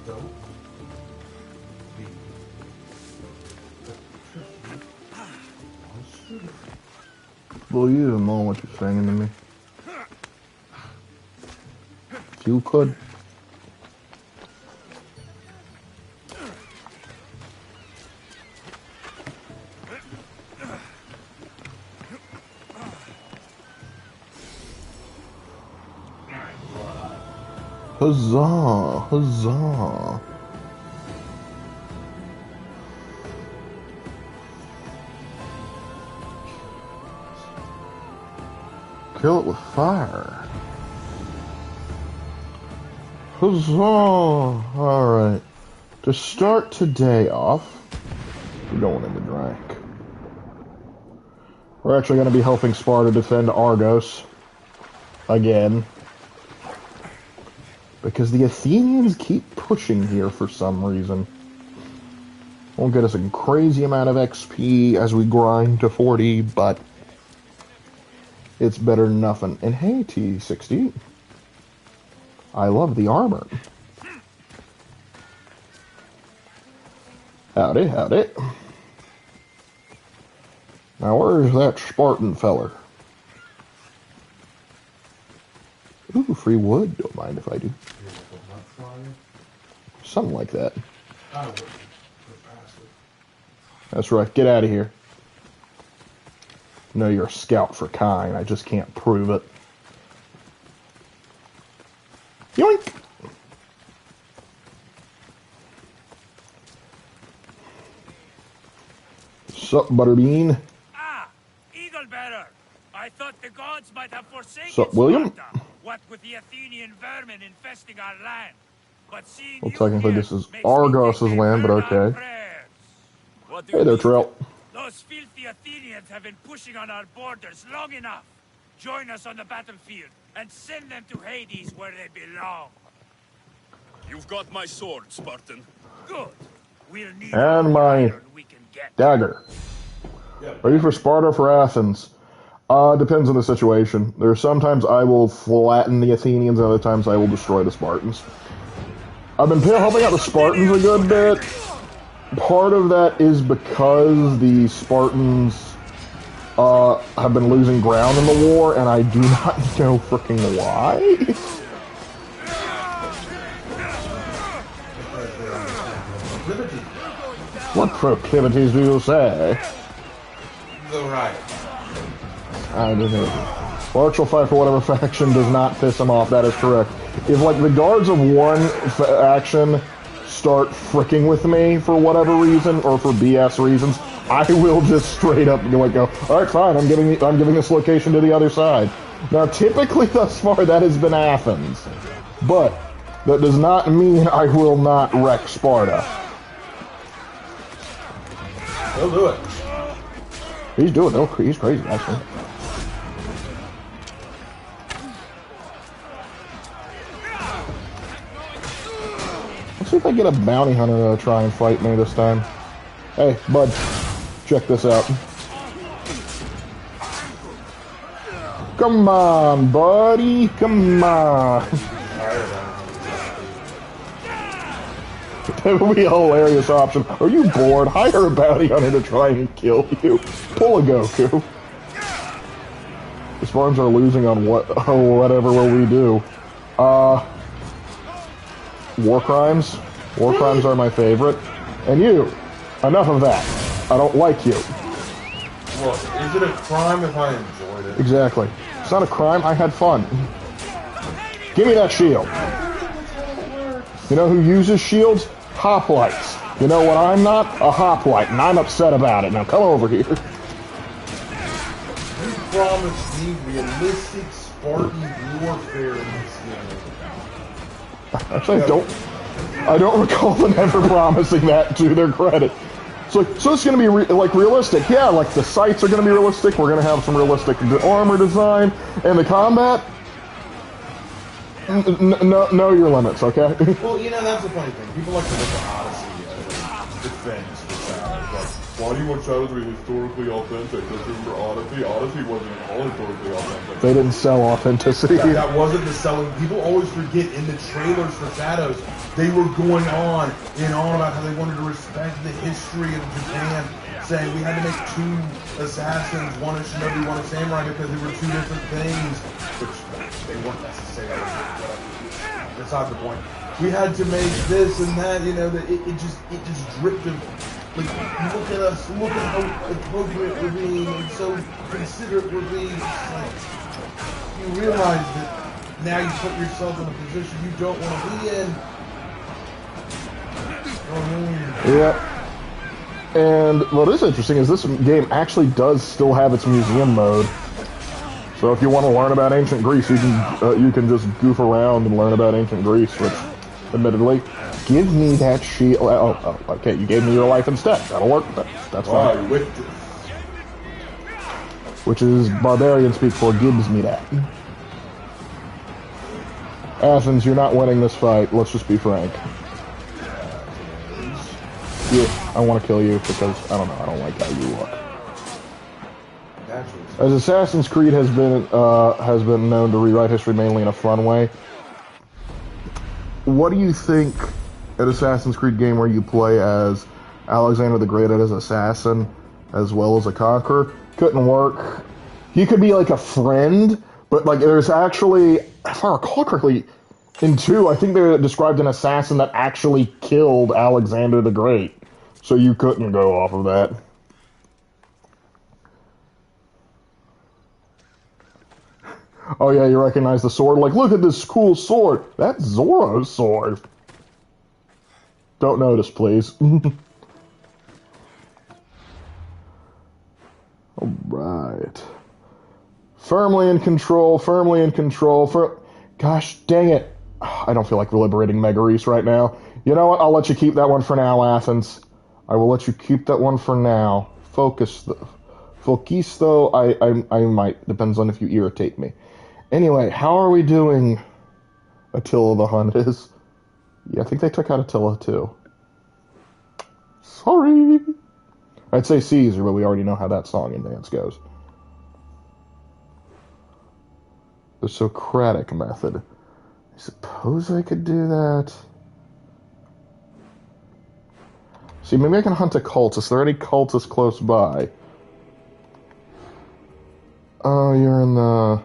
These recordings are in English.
Don't. Well, you don't know what you're saying to me. If you could. Huzzah! Huzzah! Kill it with fire. Huzzah! Alright. To start today off, we're going in the drink. We're actually going to be helping Sparta defend Argos. Again. Because the Athenians keep pushing here for some reason. Won't get us a crazy amount of XP as we grind to 40, but it's better than nothing. And hey, T60. I love the armor. Howdy, howdy. Now where's that Spartan feller? Ooh, free wood. Don't mind if I do. Something like that. That's right. Get out of here. No, you're a scout for Kine. I just can't prove it. Yoink! Sup, Butterbean? Ah, Eagle Bearer. I thought the gods might have forsaken Sup, William? Sparta, what with the Athenian vermin infesting our land. But seeing Well, you technically here this is makes me Argos' think they land, but heard our okay. prayers. What do Hey you there, mean? Trail. Those filthy Athenians have been pushing on our borders long enough. Join us on the battlefield and send them to Hades where they belong. You've got my sword, Spartan. Good. We'll need And all the my iron we can get. Dagger. Are you for Sparta or for Athens? Depends on the situation. There are sometimes I will flatten the Athenians, and other times I will destroy the Spartans. I've been helping out the Spartans a good bit. Part of that is because the Spartans have been losing ground in the war, and I do not know fricking why. What proclivities do you say? The right. I don't know. Lark will fight for whatever faction does not piss him off. That is correct. If, like, the guards of one faction start fricking with me for whatever reason, or for BS reasons, I will just straight up go, alright, fine, I'm giving this location to the other side. Now, typically, thus far, that has been Athens. But that does not mean I will not wreck Sparta. He'll do it. He's doing it. He's crazy, actually. Let's see if I get a bounty hunter to try and fight me this time. Hey, bud, check this out. Come on, buddy. Come on. That would be a hilarious option. Are you bored? Hire a bounty hunter to try and kill you. Pull a Goku. The Spartans are losing on whatever will we do. War crimes. War crimes are my favorite. And you. Enough of that. I don't like you. Look, is it a crime if I enjoyed it? Exactly. It's not a crime. I had fun. Give me that shield. You know who uses shields? Hoplites. You know what I'm not? A hoplite, and I'm upset about it. Now come over here. You promised me realistic Spartan warfare in this game. Actually, I don't recall them ever promising that to their credit. So it's going to be realistic. Yeah, like the sights are going to be realistic. We're going to have some realistic armor design, and the combat. Know your limits, okay? Well, you know, that's the funny thing. People like to look at Odyssey as a defense for Why do you want Shadow to be historically authentic? Because remember Odyssey? Odyssey wasn't at all historically authentic. They didn't sell authenticity. That wasn't the selling. People always forget in the trailers for Shadows, they were going on and on about how they wanted to respect the history of Japan, saying we had to make 2 assassins, one a shinobi, one a samurai, because they were 2 different things, which they weren't necessarily. That's not the point. We had to make this and that, you know, that it just dripped of, like, look at us, look at how appropriate we're being, and so considerate we're being. It's like, you realize that now you put yourself in a position you don't want to be in. Yeah. And what is interesting is this game actually does still have its museum mode. So if you want to learn about ancient Greece, you can just goof around and learn about ancient Greece, which, admittedly, give me that shield. Oh, okay, you gave me your life instead. That'll work. That's fine. Which is barbarian speak for gives me that. Athens, you're not winning this fight. Let's just be frank. Yeah, I want to kill you because, I don't know, I don't like how you look. As Assassin's Creed has been known to rewrite history mainly in a fun way, what do you think an Assassin's Creed game where you play as Alexander the Great as assassin as well as a conqueror couldn't work? You could be like a friend, but like there's actually, if I recall correctly, in 2, I think they described an assassin that actually killed Alexander the Great. So you couldn't go off of that. Oh yeah, you recognize the sword? Like, look at this cool sword. That's Zoro's sword. Don't notice, please. Alright. Firmly in control, firmly in control. Gosh dang it. I don't feel like liberating Megaris right now. You know what? I'll let you keep that one for now, Athens. I will let you keep that one for now. Focus, though, I might. Depends on if you irritate me. Anyway, how are we doing? Attila the Hun is. Yeah, I think they took out Attila too. Sorry. I'd say Caesar, but we already know how that song and dance goes. The Socratic method. I suppose I could do that. See, maybe I can hunt a cultist. Are there any cultists close by? Oh, you're in the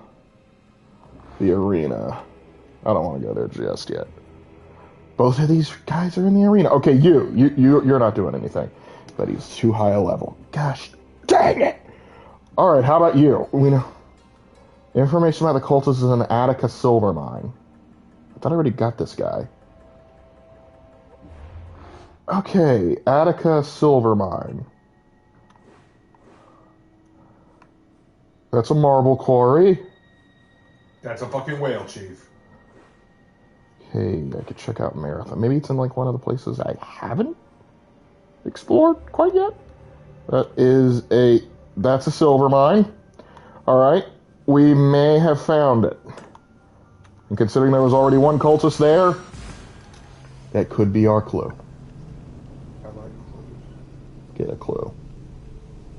arena. I don't want to go there just yet. Both of these guys are in the arena. Okay, you're not doing anything. But he's too high a level. Gosh dang it! Alright, how about you? We know information about the cultists is an Attica silver mine. I thought I already got this guy. Okay, Attica silver mine. That's a marble quarry. That's a fucking whale, chief. Okay, I could check out Marathon. Maybe it's in like one of the places I haven't explored quite yet. That's a silver mine. Alright, we may have found it. And considering there was already one cultist there, that could be our clue. I like clues. Get a clue.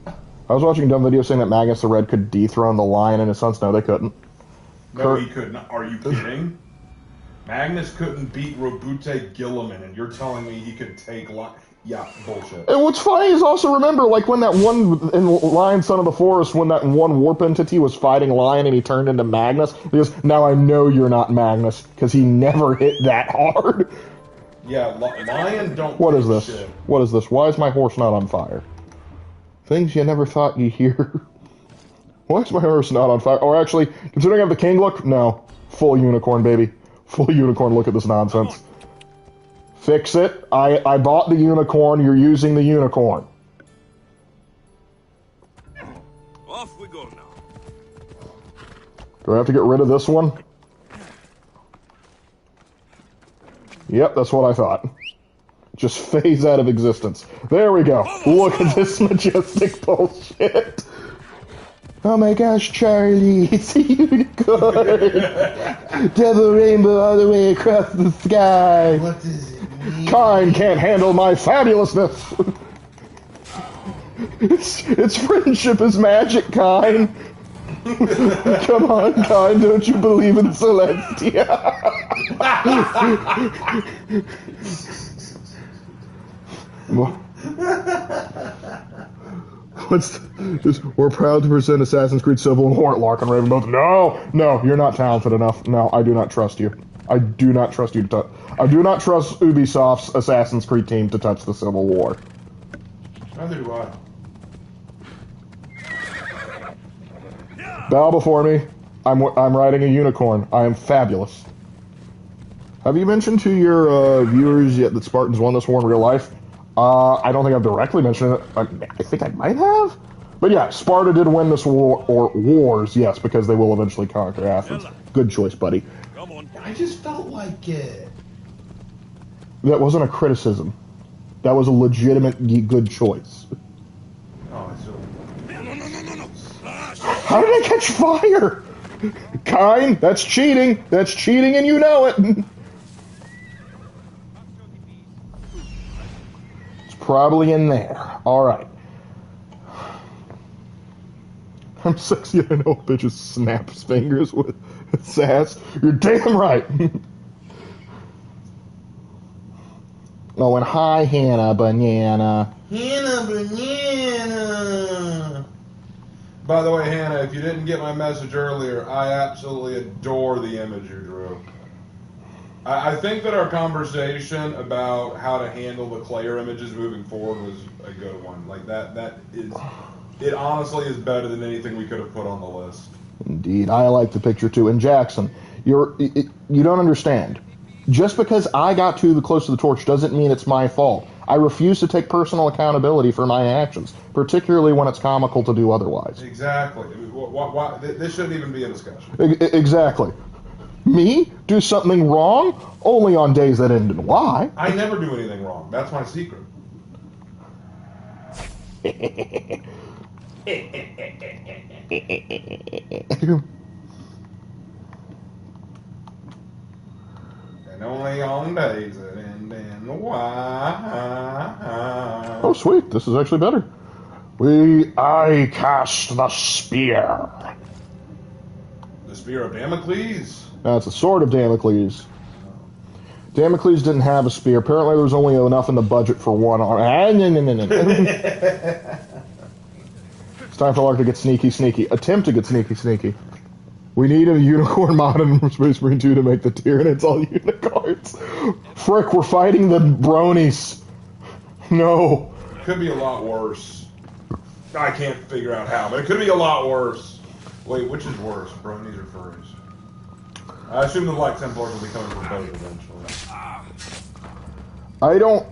I was watching a dumb video saying that Magnus the Red could dethrone the Lion and his sons. No, they couldn't. No, he couldn't. Are you kidding? Magnus couldn't beat Robute Gilliman, and you're telling me he could take Yeah, bullshit. And what's funny is also remember, like, when that one in Lion Son of the Forest, when that one warp entity was fighting Lion and he turned into Magnus, because now I know you're not Magnus, because he never hit that hard. Yeah, Lion don't. What is this? Shit. What is this? Why is my horse not on fire? Things you never thought you'd hear. Why is my horse not on fire? Or actually, considering I have the king look, no. Full unicorn, baby. Full unicorn, look at this nonsense. Fix it. I bought the unicorn, you're using the unicorn. Off we go now. Do I have to get rid of this one? Yep, that's what I thought. Just phase out of existence. There we go. Look at this majestic bullshit. Oh my gosh, Charlie, it's a unicorn. Devil rainbow all the way across the sky. What does it mean? Kind can't handle my fabulousness. It's friendship is magic, Kine. Come on, Kine, don't you believe in Celestia? We're proud to present Assassin's Creed Civil War at Lark and Raven both. No, you're not talented enough. No, I do not trust you. I do not trust you to touch. I do not trust Ubisoft's Assassin's Creed team to touch the Civil War. Neither do I. Bow before me. I'm riding a unicorn. I am fabulous. Have you mentioned to your viewers yet that Spartans won this war in real life? I don't think I've directly mentioned it. I think I might have. But yeah, Sparta did win this war, or wars, yes, because they will eventually conquer Athens. Good choice, buddy. Come on. I just felt like it. That wasn't a criticism. That was a legitimate good choice. Oh, it's so... No. How did I catch fire? Kine, that's cheating. That's cheating and you know it. It's probably in there. Alright. I'm sexy and I know a bitch just snaps fingers with sass. You're damn right. Oh, and hi, Hannah Banana. Hannah Banana! By the way, Hannah, if you didn't get my message earlier, I absolutely adore the image you drew. I think that our conversation about how to handle the Claire images moving forward was a good one. Like, that is... It honestly is better than anything we could have put on the list. Indeed. I like the picture, too. And Jackson, you don't understand. Just because I got too close to the torch doesn't mean it's my fault. I refuse to take personal accountability for my actions, particularly when it's comical to do otherwise. Exactly. This shouldn't even be a discussion. Exactly. Me? Do something wrong? Only on days that end in Y. I never do anything wrong. That's my secret. And only on days that end in Y. Oh, sweet. This is actually better. I cast the spear. The Spear of Damocles? That's a sword of Damocles. Damocles didn't have a spear. Apparently there was only enough in the budget for one arm. It's time for Lark to get sneaky. Attempt to get sneaky. We need a unicorn mod in Space Marine 2 to make the tier, and it's all unicorns. Frick, we're fighting the bronies. No. It could be a lot worse. I can't figure out how, but it could be a lot worse. Wait, which is worse, bronies or furries? I assume the Black Templars will be coming from both eventually. I don't...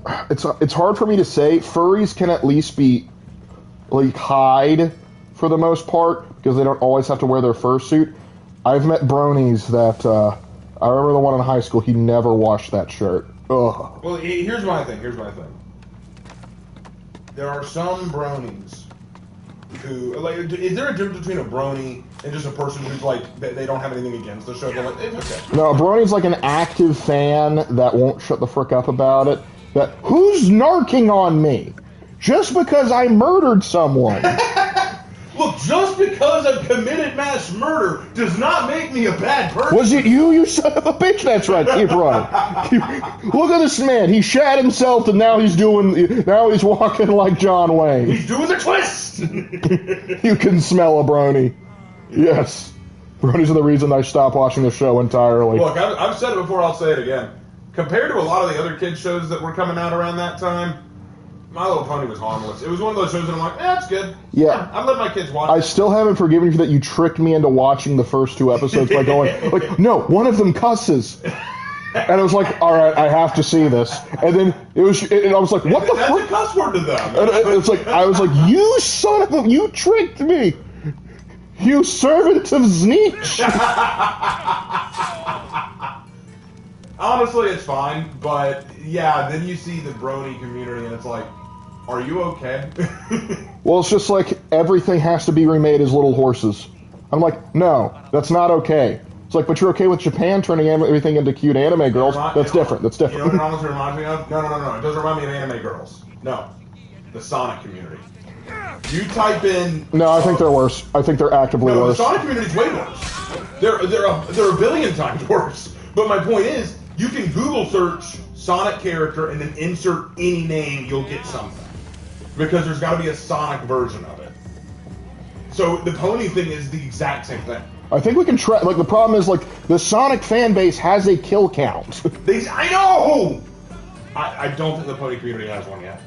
It's hard for me to say. Furries can at least be, like, hide for the most part, because they don't always have to wear their fursuit. I've met bronies that, I remember the one in high school, he never washed that shirt. Ugh. Well, here's my thing. There are some bronies who, like, is there a difference between a brony and just a person who's, like, they don't have anything against the show? They're like, it's okay. No, a brony's like an active fan that won't shut the frick up about it. That, who's narking on me? Just because I murdered someone. Look, just because I've committed mass murder does not make me a bad person. Was it you, you son of a bitch? That's right, keep running. Look at this man. He shat himself and now he's walking like John Wayne. He's doing the twist. You can smell a brony. Yes. Bronies are the reason I stopped watching the show entirely. Look, I've said it before, I'll say it again. Compared to a lot of the other kids' shows that were coming out around that time, My Little Pony was harmless. It was one of those shows that I'm like, it's good. Yeah. I'm letting my kids watch it. I still haven't forgiven you for that. You tricked me into watching the first two episodes by going, like, no, one of them cusses. And I was like, all right, I have to see this. And then I was like, what the fuck? That's a cuss word to them. And I was like, you son of a, you tricked me. You servant of Zneech. Honestly, it's fine, but yeah, then you see the brony community and it's like, are you okay? Well, it's just like everything has to be remade as little horses. I'm like, no, that's not okay. It's like, but you're okay with Japan turning everything into cute anime girls. That's different. You know what it honestly reminds me of? No. It doesn't remind me of anime girls. No. The Sonic community. You type in... No, I think they're worse. I think they're actively No, worse. the Sonic community's way worse. They're a billion times worse. But my point is, you can Google search Sonic character and then insert any name, you'll get something. Because there's got to be a Sonic version of it. So the pony thing is the exact same thing. I think we can try. Like, the problem is, like, the Sonic fan base has a kill count. I know! I don't think the pony community has one yet.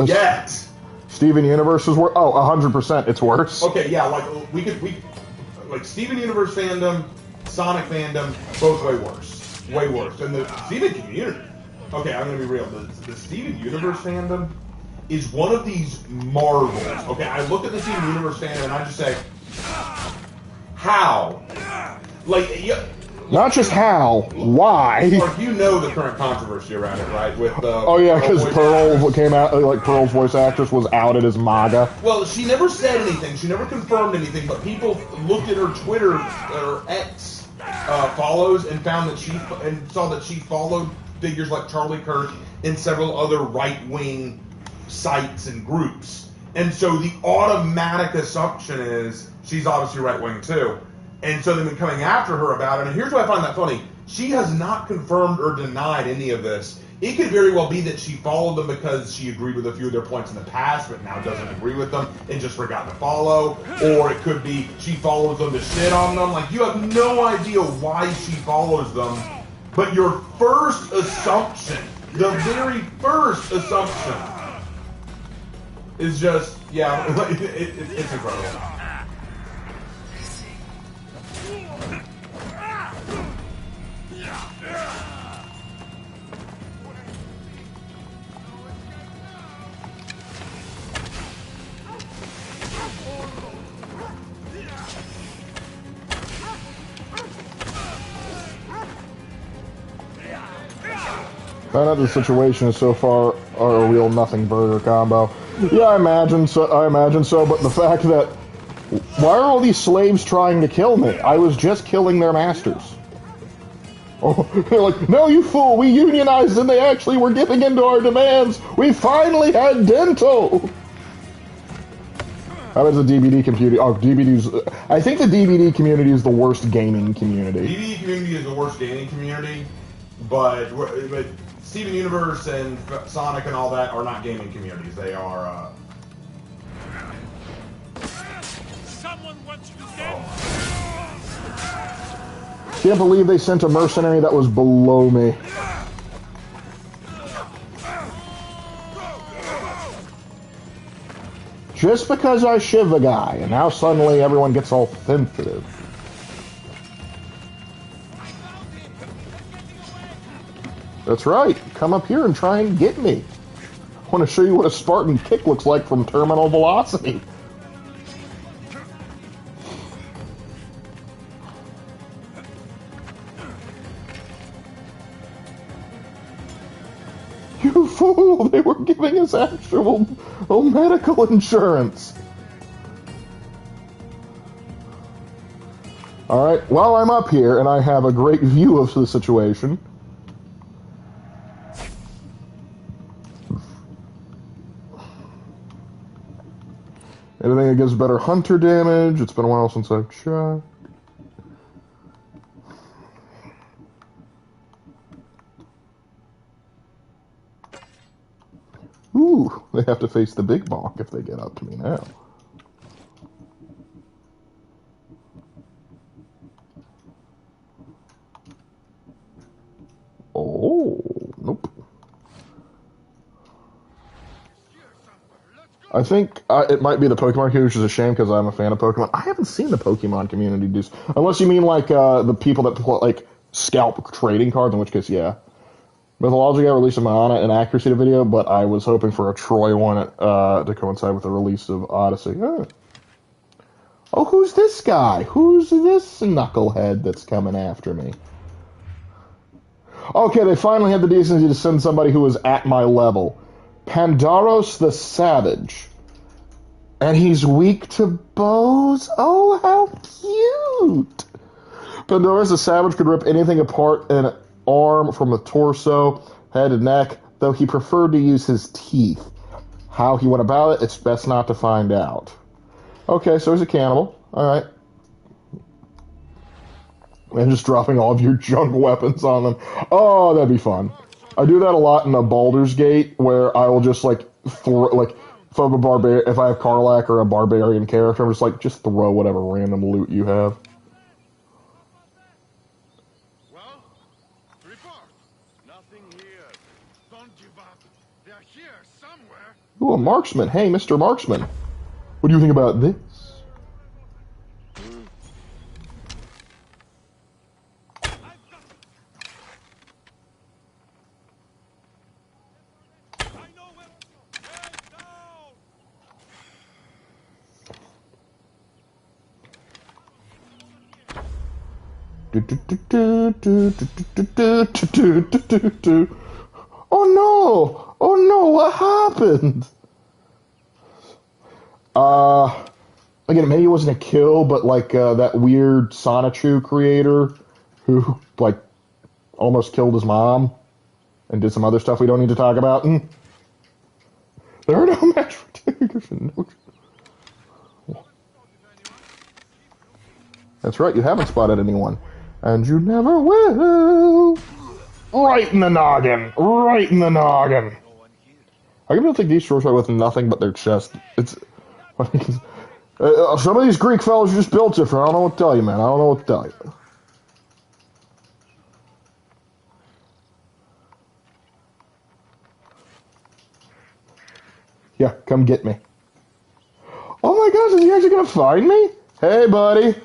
Yet! Steven Universe is worse. Oh, 100% it's worse. Okay, yeah, like, like, Steven Universe fandom, Sonic fandom, both way worse. Way worse. And the Steven community, okay, I'm gonna be real, the Steven Universe fandom is one of these marvels. Okay, I look at the Steven Universe fandom and I just say, how? Like, yeah. Not just how, why? Mark, you know the current controversy around it, right? With oh yeah, because Pearl came out, like, Pearl's voice actress was outed as MAGA. Well, she never said anything. She never confirmed anything. But people looked at her Twitter or X follows and found that saw that she followed figures like Charlie Kirk and several other right-wing sites and groups. And so the automatic assumption is she's obviously right-wing too. And so they've been coming after her about it. And here's why I find that funny. She has not confirmed or denied any of this. It could very well be that she followed them because she agreed with a few of their points in the past, but now doesn't agree with them and just forgot to follow. Or it could be she follows them to shit on them. Like, you have no idea why she follows them. But your first assumption, the very first assumption, is just, yeah, it's incredible. Found out the situation is so far a real nothing burger combo. Yeah, I imagine so. But the fact that why are all these slaves trying to kill me? I was just killing their masters. Oh, they're like, no, you fool! We unionized and they actually were giving in to our demands. We finally had dental. How about the DVD community? Oh, DVDs. I think the DVD community is the worst gaming community. DVD community is the worst gaming community, but Steven Universe and Sonic and all that are not gaming communities. They are. Someone wants you dead. Can't believe they sent a mercenary that was below me. Just because I shiv a guy, and now suddenly everyone gets all sensitive. That's right. Come up here and try and get me. I want to show you what a Spartan kick looks like from terminal velocity. You fool! They were giving us actual medical insurance. Alright, well, I'm up here and I have a great view of the situation. Anything that gives better hunter damage? It's been a while since I've checked. Ooh, they have to face the big bonk if they get up to me now. Oh, nope. I think it might be the Pokemon community, which is a shame because I'm a fan of Pokemon. I haven't seen the Pokemon community do, unless you mean like the people that like scalp trading cards, in which case, yeah. Mythologica released a Mana and Accuracy video, but I was hoping for a Troy one to coincide with the release of Odyssey. Oh, who's this guy? Who's this knucklehead that's coming after me? Okay, they finally had the decency to send somebody who was at my level. Pandaros the Savage. And he's weak to bows? Oh, how cute! Pandaros the Savage could rip anything apart in an arm from the torso, head, and neck, though he preferred to use his teeth. How he went about it, it's best not to find out. Okay, so he's a cannibal. Alright. And just dropping all of your junk weapons on them. Oh, that'd be fun. I do that a lot in a Baldur's Gate, where I will just, like, throw, like, if I have Karlach or a barbarian character, I'm just like, just throw whatever random loot you have. Well, report. Nothing here. Don't give up. They're here somewhere. Ooh, a marksman. Hey, Mr. Marksman. What do you think about this? Oh no! Oh no, what happened? Again, maybe it wasn't a kill, but like that weird Sonichu creator who like almost killed his mom and did some other stuff we don't need to talk about. There are no match for That's right, you haven't spotted anyone. And you never will. Right in the noggin. Right in the noggin. I can take these shorts right with nothing but their chest. It's some of these Greek fellas are just built different. I don't know what to tell you, man. I don't know what to tell you. Yeah, come get me. Oh my gosh, is he actually gonna find me? Hey, buddy.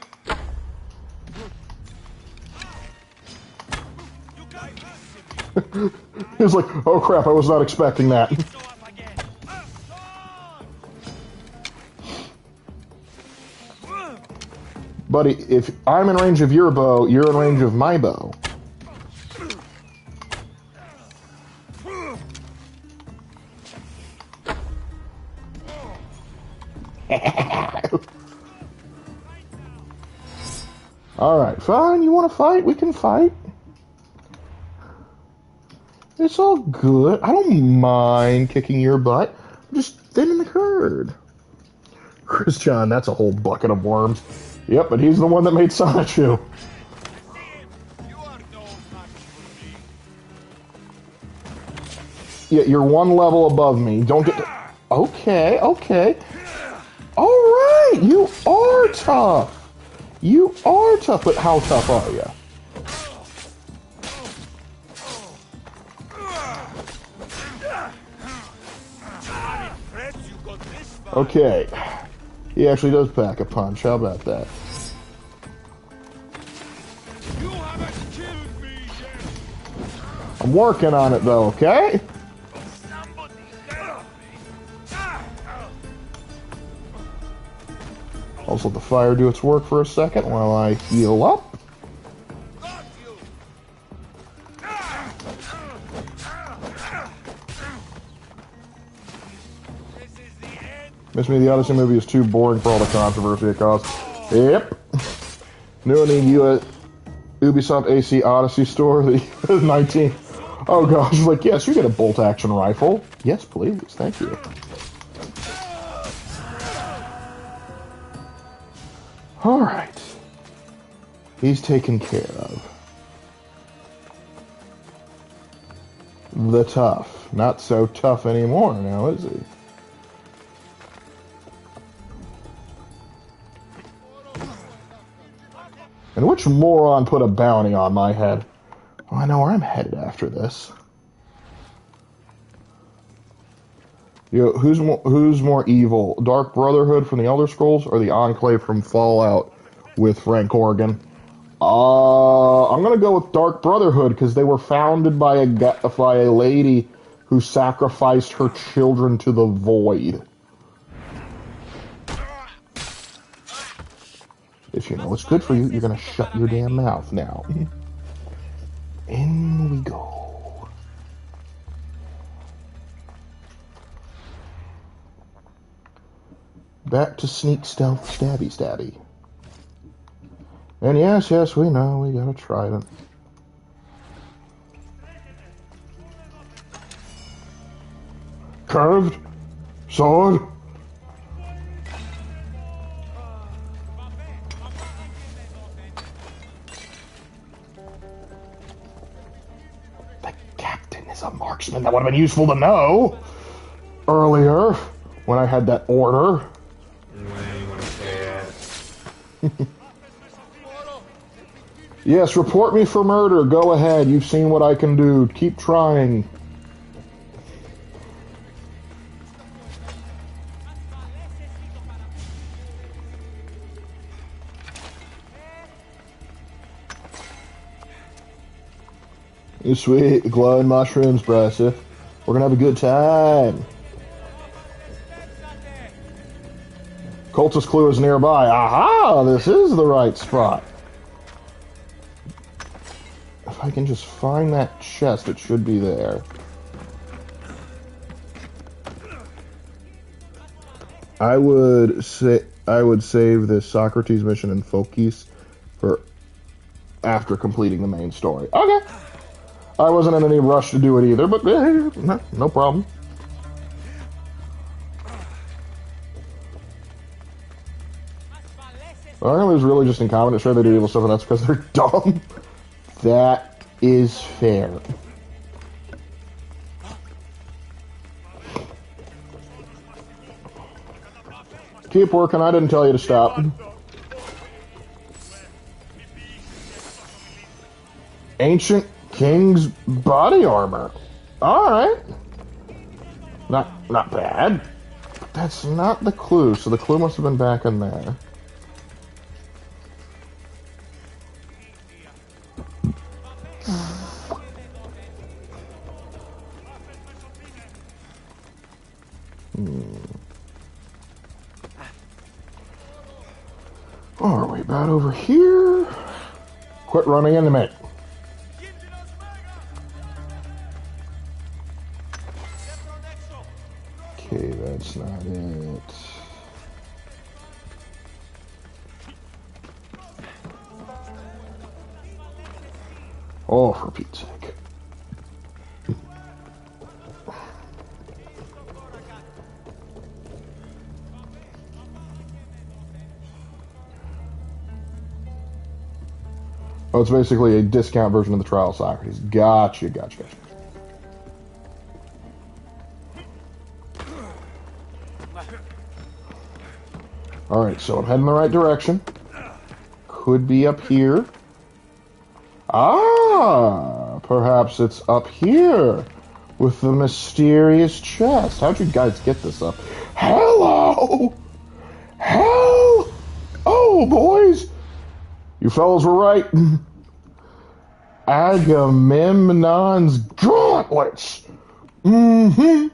He was like, oh crap, I was not expecting that. Buddy, if I'm in range of your bow, you're in range of my bow. Alright, fine, you want to fight? We can fight. It's all good. I don't mind kicking your butt. I'm just thinning the herd. Chris John, that's a whole bucket of worms. Yep, but he's the one that made Sonichu. Yeah, you're one level above me. Don't get... Okay, okay. Alright, you are tough. You are tough, but how tough are you? Okay. He actually does pack a punch. How about that? You haven't killed me yet. I'm working on it, though, okay? Also, let the fire do its work for a second while I heal up. Miss Me, the Odyssey movie is too boring for all the controversy it caused. Yep. New in the Ubisoft AC Odyssey store, the 19. Oh gosh, like, yes, you get a bolt action rifle. Yes, please, thank you. Alright. He's taken care of. The tough. Not so tough anymore now, is he? And which moron put a bounty on my head? Oh, I know where I'm headed after this. Yo, who's more evil? Dark Brotherhood from the Elder Scrolls or the Enclave from Fallout with Frank Corrigan? I'm gonna go with Dark Brotherhood because they were founded by a lady who sacrificed her children to the void. If you know what's good for you, you're gonna shut your damn mouth now. In we go. Back to sneak, stealth, stabby, stabby. And yes, we know, we got a trident. Curved? Sword? The captain is a marksman. That would have been useful to know earlier when I had that order. When you want to say it. Yes, report me for murder. Go ahead. You've seen what I can do. Keep trying. You sweet glowing mushrooms, Brasif. We're gonna have a good time. Cultist clue is nearby. Aha! This is the right spot. If I can just find that chest, it should be there. I would save this Socrates mission and Focus for after completing the main story. Okay. I wasn't in any rush to do it either, but no problem. Our enemy's really just incompetent. Sure, they do evil stuff, and that's because they're dumb. That is fair. Keep working. I didn't tell you to stop. Ancient King's body armor. Alright. Not bad. But that's not the clue, so the clue must have been back in there. Are we about over here? Quit running into me. Okay, that's not it. Oh, for Pete's sake. Oh, it's basically a discount version of the Trial of Socrates. Gotcha. Alright, so I'm heading the right direction. Could be up here. Ah, perhaps it's up here with the mysterious chest. How'd you guys get this up? Hello! Hell! Oh, boys! You fellas were right. Agamemnon's gauntlets! Mm-hmm.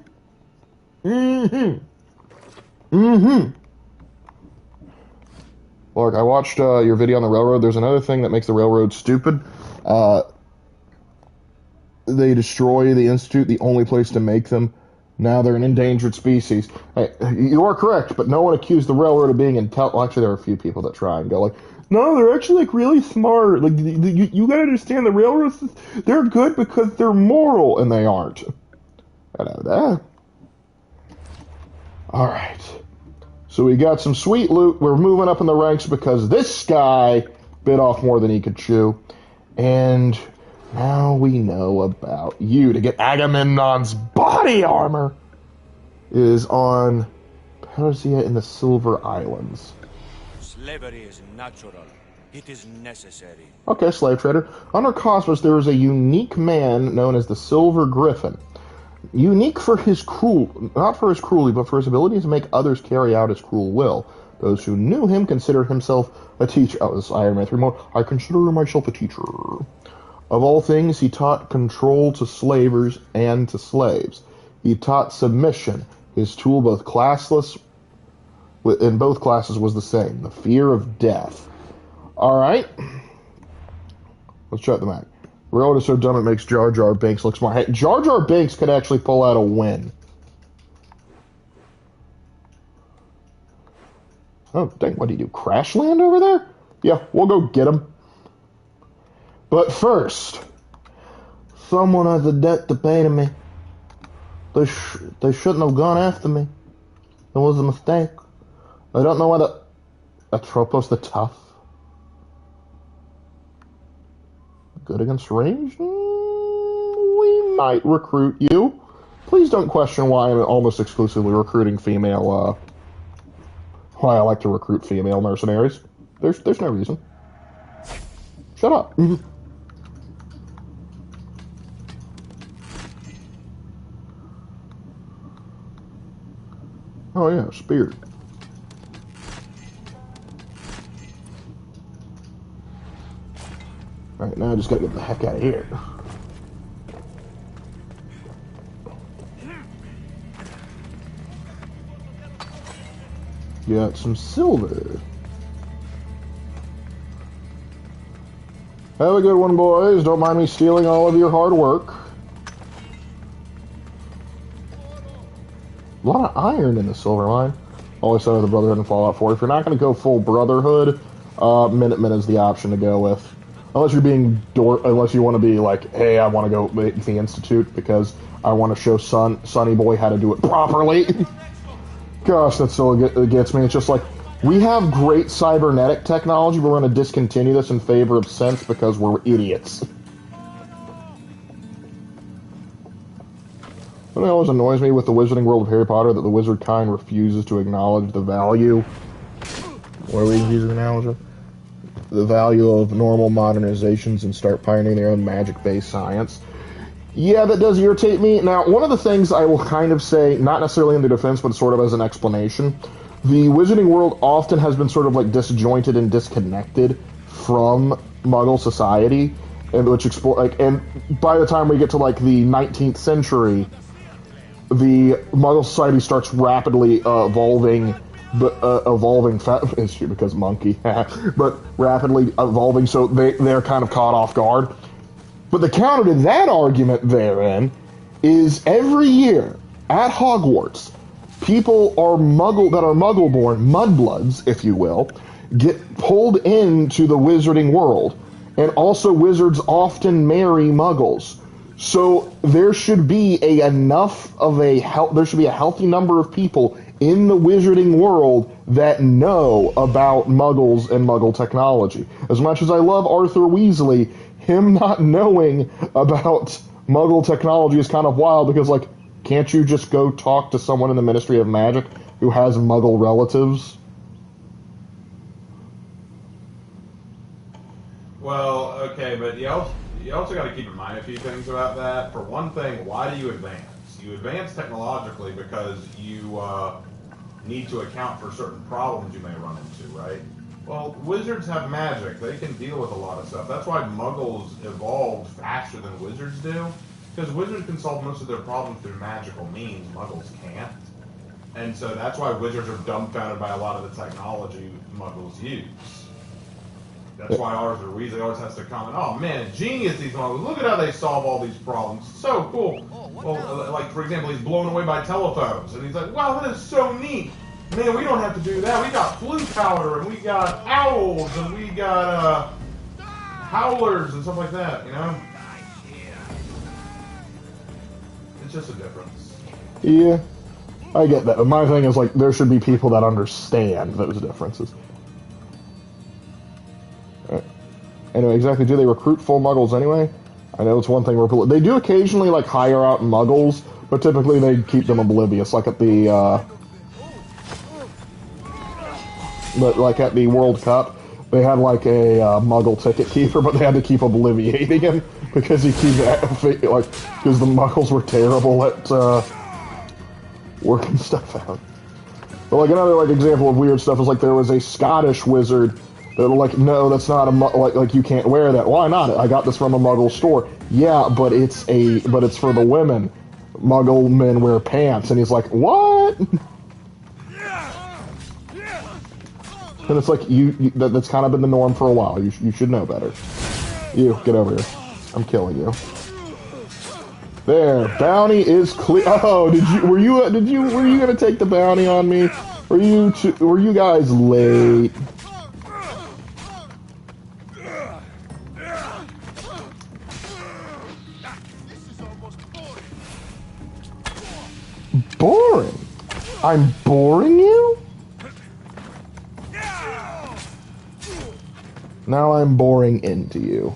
Lark, I watched your video on the railroad. There's another thing that makes the railroad stupid. They destroy the Institute, the only place to make them. Now they're an endangered species. Hey, you are correct, but no one accused the railroad of being intelligent. Well, actually, there are a few people that try and go like, no, they're actually like really smart. Like you gotta understand the railroads, they're good because they're moral, and they aren't. I know that. All right. So we got some sweet loot. We're moving up in the ranks because this guy bit off more than he could chew. And now we know about you. To get Agamemnon's body armor is on Persia in the Silver Islands. Slavery is natural. It is necessary. Okay, slave trader. On our cosmos, there is a unique man known as the Silver Griffin. Unique for his not for his cruelty, but for his ability to make others carry out his cruel will. Those who knew him considered himself a teacher. Oh, this Iron Man 3 mode. I consider myself a teacher. Of all things, he taught control to slavers and to slaves. He taught submission. His tool, both classless, in both classes, was the same: the fear of death. All right, let's check the map. Railroad is so dumb it makes Jar Jar Binks look smart. Hey, Jar Jar Binks could actually pull out a win. Oh, dang, what do you do? Crash land over there? Yeah, we'll go get him. But first, someone has a debt to pay to me. They shouldn't have gone after me. It was a mistake. I don't know whether Atropos the Tough. Good against range? We might recruit you. Please don't question why I'm almost exclusively recruiting female, why I like to recruit female mercenaries. There's no reason. Shut up. Oh yeah, spear. Alright, now I just gotta get the heck out of here. Got some silver. Have a good one, boys. Don't mind me stealing all of your hard work. A lot of iron in the silver mine. Always said of the Brotherhood and Fallout 4. If you're not going to go full Brotherhood, Minutemen is the option to go with. Unless you're being unless you want to be like, hey, I want to go with the Institute because I want to show Sonny Boy how to do it properly. Gosh, that still gets me. It's just like, we have great cybernetic technology, but we're going to discontinue this in favor of sense because we're idiots. What always annoys me with the Wizarding World of Harry Potter that the wizard kind refuses to acknowledge the value. What are we using an analogy? The value of normal modernizations and start pioneering their own magic-based science. Yeah, that does irritate me. Now, one of the things I will kind of say, not necessarily in the defense, but sort of as an explanation, the Wizarding World often has been sort of like disjointed and disconnected from Muggle society, and and by the time we get to like the 19th century, the Muggle society starts rapidly evolving, because monkey, but rapidly evolving, so they're kind of caught off guard. But the counter to that argument therein is every year at Hogwarts, people that are Muggle-born, mudbloods, if you will, get pulled into the Wizarding World, and also wizards often marry Muggles. So there should be a healthy number of people in the Wizarding World that know about Muggles and Muggle technology. As much as I love Arthur Weasley, him not knowing about Muggle technology is kind of wild because, like, can't you just go talk to someone in the Ministry of Magic who has Muggle relatives? Well, okay, but you also got to keep in mind a few things about that. For one thing, why do you advance? You advance technologically because you need to account for certain problems you may run into, right? Well, wizards have magic. They can deal with a lot of stuff. That's why Muggles evolved faster than wizards do. Because wizards can solve most of their problems through magical means. Muggles can't. And so that's why wizards are dumbfounded by a lot of the technology Muggles use. That's why Arthur Weasley always has to comment, oh man, genius these Muggles. Look at how they solve all these problems. So cool. Well, like, for example, he's blown away by telephones. And he's like, wow, that is so neat. Man, we don't have to do that. We got flute powder, and we got owls, and we got howlers and stuff like that, you know? It's just a difference. Yeah, I get that. But my thing is, like, there should be people that understand those differences. Anyway, exactly, do they recruit full Muggles anyway? I know it's one thing where they do occasionally, like, hire out Muggles, but typically they keep them oblivious, like at the, at the World Cup, they had like a Muggle ticket keeper, but they had to keep obliviating him because he keeps because the Muggles were terrible at working stuff out. But like another like example of weird stuff is like there was a Scottish wizard that were like, no, that's not a like you can't wear that. Why not? I got this from a Muggle store. Yeah, but it's for the women. Muggle men wear pants, and he's like, what? And it's like, that's kind of been the norm for a while. You should know better. You, get over here. I'm killing you. There, bounty is clear. Oh, were you gonna take the bounty on me? Were you guys late? Boring. I'm boring you? Now I'm boring into you.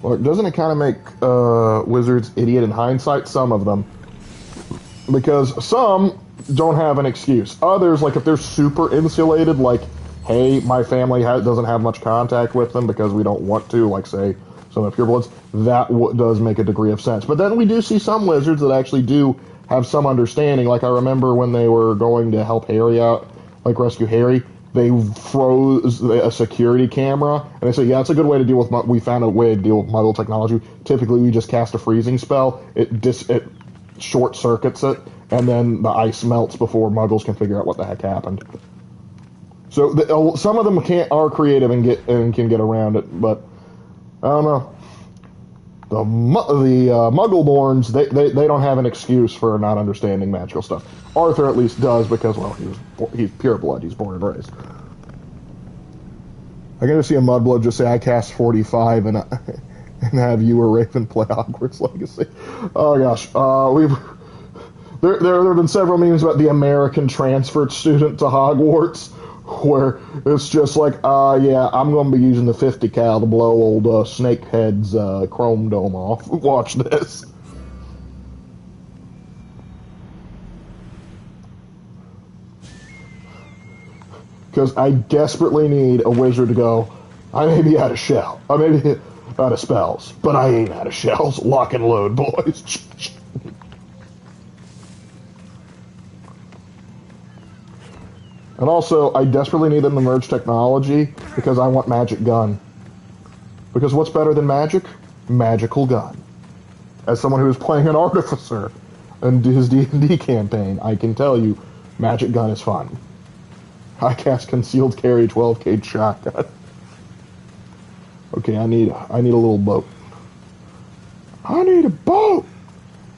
Well, doesn't it kind of make wizards idiot in hindsight? Some of them. Because some don't have an excuse. Others, like if they're super insulated, like, hey, my family doesn't have much contact with them because we don't want to, like, say, some of the purebloods, that does make a degree of sense. But then we do see some wizards that actually do have some understanding. Like, I remember when they were going to help Harry out, like, rescue Harry, they froze a security camera, and they said, yeah, it's a good way to deal with, we found a way to deal with Muggle technology. Typically, we just cast a freezing spell, it short circuits it, and then the ice melts before Muggles can figure out what the heck happened. So some of them are creative and can get around it, but I don't know. The Muggleborns, they don't have an excuse for not understanding magical stuff. Arthur at least does because, well, he's pure blood. He's born and raised. I gotta see a Mudblood just say, I cast 45 and have you or Raven play Hogwarts Legacy. Oh gosh, there have been several memes about the American transferred student to Hogwarts, where it's just like, yeah, I'm going to be using the 50 cal to blow old Snakehead's chrome dome off. Watch this. Because I desperately need a wizard to go, I may be out of shell. I may be out of spells, but I ain't out of shells. Lock and load, boys. And also, I desperately need them to merge technology because I want magic gun. Because what's better than magic? Magical gun. As someone who is playing an artificer in his D&D campaign, I can tell you, magic gun is fun. I cast concealed carry 12 gauge shotgun. Okay, I need a little boat. I need a boat.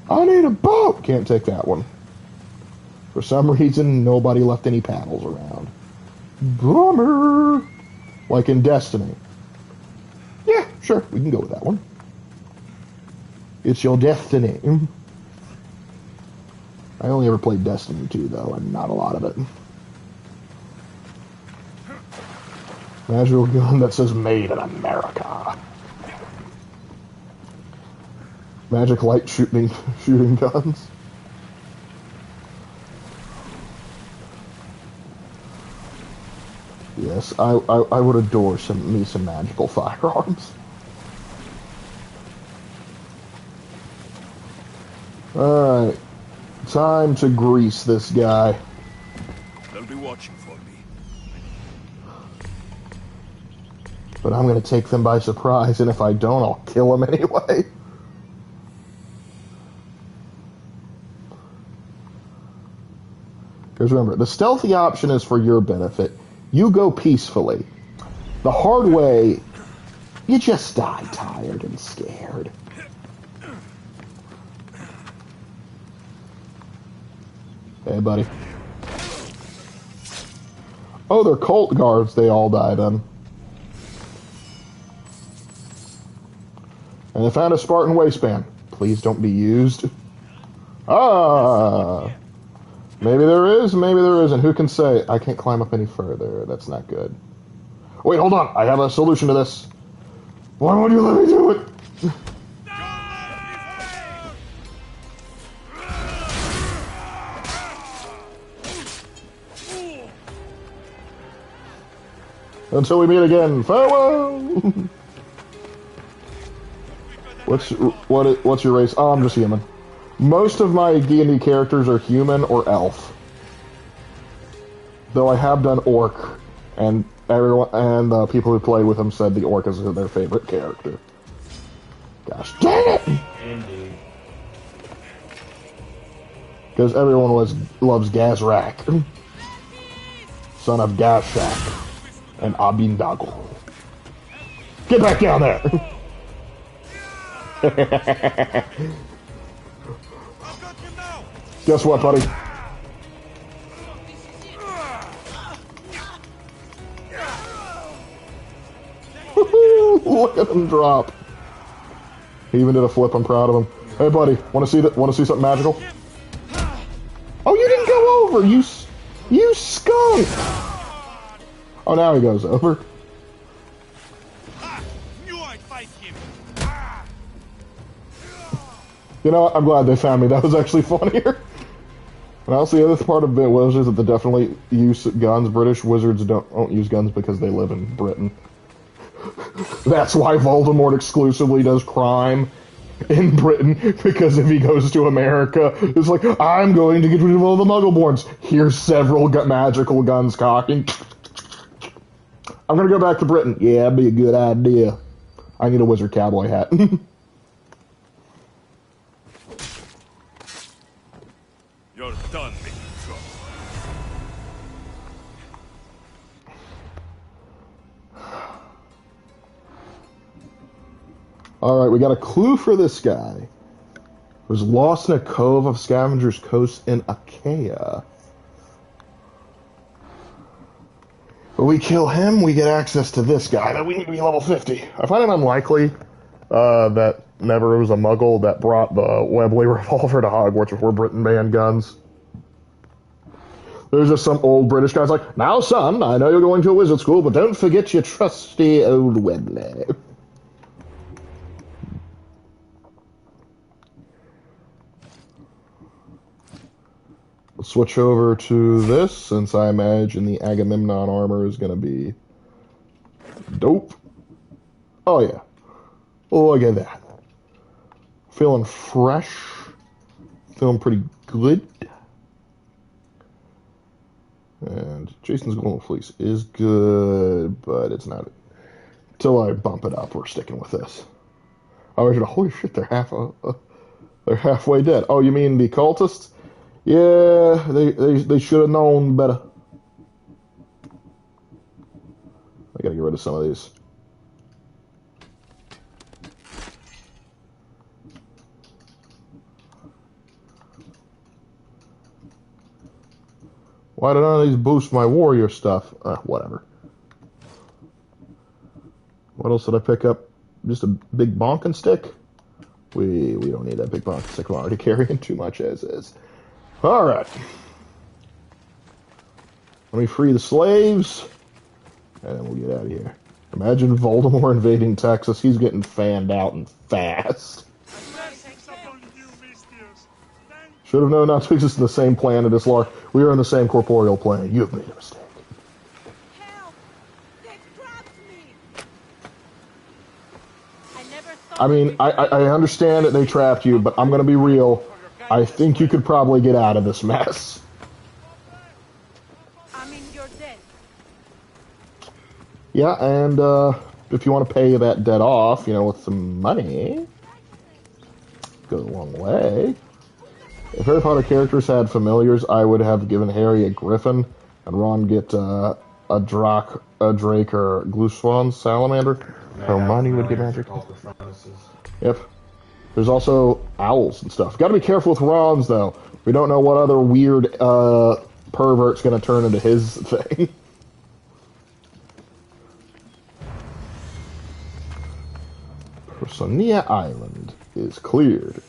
I need a boat. Can't take that one. For some reason, nobody left any paddles around. Bummer! Like in Destiny. Yeah, sure, we can go with that one. It's your destiny. I only ever played Destiny 2, though, and not a lot of it. Magical gun that says made in America. Magic light shooting guns. Yes, I would adore some magical firearms. Alright. Time to grease this guy. They'll be watching for me. But I'm gonna take them by surprise, and if I don't, I'll kill them anyway. Because remember, the stealthy option is for your benefit. You go peacefully. The hard way, you just die tired and scared. Hey, buddy. Oh, they're cult guards. They all die then. And I found a Spartan waistband. Please don't be used. Ah! Maybe there is, maybe there isn't. Who can say? I can't climb up any further. That's not good. Wait, hold on. I have a solution to this. Why won't you let me do it? Until we meet again, farewell! What's your race? Oh, I'm just human. Most of my D&D characters are human or elf. Though I have done orc, and everyone and the people who played with them said the orc is their favorite character. Gosh dang it! Indeed. Because everyone loves Gazrak, son of Gashak, and Abindago. Get back down there! Guess what, buddy? Look at him drop. He even did a flip. I'm proud of him. Hey, buddy, want to see that? Want to see something magical? Oh, you didn't go over. You skunk. Oh, now he goes over. Knew I'd fight him. You know what? I'm glad they found me. That was actually funnier. And also, the other part of it was that they definitely use guns. British wizards don't use guns because they live in Britain. That's why Voldemort exclusively does crime in Britain, because if he goes to America, it's like, I'm going to get rid of all the Muggleborns. Here's several magical guns cocking. I'm going to go back to Britain. Yeah, that'd be a good idea. I need a wizard cowboy hat. You're done making trouble. Alright, we got a clue for this guy. He was lost in a cove of Scavenger's Coast in Achaia. But we kill him, we get access to this guy. That we need to be level 50. I find it unlikely that never was a muggle that brought the Webley revolver to Hogwarts before Britain banned guns. There's just some old British guy's like, now son, I know you're going to a wizard school, but don't forget your trusty old Webley. Let's switch over to this, since I imagine the Agamemnon armor is going to be dope. Oh yeah. Look at that. Feeling fresh. Feeling pretty good. And Jason's Golden Fleece is good, but it's not. Until I bump it up, we're sticking with this. Oh, holy shit, they're halfway dead. Oh, you mean the cultists? Yeah, they should have known better. I gotta get rid of some of these. Why did none of these boost my warrior stuff? Whatever. What else did I pick up? Just a big bonking stick? We don't need that big bonking stick. I'm already carrying too much as is. Alright. Let me free the slaves, and then we'll get out of here. Imagine Voldemort invading Texas. He's getting fanned out and fast. Should have known not to exist in the same planet as Lark. We are in the same corporeal plane. You have made a mistake. Help! They've trapped me! I never thought I mean, I understand that they trapped you, but I'm going to be real. I think you could probably get out of this mess. I mean, you're dead. Yeah, and if you want to pay that debt off, with some money, goes a long way. If Harry Potter characters had familiars, I would have given Harry a griffin, and Ron get a drake, or Glooswan salamander. Hermione would get magic. Yep. There's also owls and stuff. Got to be careful with Ron's, though. We don't know what other weird pervert's going to turn into his thing. Personia Island is cleared.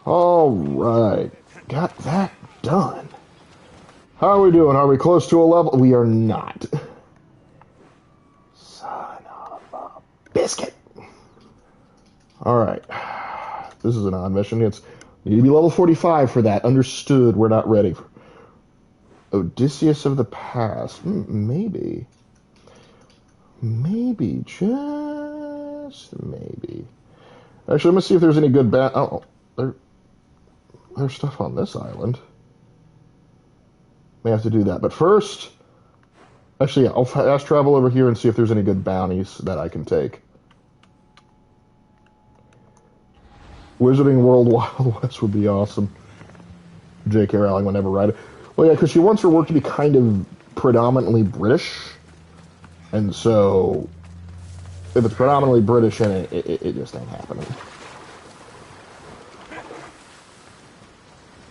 Alright. Got that done. How are we doing? Are we close to a level? We are not. Son of a biscuit. Alright. This is an odd mission. It's need to be level 45 for that. Understood. We're not ready. Odysseus of the past. Maybe. Maybe. Just maybe. Actually, let me see if there's any good there's stuff on this island. May have to do that. But first, actually, yeah, I'll fast travel over here and see if there's any good bounties that I can take. Wizarding World Wild West would be awesome. J.K. Rowling would never write it. Well, yeah, because she wants her work to be kind of predominantly British. And so, if it's predominantly British in it, it just ain't happening.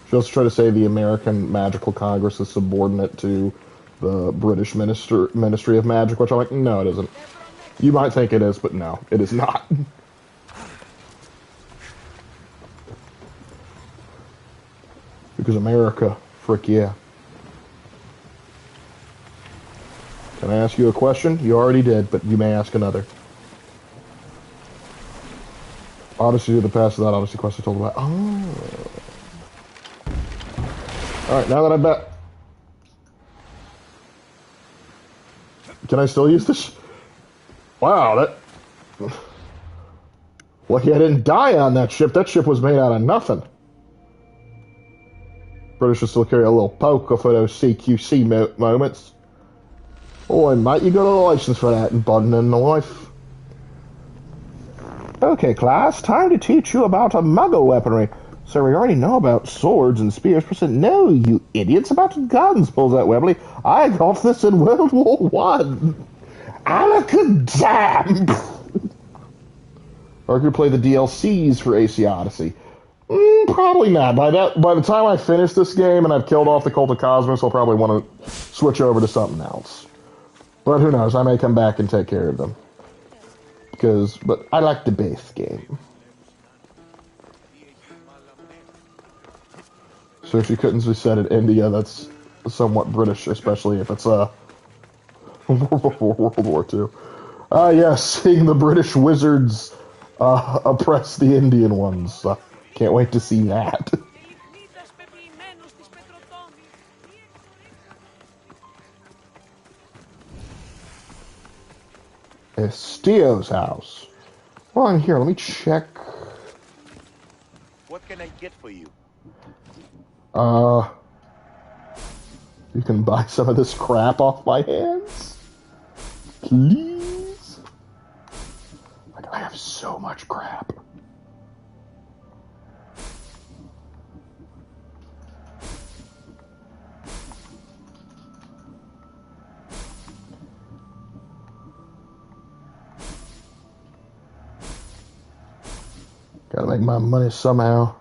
She also tried to say the American Magical Congress is subordinate to the British Ministry of Magic, which I'm like, no, it isn't. You might think it is, but no, it is not. Because America, frick yeah. Can I ask you a question? You already did, but you may ask another. Odyssey to the past is that Odyssey quest I told about. Oh. Alright, now that I bet. Can I still use this? Wow, that... Lucky I didn't die on that ship. That ship was made out of nothing. British should still carry a little poker for those CQC moments. Boy, mate, you got a license for that and budding in the life. Okay, class, time to teach you about a muggle weaponry. So we already know about swords and spears. No, you idiots, about guns, pulls out Webley. I got this in World War One. Alakadam! Or I could play the DLCs for AC Odyssey. Probably not. By the time I finish this game and I've killed off the Cult of Cosmos, I'll probably want to switch over to something else. But who knows? I may come back and take care of them. But I like the base game. So if you couldn't be said in India, that's somewhat British, especially if it's World War II. Yes, seeing the British wizards oppress the Indian ones. Can't wait to see that. Estio's house. Well, in here, let me check. What can I get for you? You can buy some of this crap off my hands? Please? Like, I have so much crap. Gotta make my money somehow.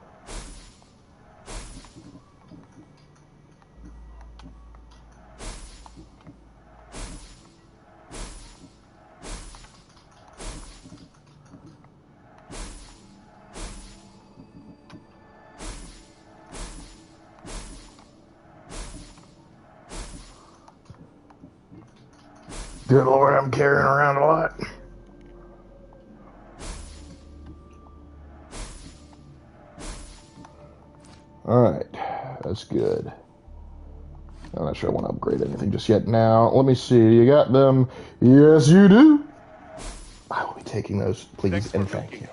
Good Lord, I'm carrying around a lot. Alright, that's good. I'm not sure I want to upgrade anything just yet. Now, let me see. You got them? Yes, you do. I will be taking those, please, and thank you.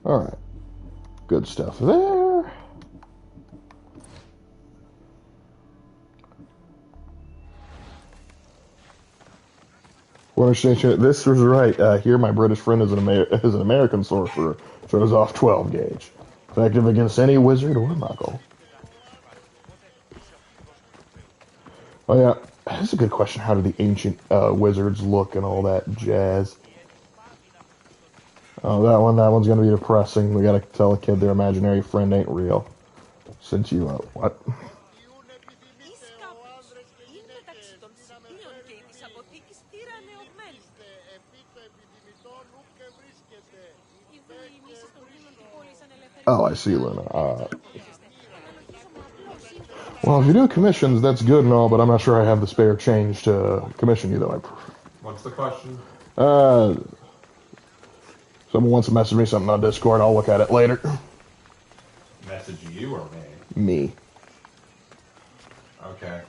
Alright. Good stuff there. This was right. Here, my British friend is an American sorcerer. Throws off 12 gauge. Effective against any wizard or muggle. Oh yeah, that's a good question. How do the ancient wizards look and all that jazz? Oh, that one's gonna be depressing. We gotta tell a kid their imaginary friend ain't real. Since you, what? Oh, I see, Luna. Well, if you do commissions, that's good and all, but I'm not sure I have the spare change to commission you, though. What's the question? Someone wants to message me something on Discord. I'll look at it later. Message you or me? Me. Okay.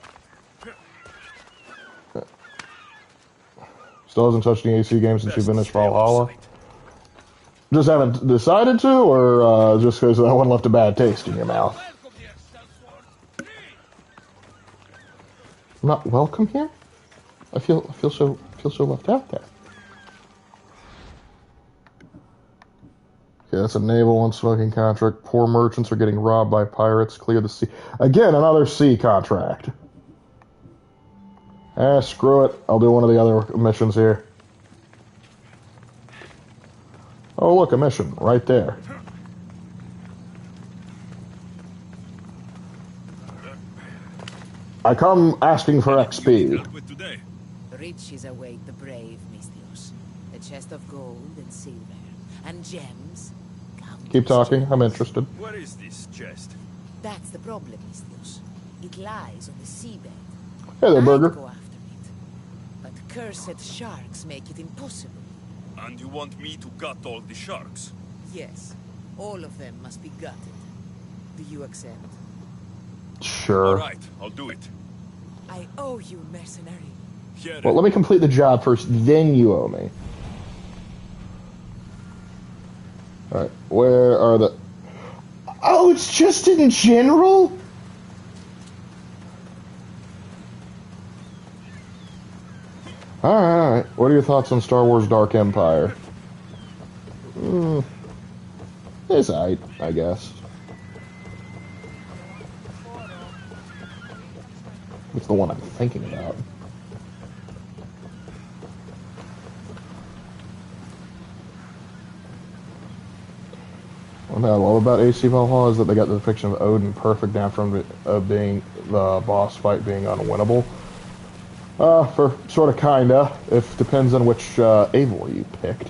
Still hasn't touched any AC games since you finished Valhalla? Just haven't decided to, or just because that one left a bad taste in your mouth? I'm not welcome here? I feel so left out there. Okay, that's a naval and smoking contract. Poor merchants are getting robbed by pirates. Clear the sea. Again, another sea contract. Screw it. I'll do one of the other missions here. Oh, look, a mission right there. I come asking for You need XP. help with today. Riches await the brave, Mistios. A chest of gold and silver, and gems. Keep Countless talking. I'm gems. interested. Where is this chest? That's the problem, Mistios. It lies on the seabed. Hey there, I'd Burger. go after it, but cursed sharks make it impossible. And you want me to gut all the sharks? Yes, all of them must be gutted. Do you accept? Sure. Alright, I'll do it. I owe you, mercenary. Here. Well, let me complete the job first, then you owe me. Alright, where are the... Oh, it's just in general? Alright, what are your thoughts on Star Wars Dark Empire? It's alright, I guess. It's the one I'm thinking about. What I love about AC Valhalla is that they got the depiction of Odin perfect down from being the boss fight being unwinnable. For sort of kinda, if depends on which Eivor you picked.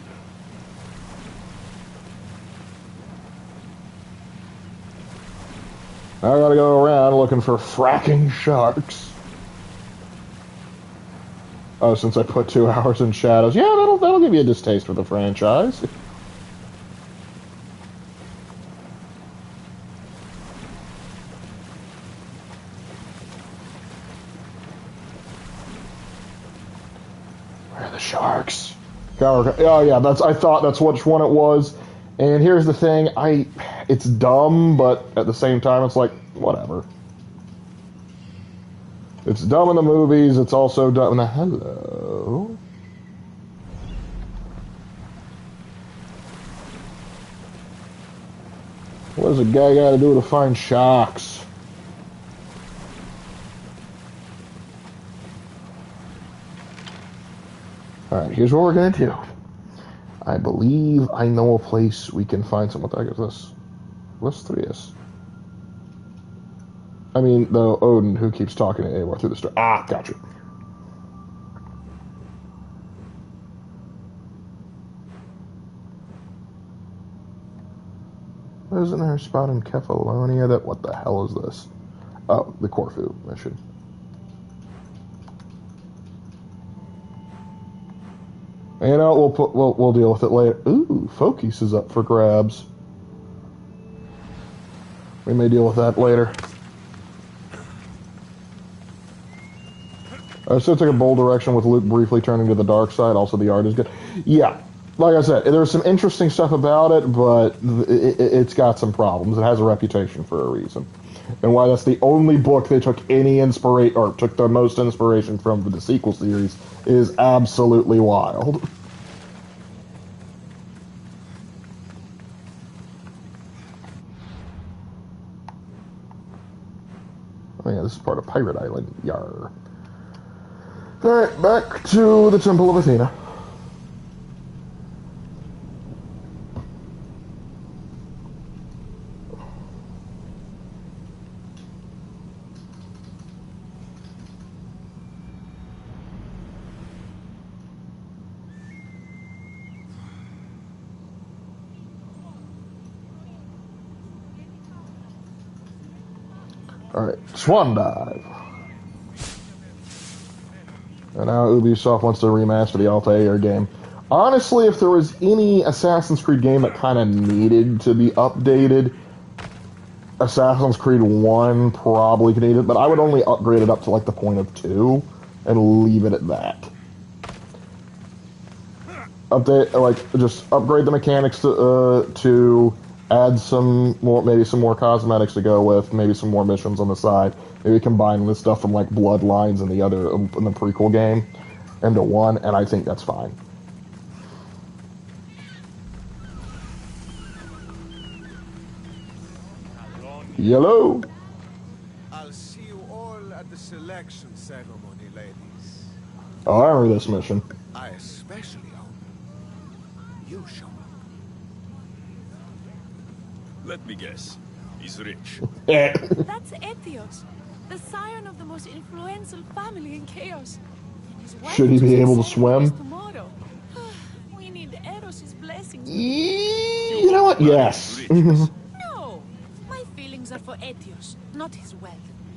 I gotta go around looking for fracking sharks. Oh, since I put 2 hours in Shadows, yeah, that'll give you a distaste for the franchise. Where are the sharks? Oh yeah, I thought that's which one it was. And here's the thing, it's dumb, but at the same time, it's like, whatever. It's dumb in the movies, it's also dumb. Now, hello? What does a guy gotta do to find sharks? Alright, here's what we're gonna do. I believe I know a place we can find some. What the heck is this? Lustrius. I mean, the Odin who keeps talking to Eivor through the story. Ah, gotcha. Isn't there a spot in Kefalonia that... What the hell is this? Oh, the Corfu mission. You know, we'll deal with it later. Ooh, Focus is up for grabs. We may deal with that later. I still took a bold direction with Luke briefly turning to the dark side. Also, the art is good. Yeah, like I said, there's some interesting stuff about it, but it's got some problems. It has a reputation for a reason. And why that's the only book they took any inspiration, or took the most inspiration from the sequel series, is absolutely wild. Oh yeah, this is part of Pirate Island. Yarr. Alright, back to the Temple of Athena. Alright, Swan Dive. And now Ubisoft wants to remaster the Altair game. Honestly, if there was any Assassin's Creed game that kind of needed to be updated, Assassin's Creed 1 probably could need it, but I would only upgrade it up to like the point of 2 and leave it at that. Update, like, just upgrade the mechanics to add some more, maybe some more cosmetics to go with, maybe some more missions on the side. Maybe combine this stuff from like Bloodlines and the other in the prequel game into one, and I think that's fine. Yellow. I'll see you all at the selection ceremony, ladies. Oh, I remember this mission. I especially hope you show up. Let me guess. He's rich. That's Etios, the scion of the most influential family in Chaos. And his wife Should he be chooses able to ceremonies swim? tomorrow. We need Eros' blessings. You know what? Yes. No, my feelings are for Etios, not his wealth.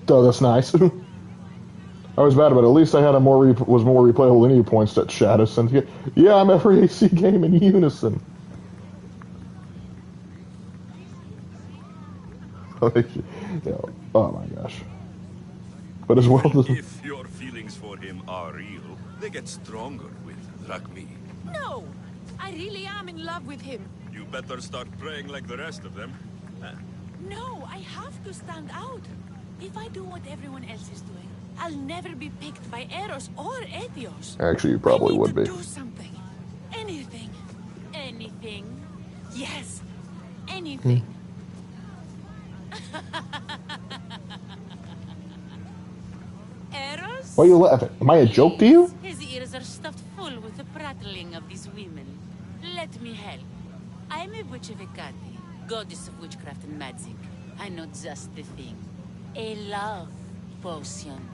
Oh, that's nice. I was bad, but at least I had was more replayable than any points at Shadow Syndicate. Yeah, I'm every AC game in unison. Yeah. Oh my gosh. But as well as... If your feelings for him are real, they get stronger with Drachmi. No, I really am in love with him. You better start praying like the rest of them. No, I have to stand out. If I do what everyone else is doing, I'll never be picked by Eros or Etios. Actually, you probably would be. I need to do something. Anything. Anything. Yes. Anything. Eros? Why are you laughing? Am I a joke to you? His ears are stuffed full with the prattling of these women. Let me help. I'm a witch of Hecate, goddess of witchcraft and magic. I know just the thing. A love potion.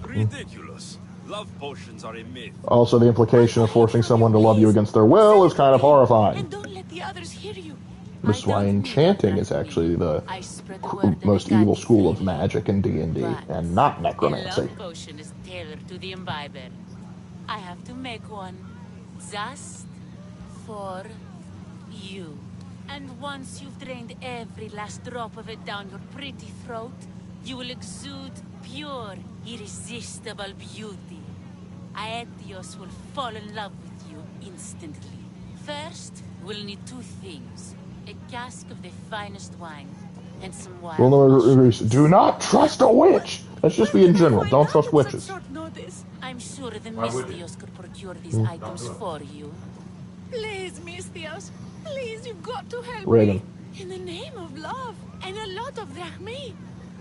Ridiculous. Love potions are a myth. Also, the implication of forcing someone to love you against their will is kind of horrifying. And don't let the others hear you. This is why enchanting is actually the most evil school of magic in D&D, and not A necromancy. love potion is tailored to the imbiber. I have to make one just for you. And once you've drained every last drop of it down your pretty throat, you will exude pure, irresistible beauty. Aetios will fall in love with you instantly. First, we'll need two things. A cask of the finest wine, and some wild mushrooms. Do not trust a witch! Let's just be in general. Don't trust witches. I'm sure the Why would Mystios could procure these items for you. Please, Mystios. Please, you've got to help Raven. me. In the name of love, and a lot of drachmi.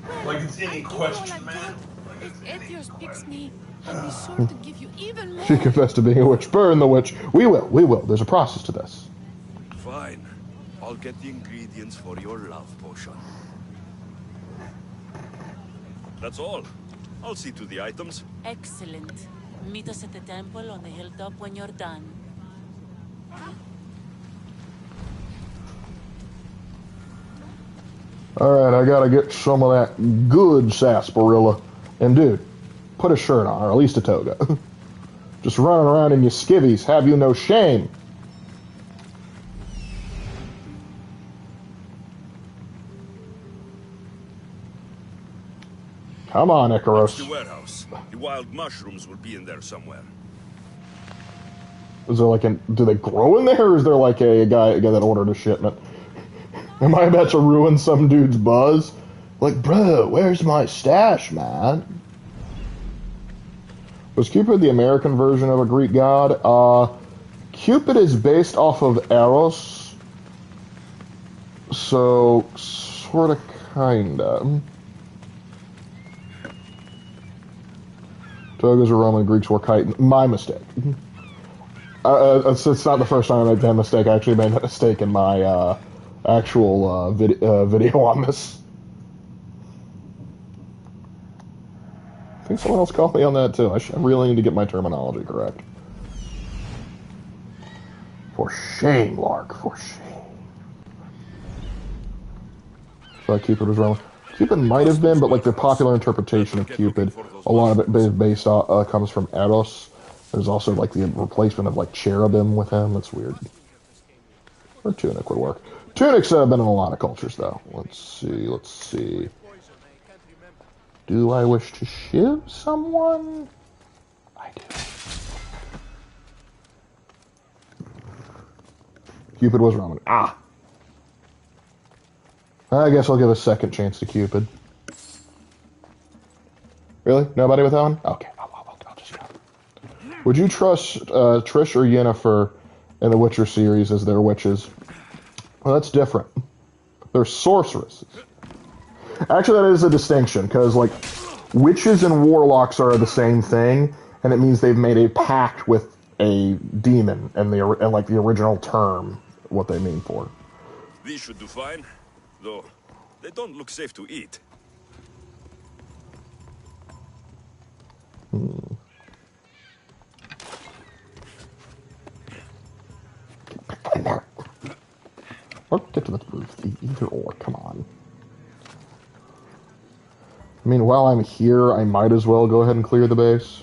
Well, Like it's any I'll give you question, all I've man. got. If Etios picks me, I'll be sure to give you even more. She confessed to being a witch. Burn the witch. We will. There's a process to this. Fine. I'll get the ingredients for your love potion. That's all. I'll see to the items. Excellent. Meet us at the temple on the hilltop when you're done. Alright, I gotta get some of that good sarsaparilla. And dude, put a shirt on, or at least a toga. Just running around in your skivvies, have you no shame? Come on, It's Icarus. the warehouse. The wild mushrooms will be in there somewhere. Is there like do they grow in there, or is there like a guy that ordered a shipment? Am I about to ruin some dude's buzz? Like, bro, where's my stash, man? Was Cupid the American version of a Greek god? Cupid is based off of Eros. So, sorta, kinda. Togas are Roman, Greeks were chitin. My mistake. It's not the first time I made that mistake. I actually made that mistake in my actual video on this. I think someone else called me on that too. I really need to get my terminology correct. For shame, Lark. For shame. So Cupid was wrong. Cupid might have been, but like the popular interpretation of Cupid, a lot of it based comes from Eros. There's also like the replacement of like cherubim with him. That's weird. Or tunic would work. Tunics have been in a lot of cultures though. Let's see. Do I wish to shiv someone? I do. Cupid was Roman. Ah! I guess I'll give a second chance to Cupid. Really? Nobody with that one? Okay, I'll just go. Would you trust Trish or Yennefer in the Witcher series as their witches? Well, that's different. They're sorceresses. Actually, that is a distinction, because, like, witches and warlocks are the same thing, and it means they've made a pact with a demon, and like the original term what they mean for. These should do fine, though they don't look safe to eat. Or get to the booth. Either or, come on. I mean, while I'm here, I might as well go ahead and clear the base.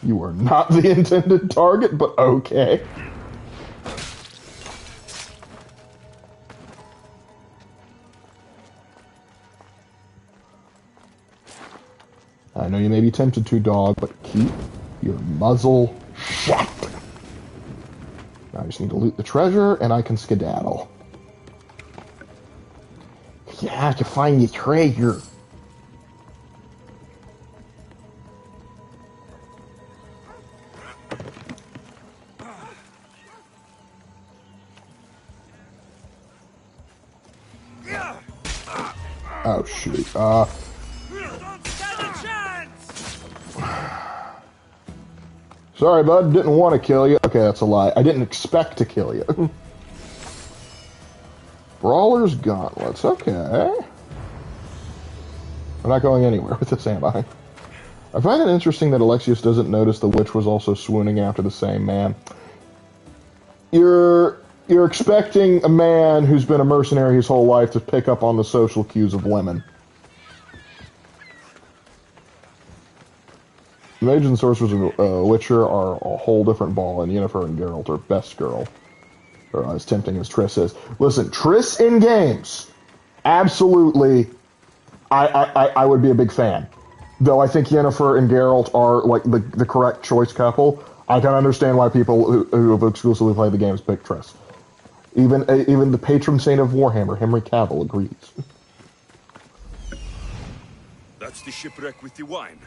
You are not the intended target, but okay. I know you may be tempted to, dog, but keep your muzzle shut. Now I just need to loot the treasure, and I can skedaddle. You have to find your treasure. Oh, shoot. Don't stand a chance! Sorry, bud. Didn't want to kill you. Okay, that's a lie. I didn't expect to kill you. Brawler's Gauntlets. Okay. I'm not going anywhere with this, am I? I find it interesting that Alexius doesn't notice the witch was also swooning after the same man. You're expecting a man who's been a mercenary his whole life to pick up on the social cues of women. Mage and Sorcerers of Witcher are a whole different ball, and Yennefer and Geralt are best girl. Or as tempting as Triss is. Listen, Triss in games, absolutely, I would be a big fan. Though I think Yennefer and Geralt are like the correct choice couple. I can understand why people who have exclusively played the games pick Triss. Even the patron saint of Warhammer, Henry Cavill, agrees. That's the shipwreck with the wine.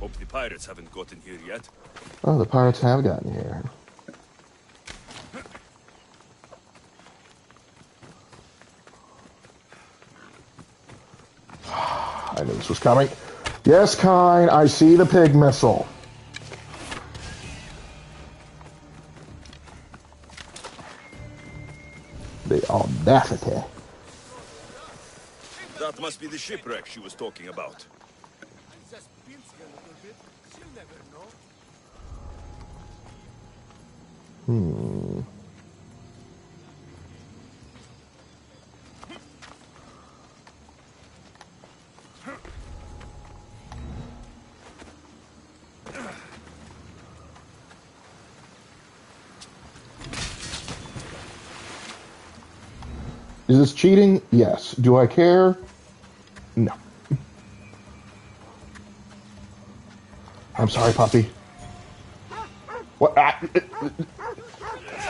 Hope the pirates haven't gotten here yet. Oh, the pirates have gotten here. I knew this was coming. Yes, Kine, I see the pig missile. The audacity. That must be the shipwreck she was talking about. Just pinch her a little bit. She'll never know. Is this cheating? Yes. Do I care? No. I'm sorry, puppy. What?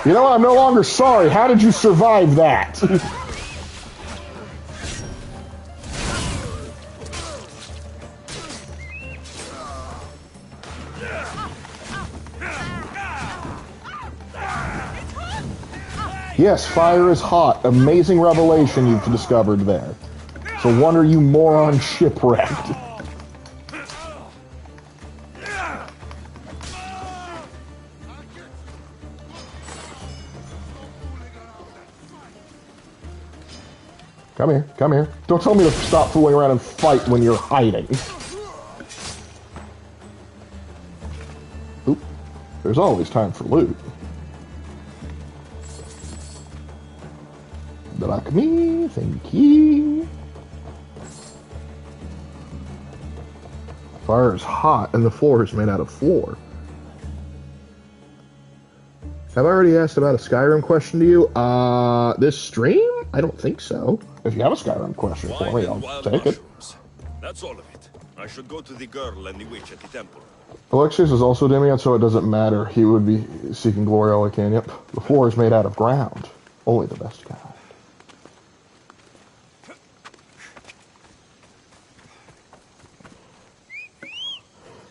You know what? I'm no longer sorry. How did you survive that? Yes, fire is hot. Amazing revelation you've discovered there. So wonder you moron shipwrecked. Come here, come here. Don't tell me to stop fooling around and fight when you're hiding. Oop. There's always time for loot. Like me, thank you. Fire is hot and the floor is made out of floor. Have I already asked about a Skyrim question to you? This stream? I don't think so. If you have a Skyrim question for me, I'll take it. That's all of it. I should go to the girl and the witch at the temple. Alexius is also Demian, so it doesn't matter. He would be seeking glory all he can. Yep. The floor is made out of ground. Only the best kind.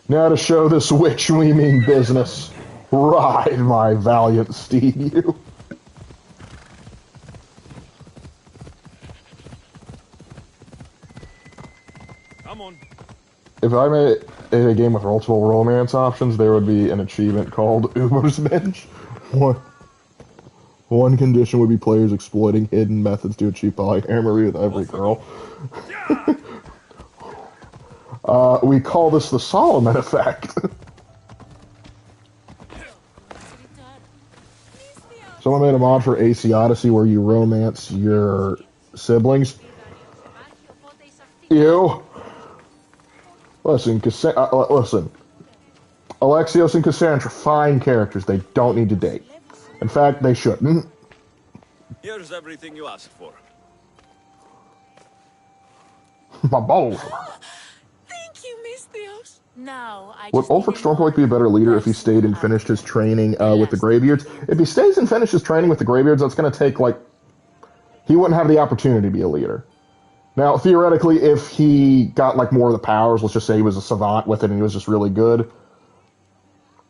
Now to show this witch we mean business. Ride, my valiant steed, you. Come on. If I made a game with multiple romance options, there would be an achievement called Ubersmensch. One condition would be players exploiting hidden methods to achieve polyamory with every girl. We call this the Solomon effect. Someone made a mod for AC Odyssey where you romance your siblings. You. Listen, listen. Alexios and Cassandra, fine characters. They don't need to date. In fact, they shouldn't. Here's everything you asked for. My balls. Thank you, Misthios. Now, I Would just need Ulfric a Stormcloak more be a better leader if he stayed and personal finished his training outcome. with the Greybeards? If he stays and finishes training with the Greybeards, that's going to take, like... He wouldn't have the opportunity to be a leader. Now, theoretically, if he got, like, more of the powers, let's just say he was a savant with it and he was just really good...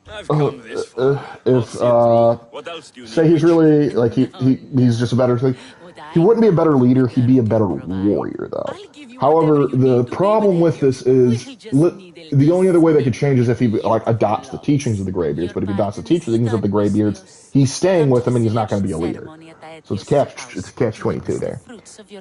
I've come this far. What else do you Say need? he's really, like, he's just a better thing. He wouldn't be a better leader, he'd be a better warrior, though. However, the problem with this is, the only other way they could change is if he, like, adopts the teachings of the Greybeards, but if he adopts the teachings of the Greybeards, he's staying with them and he's not going to be a leader. So it's catch-22 there.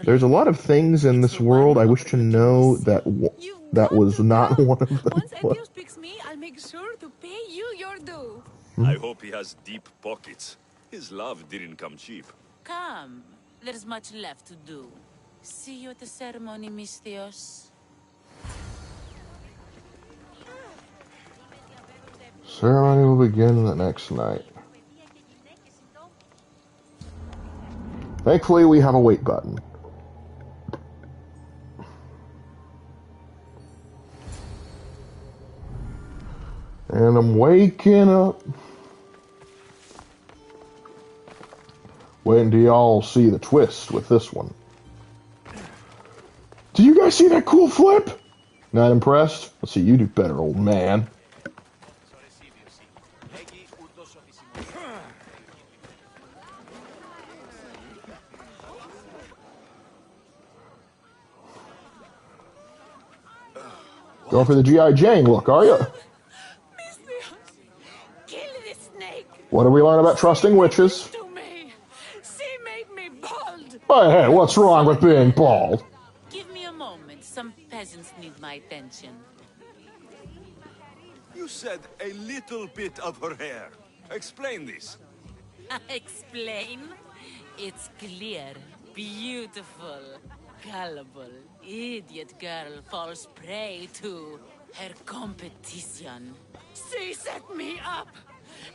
There's a lot of things in this world I wish to know that was not one of them. Once Etios picks me, I'll make sure to pay you your due. I hope he has deep pockets. His love didn't come cheap. Come. There's much left to do. See you at the ceremony, Misthios. Ceremony will begin the next night. Thankfully, we have a wait button. And I'm waking up. Wait until y'all see the twist with this one. Do you guys see that cool flip? Not impressed? Let's see you do better, old man. Going for the G.I. Jane look, are you? Kill this snake. What do we learn about trusting witches? To me. She made me bald. Hey, what's wrong with being bald? Give me a moment. Some peasants need my attention. You said a little bit of her hair. Explain this. Explain? It's clear, beautiful, gullible, idiot girl falls prey to her competition. She set me up.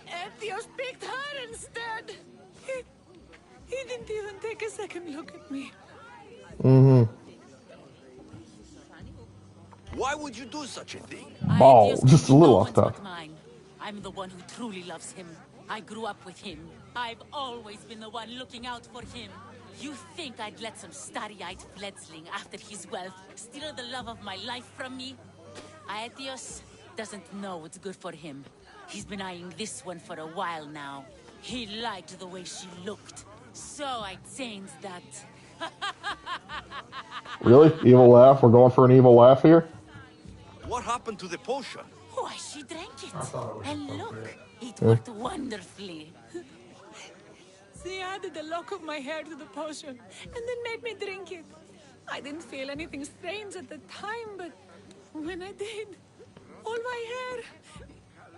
Etios picked her instead. He didn't even take a second look at me. Mm-hmm. Why would you do such a thing? Ball, Aetios just a can be little no off one's top. but mine. I'm the one who truly loves him. I grew up with him. I've always been the one looking out for him. You think I'd let some starry-eyed fledgling after his wealth steal the love of my life from me? Aetios doesn't know what's good for him. He's been eyeing this one for a while now. He liked the way she looked. So I changed that. Really? Evil laugh? We're going for an evil laugh here? What happened to the potion? Why, she drank it. thought it was And look, appropriate. it worked wonderfully. She added a lock of my hair to the potion and then made me drink it. I didn't feel anything strange at the time, but when I did, all my hair,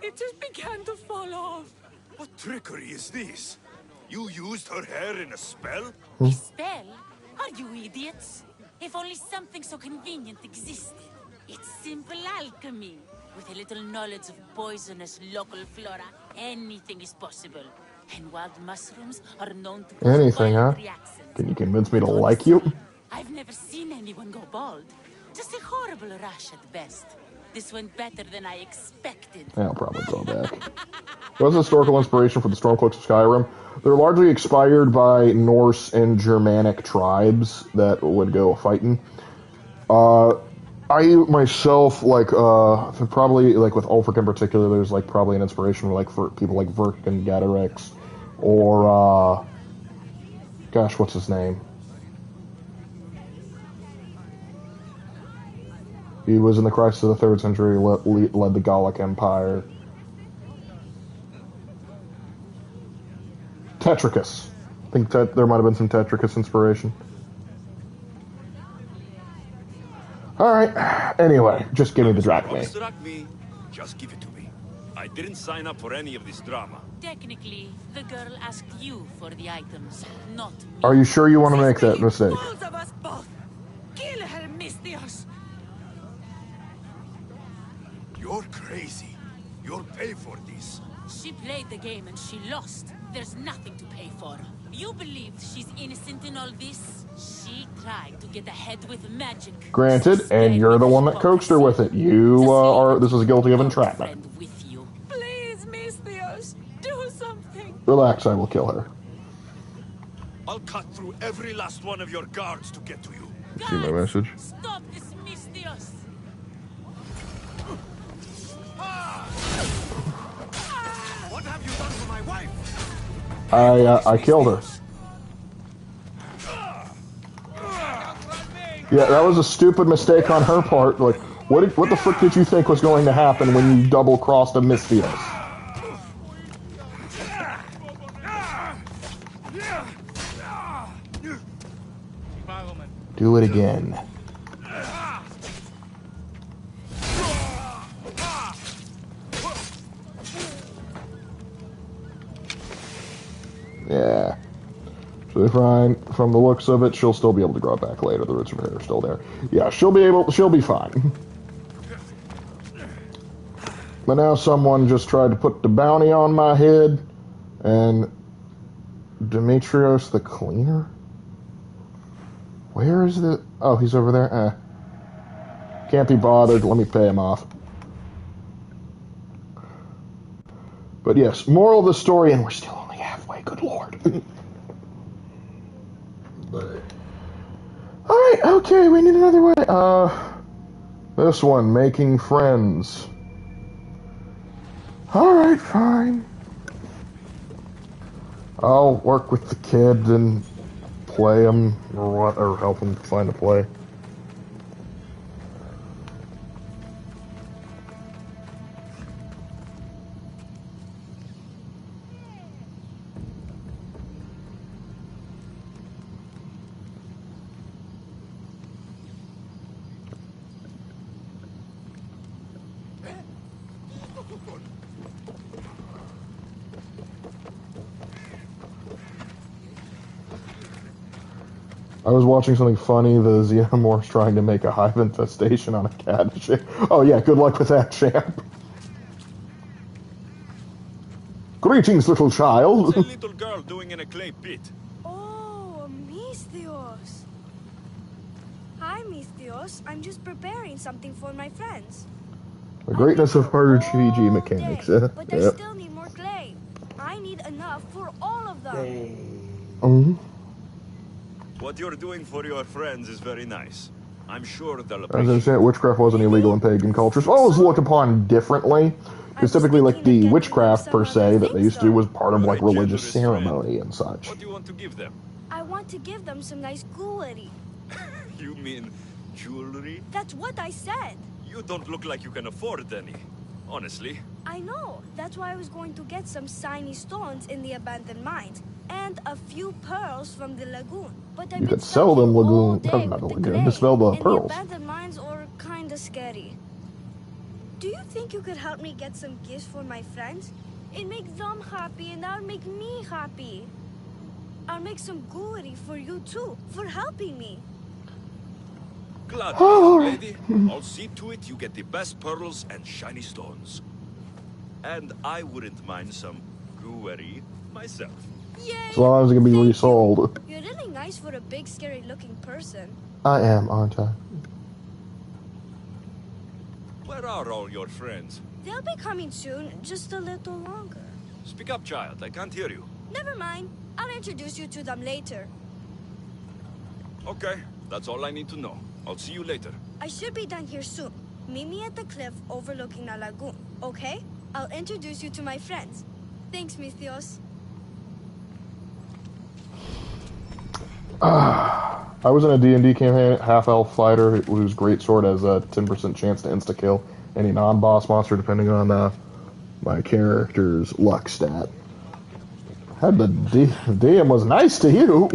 it just began to fall off. What trickery is this? You used her hair in a spell? A spell? Are you idiots? If only something so convenient existed. It's simple alchemy. With a little knowledge of poisonous local flora, anything is possible. And wild mushrooms are known to cause Anything, huh? violent reactions. Can you convince me to like you? I've never seen anyone go bald. Just a horrible rash at best. This went better than I expected. I'll probably go back. What's the historical inspiration for the Stormcloaks of Skyrim? They're largely inspired by Norse and Germanic tribes that would go fighting. I myself, like, probably, like, with Ulfric in particular, there's, like, probably an inspiration, like, for people like Vercingetorix, or, gosh, what's his name? He was in the crisis of the 3rd century, led the Gallic Empire. Tetricus. I think there might have been some Tetricus inspiration. Alright, anyway, just give me the drachmae. Just give it to me. I didn't sign up for any of this drama. Technically, the girl asked you for the items, not me. Are you sure you want to make that mistake? Both of us both. Kill her, Mistios. You're crazy. You'll pay for this. She played the game and she lost. There's nothing to pay for. You believe she's innocent in all this? She tried to get ahead with magic. Granted, and you're the one that coaxed her with it. You are. This is guilty of entrapment. Please, Mistios, do something. Relax, I will kill her. I'll cut through every last one of your guards to get to you. See my message? Stop this, Mistios. What have you done to my wife? I killed her. Yeah, that was a stupid mistake on her part. Like, what the frick did you think was going to happen when you double-crossed a Mistios? Do it again. Yeah. So fine. From the looks of it, she'll still be able to grow it back later. The roots of her hair are still there. Yeah, she'll be fine. But now someone just tried to put the bounty on my head, and Demetrios the cleaner? Where is the... Oh, he's over there? Can't be bothered. Let me pay him off. But yes, moral of the story, and we're still only halfway, good lord. But... Alright, okay, we need another way. This one, making friends. Alright, fine. I'll work with the kid and play him, or help him find a play. I was watching something funny, the Xenomorph's trying to make a hive infestation on a cat. Oh yeah, good luck with that, champ. Greetings, little child. What's a little girl doing in a clay pit? Oh, Mistios. Hi, Mistios. I'm just preparing something for my friends. The greatness of RPG mechanics, day, but I still need more clay. I need enough for all of them. What you're doing for your friends is very nice. I'm sure they'll As appreciate I said, witchcraft wasn't illegal in pagan cultures. Always looked upon differently. Because typically, like, the witchcraft, per se, that they used to do was part of, like, religious ceremony and such. What do you want to give them? I want to give them some nice jewelry. You mean jewelry? That's what I said. You don't look like you can afford any, honestly. I know. That's why I was going to get some shiny stones in the abandoned mines. And a few pearls from the lagoon. But You could sell them lagoon, not the lagoon, just sell the pearls. The abandoned mines are kinda scary. Do you think you could help me get some gifts for my friends? It makes them happy and that'll make me happy. I'll make some jewelry for you too, for helping me. Gladly, young lady. I'll see to it you get the best pearls and shiny stones. And I wouldn't mind some jewelry myself. Yay! As long as it can be resold. You're really nice for a big, scary-looking person. I am, aren't I? Where are all your friends? They'll be coming soon, just a little longer. Speak up, child. I can't hear you. Never mind. I'll introduce you to them later. Okay, that's all I need to know. I'll see you later. I should be done here soon. Meet me at the cliff overlooking the lagoon, okay? I'll introduce you to my friends. Thanks, Mistios. I was in a D&D campaign, half-elf fighter whose greatsword has a 10% chance to insta-kill any non-boss monster depending on my character's luck stat. Had the DM was nice to you.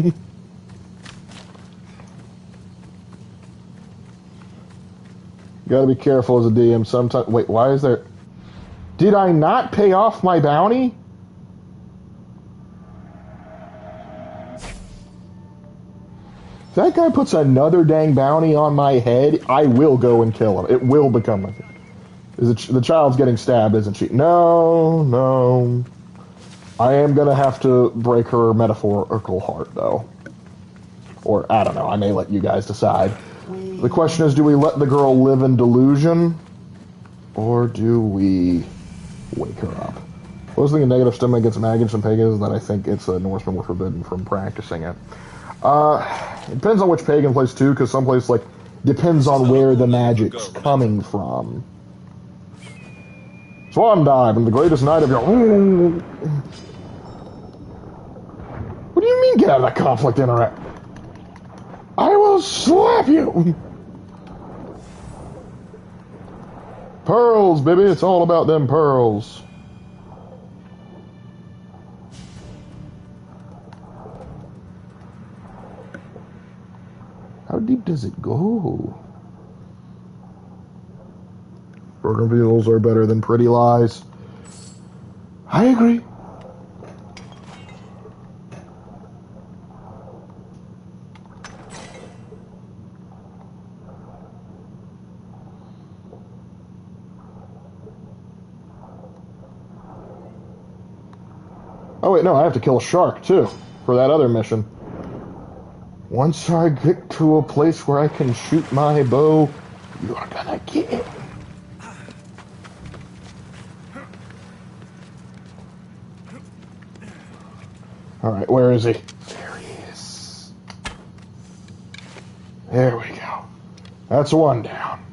Gotta be careful as a DM sometimes. Wait, why is there... Did I not pay off my bounty? If that guy puts another dang bounty on my head, I will go and kill him. It will become my thing. The child's getting stabbed, isn't she? No, no. I am gonna have to break her metaphorical heart, though. Or, I don't know, I may let you guys decide. The question is, do we let the girl live in delusion? Or do we wake her up? I was thinking negative stigma against magics and pagans, that I think it's the Norsemen were forbidden from practicing it. It depends on which pagan place, too, because some place, like, depends on where the magic's coming from. Swan dive, and the greatest night of your... What do you mean, get out of that conflict interact? I will slap you! Pearls, baby, it's all about them pearls. How deep does it go? Broken reveals are better than pretty lies. I agree. Oh wait, no, I have to kill a shark too for that other mission. Once I get to a place where I can shoot my bow, you're gonna get it. Alright, where is he? There he is. There we go. That's one down.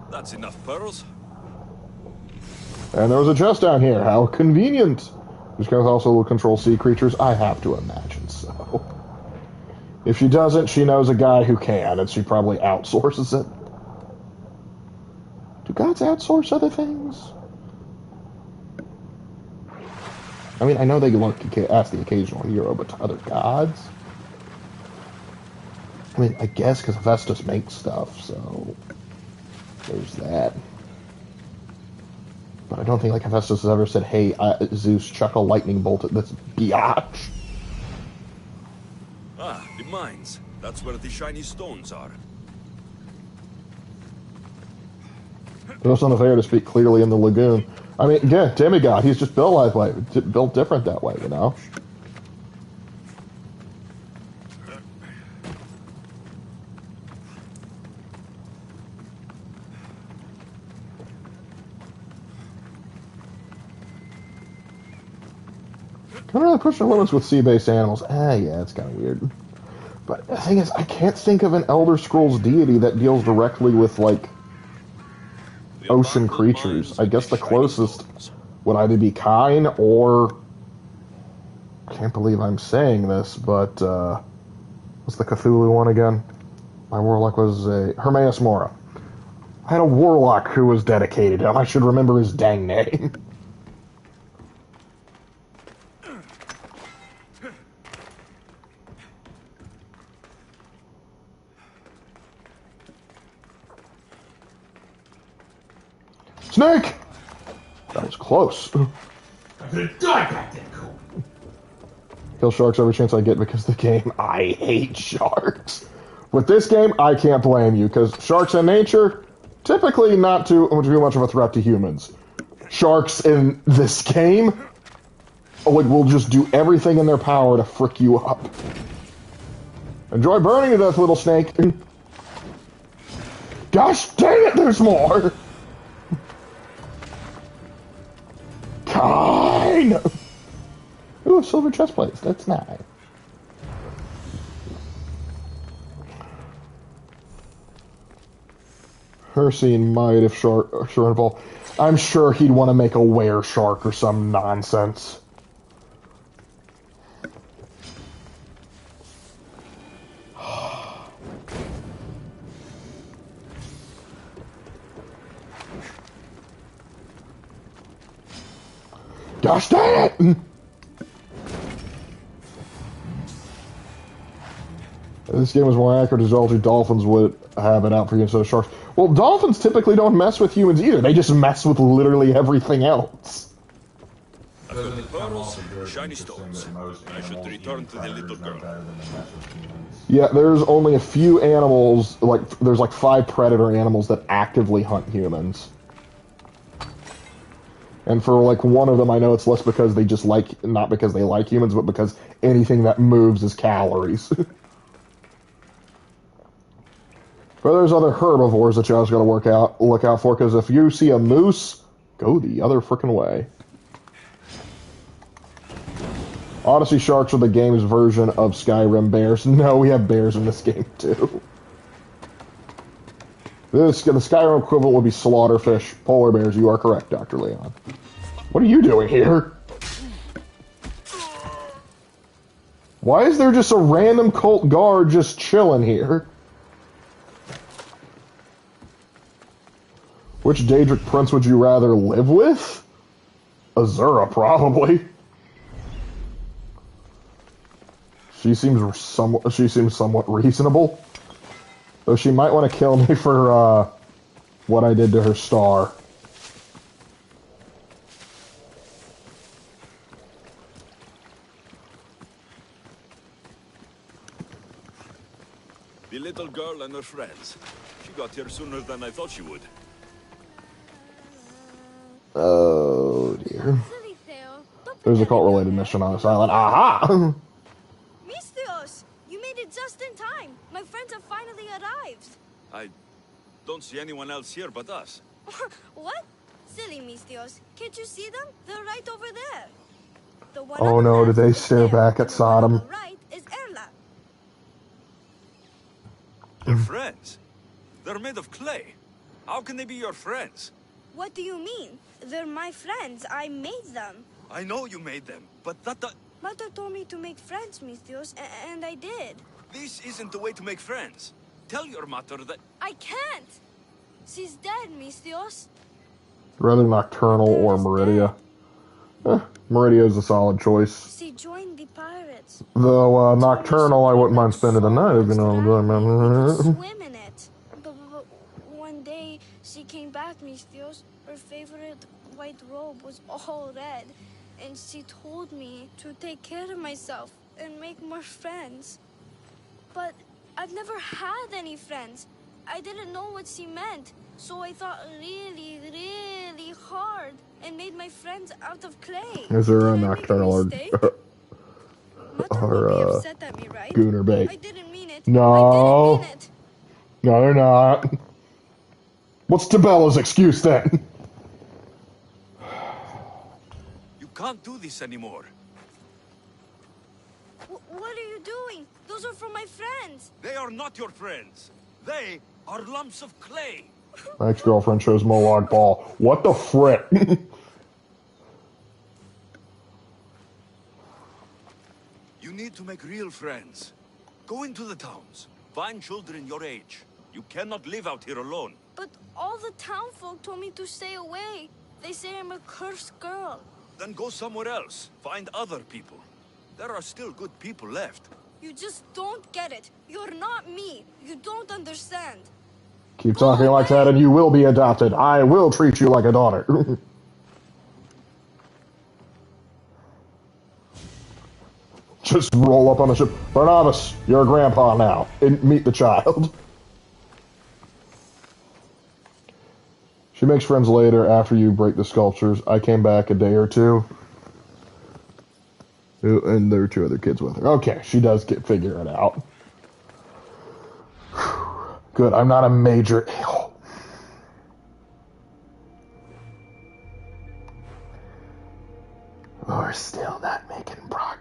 That's enough pearls. And there was a chest down here. How convenient. This guy also will control sea creatures. I have to imagine so. If she doesn't, she knows a guy who can, and she probably outsources it. Do gods outsource other things? I mean, I know they ask the occasional hero, but to other gods? I mean, I guess because Hephaestus makes stuff, so there's that. But I don't think like Hephaestus has ever said, "Hey, Zeus, chuck a lightning bolt at this biatch." Ah, the mines. That's where the shiny stones are. It's also unfair to speak clearly in the lagoon. I mean, yeah, demigod. He's just built that way, built different that way, you know. I don't really push the limits with sea-based animals. Yeah, it's kind of weird. But the thing is, I can't think of an Elder Scrolls deity that deals directly with, like, ocean creatures. I guess the closest would either be Kine or... I can't believe I'm saying this, but, what's the Cthulhu one again? My warlock was a... Hermaeus Mora. I had a warlock who was dedicated to him. I should remember his dang name. Snake! That was close. I could have died back then, cool. Kill sharks every chance I get because the game, I hate sharks. With this game, I can't blame you, because sharks in nature, typically not too much of a threat to humans. Sharks in this game, will just do everything in their power to frick you up. Enjoy burning to death, little snake. Gosh dang it, there's more! Kine! Ooh, a silver chest plate. That's nice. Hercene might if Shortfall. I'm sure he'd want to make a were shark or some nonsense. Gosh dang it! This game is more accurate as all two dolphins would have it out for you instead of sharks. Well, dolphins typically don't mess with humans either. They just mess with literally everything else. I've got the pearls, shiny stones. I should return to the little girl. Yeah, there's only a few animals, there's like 5 predator animals that actively hunt humans. And for like one of them, I know it's less because they just not because they like humans, but because anything that moves is calories. But there's other herbivores that you always gotta look out for, because if you see a moose, go the other frickin' way. Odyssey sharks are the game's version of Skyrim bears. No, we have bears in this game too. The Skyrim equivalent would be slaughterfish. Polar bears, you are correct, Dr. Leon. What are you doing here? Why is there just a random cult guard just chilling here? Which Daedric prince would you rather live with? Azura, probably. She seems somewhat reasonable. Though she might want to kill me for what I did to her star. The little girl and her friends. She got here sooner than I thought she would. Oh dear. There's a cult-related mission on this island. Aha! Mistios, you made it just in time. My friends have finally arrived. I don't see anyone else here but us. What? Silly Mistios. Can't you see them? They're right over there. The one Oh on the no, did left they is stare Belle, back at and the one on Sodom? the right is Erla. They're friends. They're made of clay. How can they be your friends? What do you mean? They're my friends. I made them. I know you made them, but Mother told me to make friends, Mistios, and I did. this isn't the way to make friends. Tell your mother that... I can't! She's dead, Mistios. Rather Nocturnal or Meridia. Meridia's a solid choice. She joined the pirates. Though Nocturnal, I wouldn't mind spending the night if you know what I'm doing. Swim in it. But one day, she came back, Mistios. Her favorite white robe was all red. And she told me to take care of myself and make more friends. But I've never had any friends. I didn't know what she meant. So I thought really, really hard and made my friends out of clay. Is there a Did I make Nocturnal or mistake? Mother will be upset at me, right? Gooner bait? I didn't mean it. No. I didn't mean it. No, they're not. What's Tabella's excuse then? You can't do this anymore. What are you doing? Those are from my friends. They are not your friends. They are lumps of clay. My ex-girlfriend chose Molag Ball. What the frick? You need to make real friends. Go into the towns. Find children your age. You cannot live out here alone. But all the townfolk told me to stay away. They say I'm a cursed girl. Then go somewhere else. Find other people. There are still good people left. You just don't get it. You're not me. You don't understand. Keep talking like that and you will be adopted. I will treat you like a daughter. Just roll up on the ship. Barnabas, you're a grandpa now. And meet the child. She makes friends later after you break the sculptures. I came back a day or two. And there were 2 other kids with her. Okay, she does figure it out. Good, I'm not a major a-hole. We're still not making progress.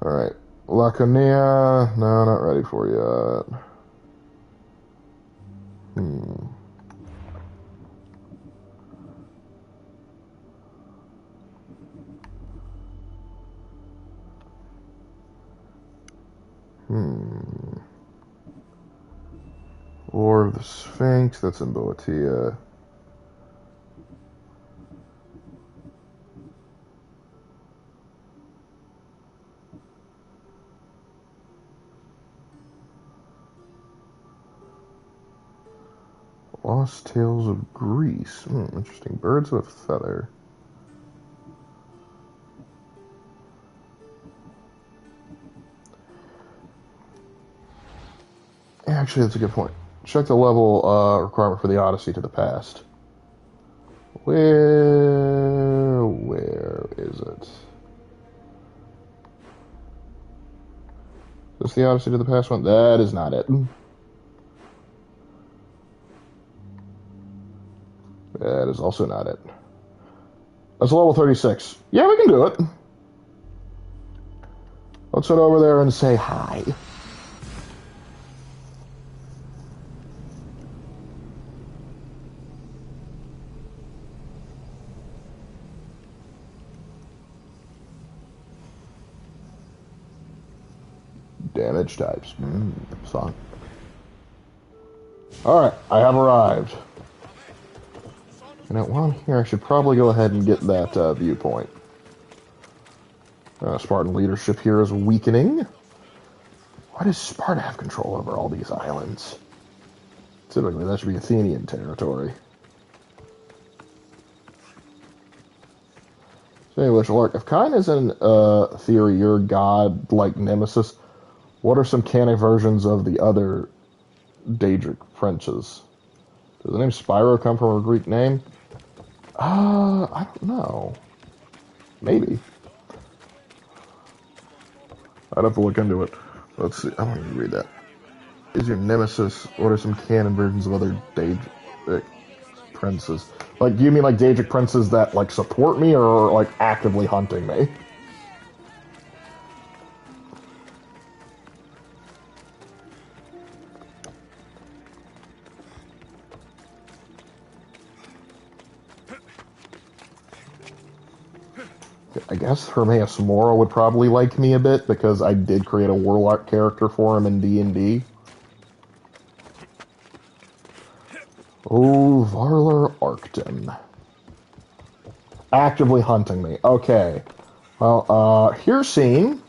Alright. Laconia. No, not ready for yet. War of the Sphinx, that's in Boeotia. Lost Tales of Greece. Interesting. Birds with Feather. Actually, that's a good point. Check the level requirement for the Odyssey to the past. Where is it? Is this the Odyssey to the past one? That is not it. That is also not it. That's level 36. Yeah, we can do it. Let's head over there and say hi. Damage types. Song. Alright, I have arrived. And while I'm here, I should probably go ahead and get that viewpoint. Spartan leadership here is weakening. Why does Sparta have control over all these islands? Typically, that should be Athenian territory. So anyway, Lark, if Kine is in theory your god-like nemesis, what are some canon versions of the other Daedric princes? Does the name Spyro come from a Greek name? I don't know. Maybe. I'd have to look into it. Let's see. I don't need to read that. Is your nemesis? What are some canon versions of other Daedric princes? Like, do you mean like Daedric princes that like support me, or like actively hunting me? I guess Hermaeus Mora would probably like me a bit, because I did create a Warlock character for him in D&D. Oh, Varlar Arcton. Actively hunting me. Okay. Well, Hircine,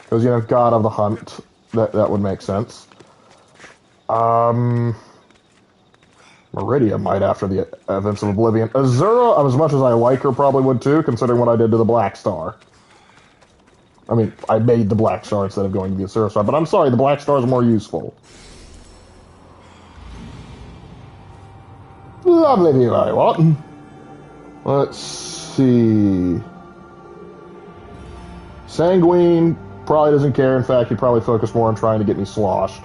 because, you know, God of the Hunt. That would make sense. Meridia might after the events of Oblivion. Azura, as much as I like her, probably would too, considering what I did to the Black Star. I mean, I made the Black Star instead of going to the Azura Star, but I'm sorry, the Black Star is more useful. Lovely view, I want. Let's see. Sanguine probably doesn't care. In fact, he probably focused more on trying to get me sloshed.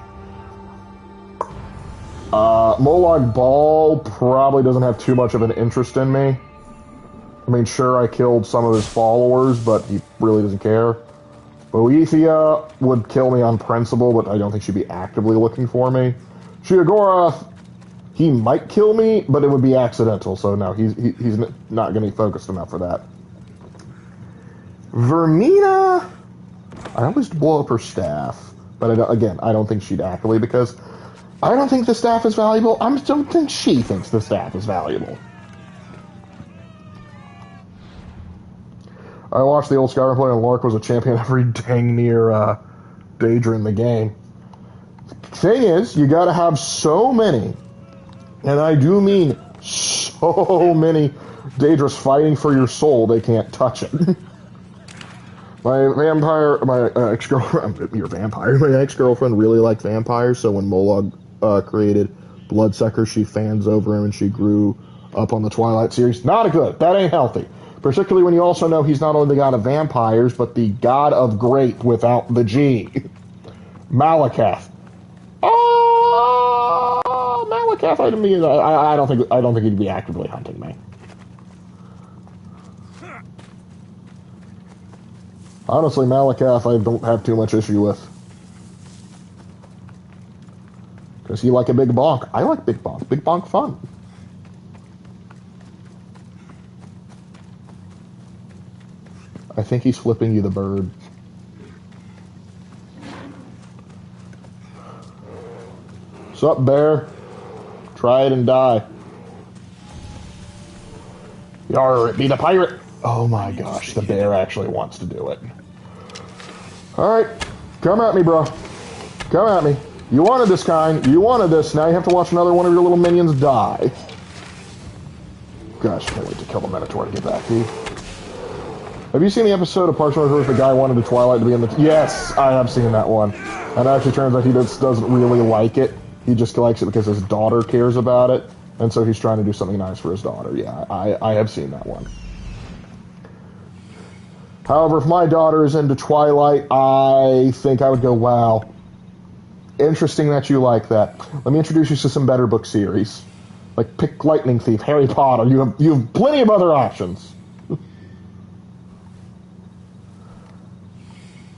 Molag Bal probably doesn't have too much of an interest in me. I mean, sure, I killed some of his followers, but he really doesn't care. Boethia would kill me on principle, but I don't think she'd be actively looking for me. Sheogorath, he might kill me, but it would be accidental, so no, he's not going to be focused enough for that. Vermina, I always blow up her staff, but I don't think she'd actively, because I don't think the staff is valuable. I don't think she thinks the staff is valuable. I watched the old Skyrim play, and Lark was a champion every dang near Daedra in the game. Thing is, you gotta have so many, and I do mean so many Daedras fighting for your soul, they can't touch it. My ex-girlfriend, my ex-girlfriend really liked vampires, so when Molag created Bloodsucker, she fans over him, and she grew up on the Twilight series. Not good. That ain't healthy. Particularly when you also know he's not only the god of vampires, but the god of great without the G. Malakath. Oh, Malakath. I don't think he'd be actively hunting me. Honestly, Malakath I don't have too much issue with. Because he like a big bonk. I like big bonk. Big bonk fun. I think he's flipping you the bird. Sup, bear? Try it and die. Yarr, be the pirate! Oh my gosh, the bear actually wants to do it. Alright, come at me, bro. Come at me. You wanted this kind. You wanted this. Now you have to watch another one of your little minions die. Gosh, I can't wait to kill the Minotaur to get back to you. Have you seen the episode of Parks and Rec where the guy wanted the Twilight to be in the... Yes, I have seen that one. And it actually turns out he doesn't really like it. He just likes it because his daughter cares about it. And so he's trying to do something nice for his daughter. Yeah, I have seen that one. However, if my daughter is into Twilight, I think I would go, wow, interesting that you like that. Let me introduce you to some better book series. Like, pick Lightning Thief, Harry Potter. You have plenty of other options.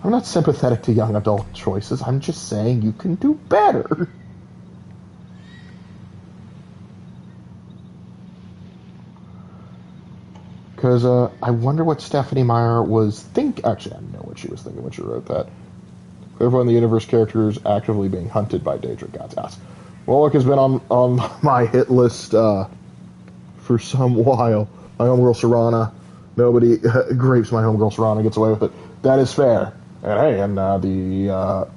I'm not sympathetic to young adult choices. I'm just saying you can do better. Because I wonder what Stephanie Meyer was thinking. Actually, I know what she was thinking when she wrote that. Everyone in the universe characters actively being hunted by Daedric gods. Yes. Warlock has been on my hit list for some while. My homegirl Serana. Nobody grapes my homegirl Serana, gets away with it. That is fair. And hey, and the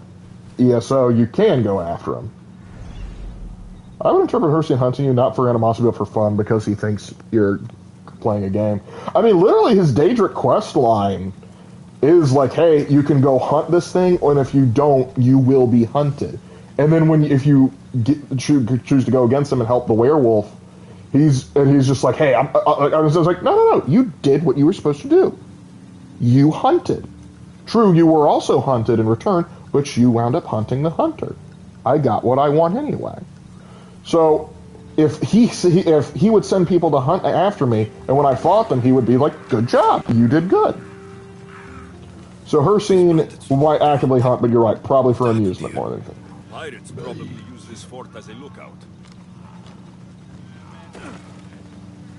ESO, you can go after him. I would interpret Hercy hunting you not for animosity but for fun because he thinks you're playing a game. I mean, literally his Daedric quest line is like, hey, you can go hunt this thing, and if you don't, you will be hunted. And then if you choose to go against him and help the werewolf, he's just like, hey, I was like, no, you did what you were supposed to do. You hunted. True, you were also hunted in return, but you wound up hunting the hunter. I got what I want anyway. So if he would send people to hunt after me, and when I fought them, he would be like, good job, you did good. So her scene might actively hunt, but you're right, probably for amusement more than anything. Pirates probably use this fort as a lookout.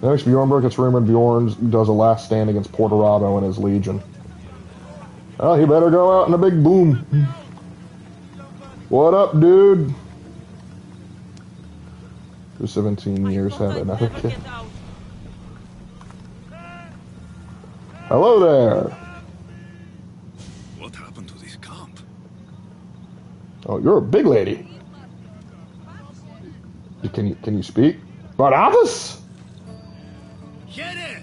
Next, Bjorn broke its rumored Bjorn does a last stand against Portorabo and his legion. Oh, he better go out in a big boom. What up, dude? For 17 years, have another kid. Hello there. What happened to this camp? Oh, you're a big lady. Can you speak? Barabbas? Jere!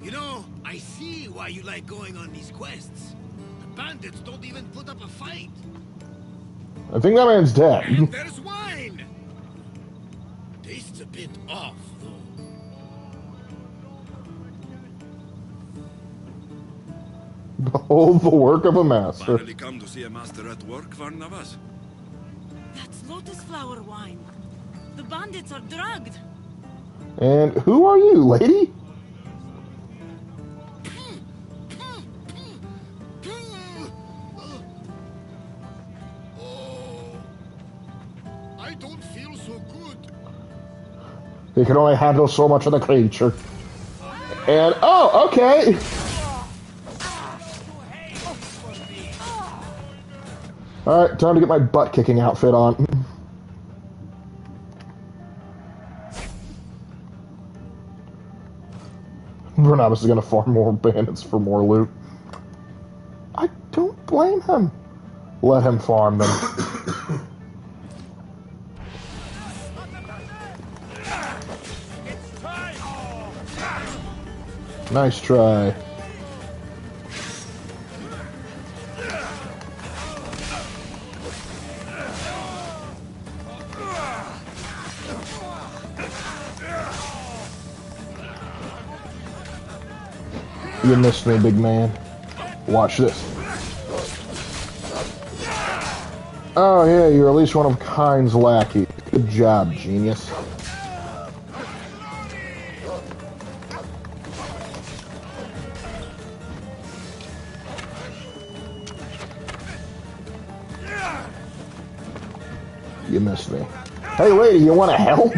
You know, I see why you like going on these quests. The bandits don't even put up a fight. I think that man's dead. And there's wine! Tastes a bit off, though. Behold the work of a master. Finally come to see a master at work, Varnavas? That's lotus flower wine. The bandits are drugged. And who are you, lady? I don't feel so good. He can only handle so much of the creature. And, oh, okay. Alright, time to get my butt-kicking outfit on. Barnabas is going to farm more bandits for more loot. I don't blame him. Let him farm them. Nice try. You missed me, big man. Watch this. Oh yeah, you're at least one of Kind's lackey. Good job, genius. You missed me. Hey, lady, you want to help?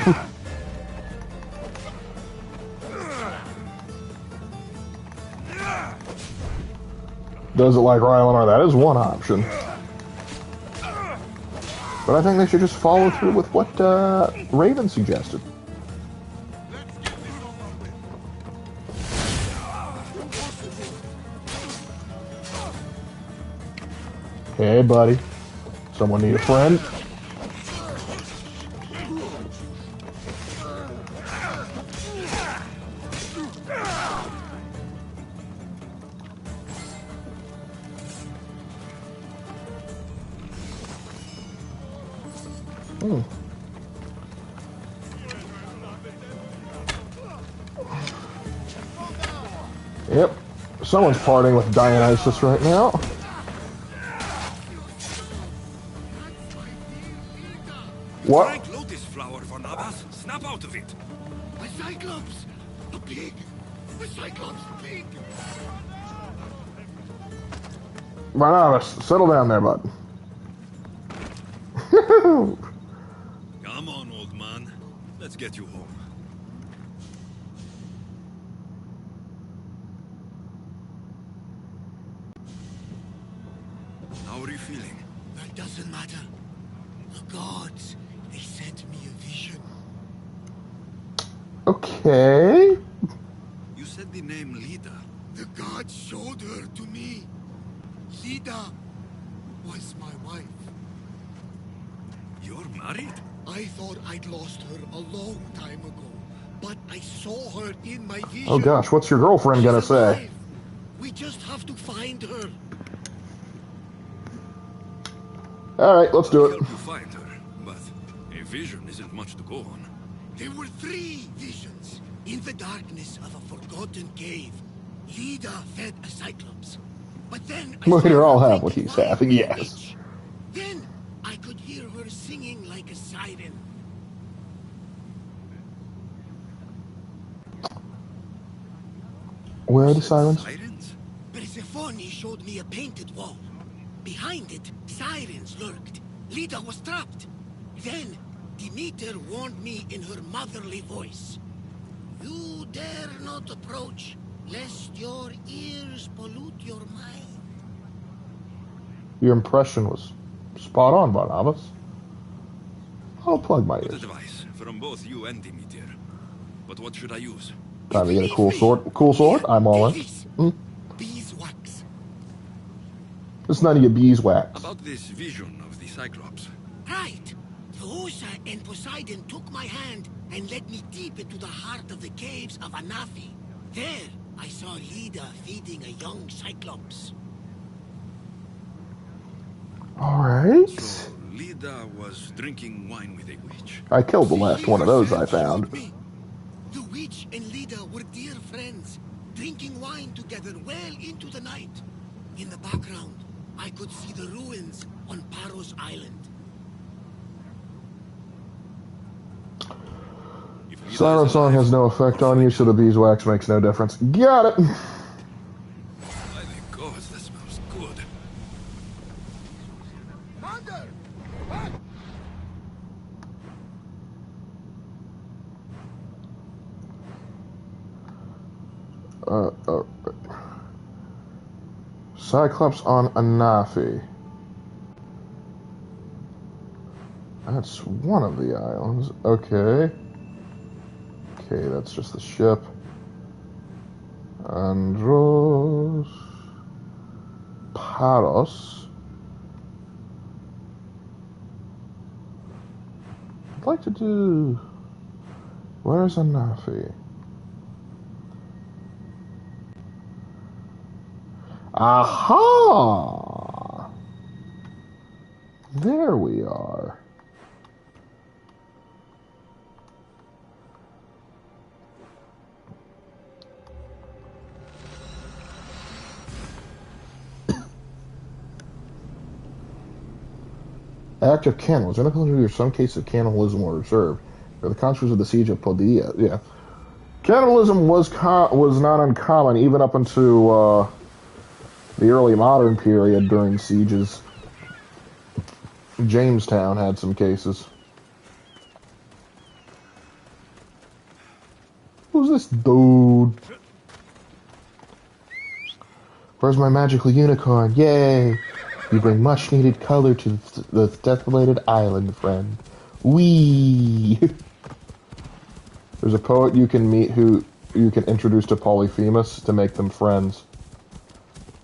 Does it like Rylander? That is one option. But I think they should just follow through with what Raven suggested. Hey, buddy. Someone need a friend? Yep. Someone's partying with Dionysus right now. What? Frank lotus flower for Navas. Snap out of it. A cyclops! A pig! A cyclops pig! Barnabas, settle down there, bud. Come on, old man. Let's get you home. How are you feeling? That doesn't matter. The gods, they sent me a vision. Okay. You said the name Lida. The gods showed her to me. Lida was my wife. You're married? I thought I'd lost her a long time ago, but I saw her in my vision. Oh gosh, what's your girlfriend gonna say? We just have to find her. Alright, let's do it. Help you find her, but a vision isn't much to go on. There were 3 visions. In the darkness of a forgotten cave, Lida fed a cyclops. But then I We saw all her have what drinking he's wine having, in the yes. ditch. Then I could hear her singing like a siren. Where are the sirens? Persephone showed me a painted wall. Behind it, sirens lurked. Lida was trapped. Then, Demeter warned me in her motherly voice. You dare not approach, lest your ears pollute your mind. Your impression was spot on, Barnabas. I'll plug my Good ears. advice from both you and Demeter. But what should I use? Time to get a cool sword. Cool sword? I'm all in. Beeswax. It's none of your beeswax. About this vision of the Cyclops. Right. Theosa and Poseidon took my hand and led me deep into the heart of the caves of Anafi. There, I saw Lida feeding a young Cyclops. Alright. So, Lida was drinking wine with a witch. I killed the last one of those I found. The witch and Lida were dear friends, drinking wine together well into the night. In the background, I could see the ruins on Paros Island. Siren song has no effect on you, so the beeswax makes no difference. Got it! By the gods, that smells good. Cyclops on Anafi. That's one of the islands. Okay. Okay, that's just the ship. Andros. Paros. I'd like to do... Where's Anafi? Aha! There we are. Act of cannibalism. In a country where some cases of cannibalism were observed, or the consequences of the siege of Podia. Yeah, cannibalism was not uncommon even up into the early modern period during sieges. Jamestown had some cases. Who's this dude? Where's my magical unicorn? Yay! You bring much needed color to the desolated island, friend. Whee! There's a poet you can meet who you can introduce to Polyphemus to make them friends.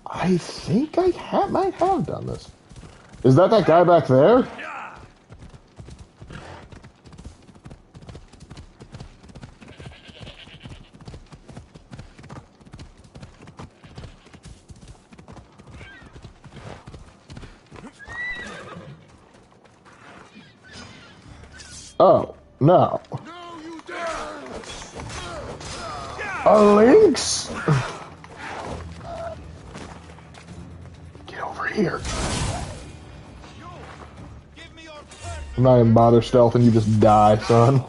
I think I might have done this. Is that guy back there? Oh, no. A lynx? Get over here. I'm not even bother stealthing, you just die, son.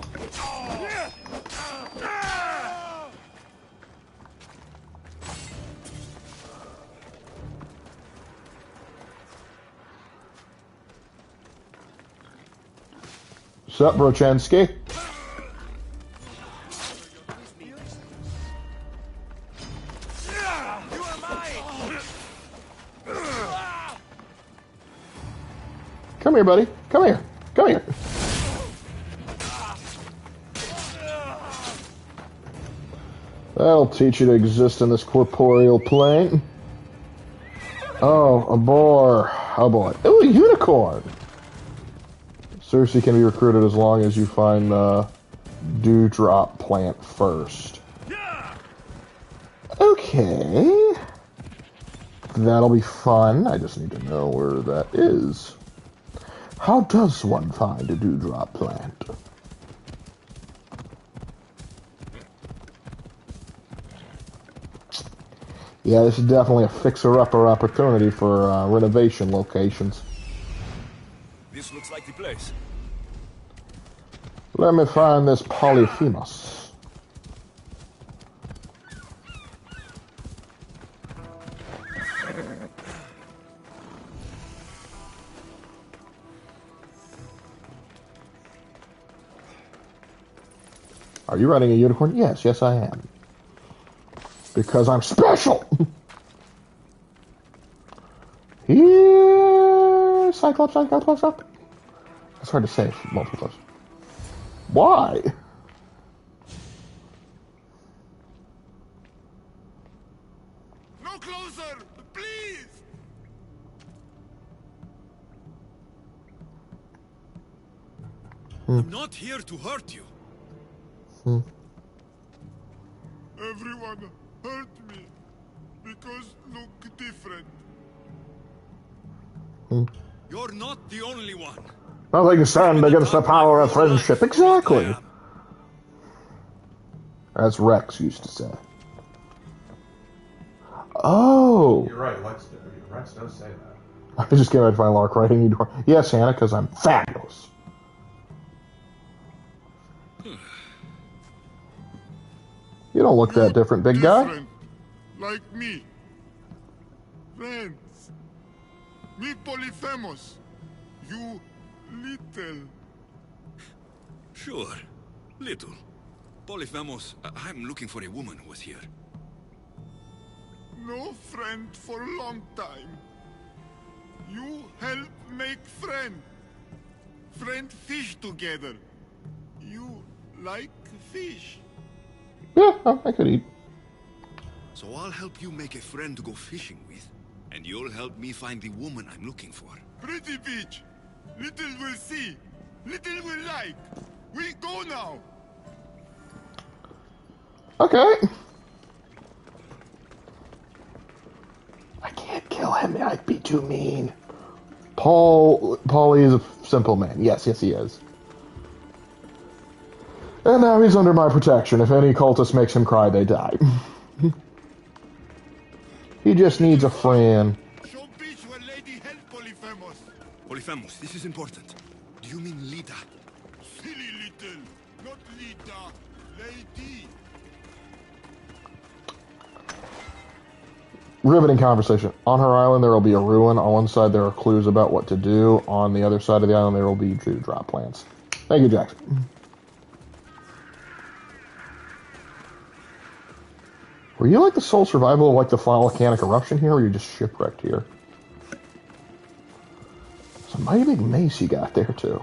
Sup, Brochansky? Come here, buddy. Come here. Come here. That'll teach you to exist in this corporeal plane. Oh, a boar. Oh boy. Ooh, a unicorn. Cersei can be recruited as long as you find the dewdrop plant first. Okay. That'll be fun. I just need to know where that is. How does one find a dewdrop plant? Yeah, this is definitely a fixer-upper opportunity for renovation locations. This looks like the place. Let me find this Polyphemus. Are you riding a unicorn? Yes, yes I am. Because I'm special! Here, Cyclops, Cyclops, Cyclops. That's hard to say multiple times. Why? No closer, please. I'm not here to hurt you. Everyone hurt me because look different. You're not the only one. Nothing stand against the power of friendship. Exactly. As Rex used to say. Oh. You're right, Rex does say that. I just came out to find Lark writing you door. Yes, Hannah, because I'm fabulous. You don't look that different, big guy. Like me. Friends. Me Polyphemus. You little. Sure. Little. Polyphemus, I'm looking for a woman who was here. No friend for a long time. You help make friend. Friend fish together. You like fish. Yeah, I could eat. So I'll help you make a friend to go fishing with, and you'll help me find the woman I'm looking for. Pretty beach. Little will see. Little will like. We go now. Okay. I can't kill him. I'd be too mean. Paulie is a simple man. Yes, yes he is. And now he's under my protection. If any cultist makes him cry, they die. He just needs a friend. Show beach where lady help Polyphemus. Polyphemus, this is important. Do you mean Lida? Silly little. Not Lida. Lady. Riveting conversation. On her island, there will be a ruin. On one side, there are clues about what to do. On the other side of the island, there will be drop plants. Thank you, Jackson. Were you like the sole survival of like the volcanic eruption here, or were you just shipwrecked here? It's a mighty big mace you got there, too.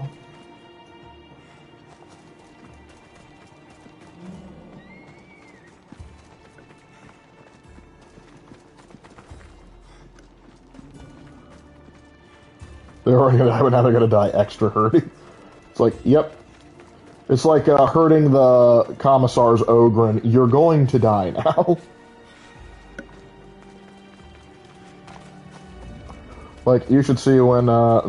They're already gonna die, but now they're gonna die extra hurting. It's like, yep. It's like hurting the Commissar's Ogren. You're going to die now. Like, you should see when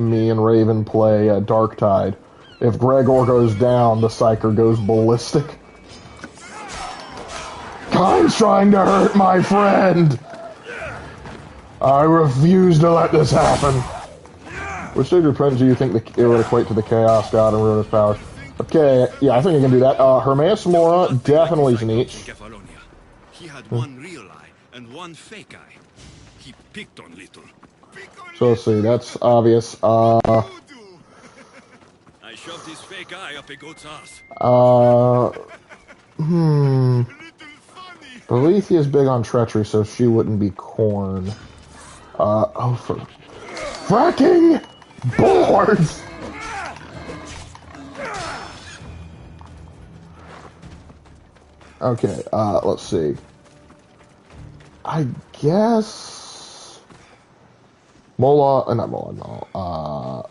me and Raven play Darktide. If Gregor goes down, the Psyker goes ballistic. Kyne's trying to hurt my friend! I refuse to let this happen. Which stage of repentance do you think it would equate to the Chaos God and ruin his powers? Okay, yeah, I think you can do that. Hermaeus Mora, definitely Zneach. He had one real eye and one fake eye. He picked on Little. So let's see, that's obvious. I shoved his fake eye up a goat's ass. Boethiah's big on treachery, so she wouldn't be Corn. Oh, for fracking boards! Okay, let's see. I guess Mola, not Mola, no.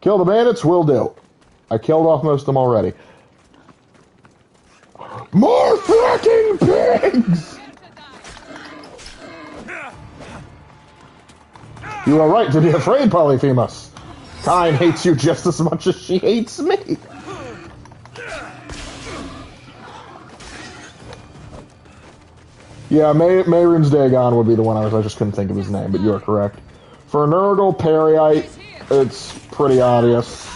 Kill the bandits, will do. I killed off most of them already. More fracking pigs! You are right to be afraid, Polyphemus. Kyne hates you just as much as she hates me. Yeah, Mehrunes Dagon would be the one I just couldn't think of his name, but you are correct. For Nurgle Periite, it's pretty obvious.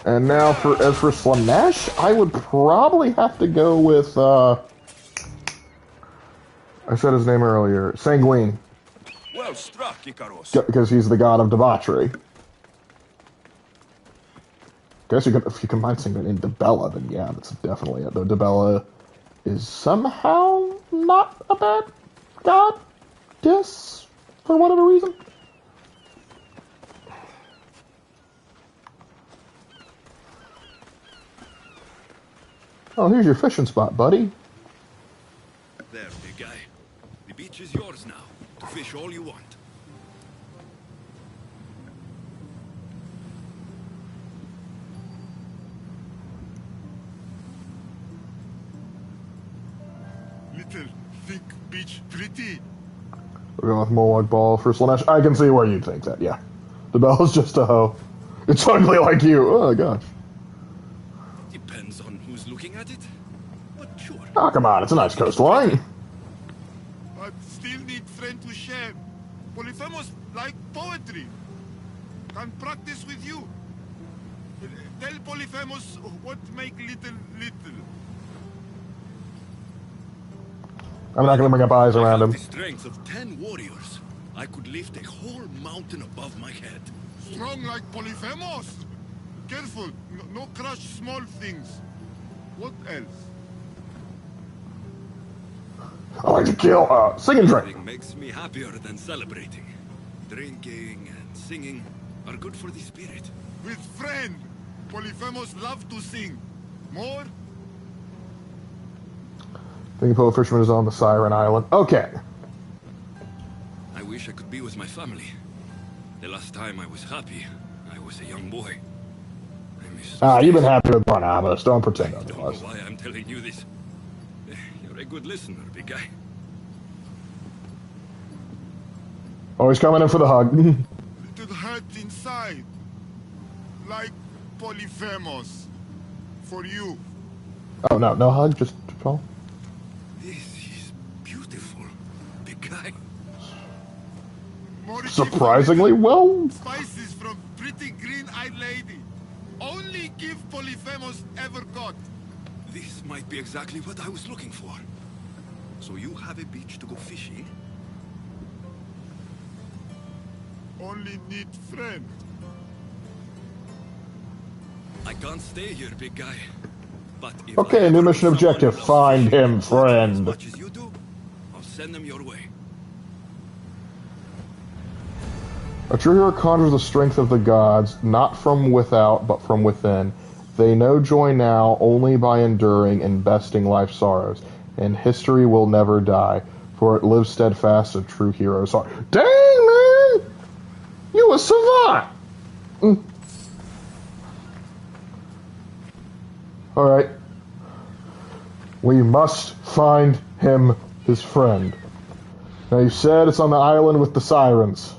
And now as for Slanesh, I would probably have to go with, I said his name earlier, Sanguine. Well struck, Icaros. Because he's the god of debauchery. Guess if you combine Sanguine and Debella, then yeah, that's definitely it. Though Debella is somehow not a bad goddess, for whatever reason. Oh, here's your fishing spot, buddy. There, big guy. The beach is yours now, to fish all you want. Little, think beach pretty. We're going with Molag Ball for Slanesh. I can see where you'd think that, yeah. The Bella's just a hoe. It's ugly like you. Oh, gosh. Depends on who's looking at it. But sure. Oh, come on. It's a nice coastline. But still need friend to share. Polyphemus like poetry. Can practice with you. Tell Polyphemus what make little. I'm not going to bring up eyes around him. The strength of 10 warriors. I could lift a whole mountain above my head. Strong like Polyphemus. Careful, no crush small things. What else? I like to kill, sing and drink. Nothing makes me happier than celebrating. Drinking and singing are good for the spirit. With friend, Polyphemus love to sing. More? Thinking Poe Fisherman is on the Siren Island. Okay. I wish I could be with my family. The last time I was happy, I was a young boy. You've been happy with Barnabas. Don't pretend otherwise. I don't know why I'm telling you this. You're a good listener, big guy. Always coming in for the hug. Little hurt inside. Like Polyphemus. For you. Oh, no hug, just call. This is beautiful, big guy. Surprisingly well. Spices from pretty green-eyed lady. Only only gift Polyphemus ever got. This might be exactly what I was looking for. So you have a beach to go fishing? Only need friend. I can't stay here, big guy. But if Okay, I new ever mission know someone objective. who loves Find fishing him, and hunting as friend. much as you do, I'll send them your way. A true hero conjures the strength of the gods, not from without, but from within. They know joy now only by enduring and besting life's sorrows, and history will never die, for it lives steadfast a true hero's heart. Dang, man! You a savant! Alright. We must find him, his friend. Now you said it's on the island with the sirens.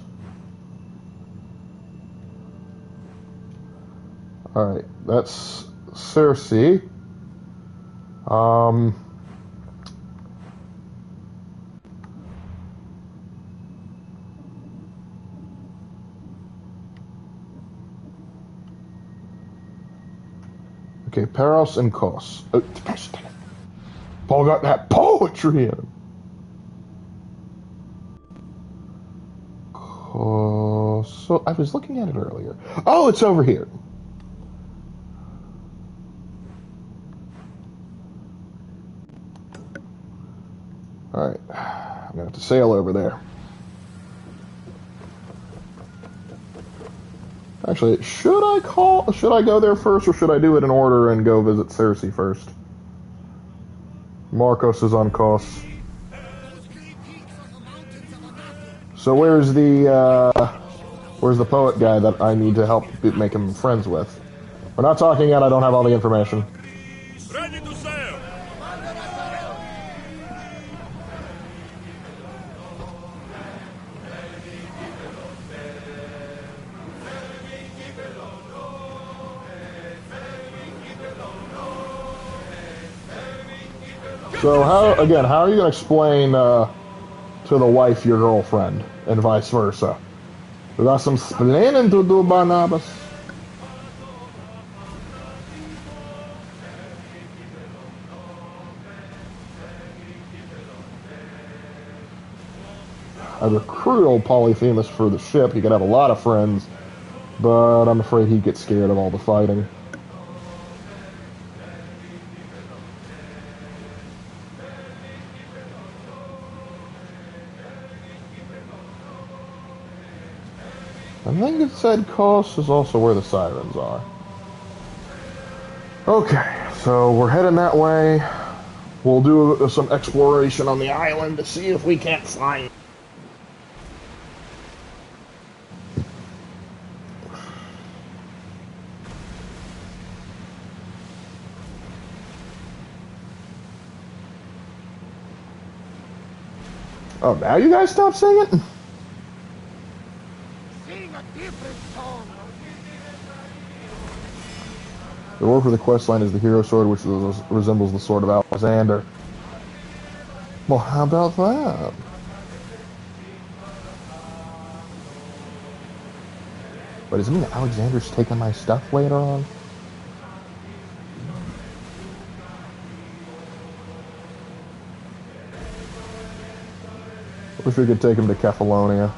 Alright, that's Cersei. Okay, Peros and Kos. Oh, Paul got that poetry in him. So I was looking at it earlier. Oh, it's over here. Alright, I'm gonna have to sail over there. Actually, should I go there first, or should I do it in order and go visit Cersei first? Marcos is on Kos. So where's the poet guy that I need to help make him friends with? We're not talking yet, I don't have all the information. Ready to sail! So how are you going to explain to the wife your girlfriend, and vice versa? We got some splaining to do, Barnabas. I recruit old Polyphemus for the ship. He could have a lot of friends, but I'm afraid he'd get scared of all the fighting. I think it said Kos is also where the sirens are. Okay, so we're heading that way. We'll do some exploration on the island to see if we can't find... Oh, now you guys stop singing? Sing a different song. The word for the questline is the hero sword, which resembles the sword of Alexander. Well, how about that? But does it mean that Alexander's taking my stuff later on? Wish we could take him to Kefalonia.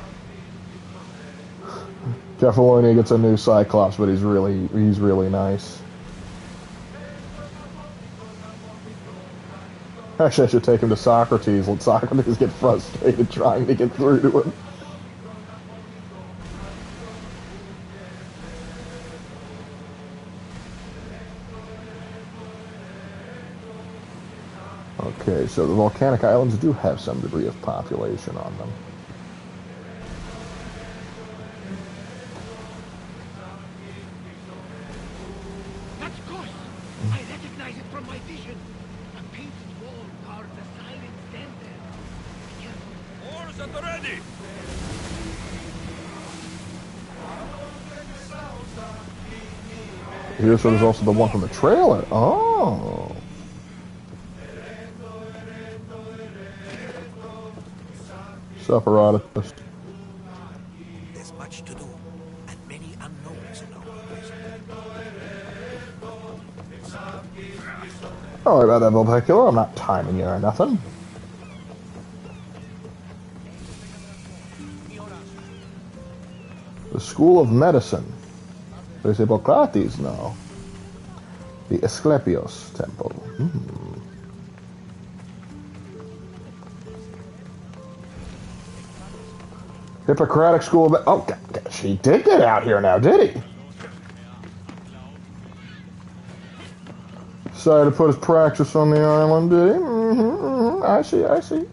Kefalonia gets a new Cyclops, but he's really nice. Actually, I should take him to Socrates. Let Socrates get frustrated trying to get through to him. Okay, so the volcanic islands do have some degree of population on them. That's Kos. I recognize it from my vision. A painted wall guards the silent stand there. Careful. Oars at the ready! Here, so there's also the one from the trailer. Oh. Separatus. There's much to do, and many unknowns in our place. Don't worry about that, Vulpecula. I'm not timing you or nothing. The School of Medicine. There's Hippocrates now. The Asclepios Temple. Hippocratic School of... Oh, God, she did get out here now, did he? Decided to put his practice on the island, did he? I see, I see.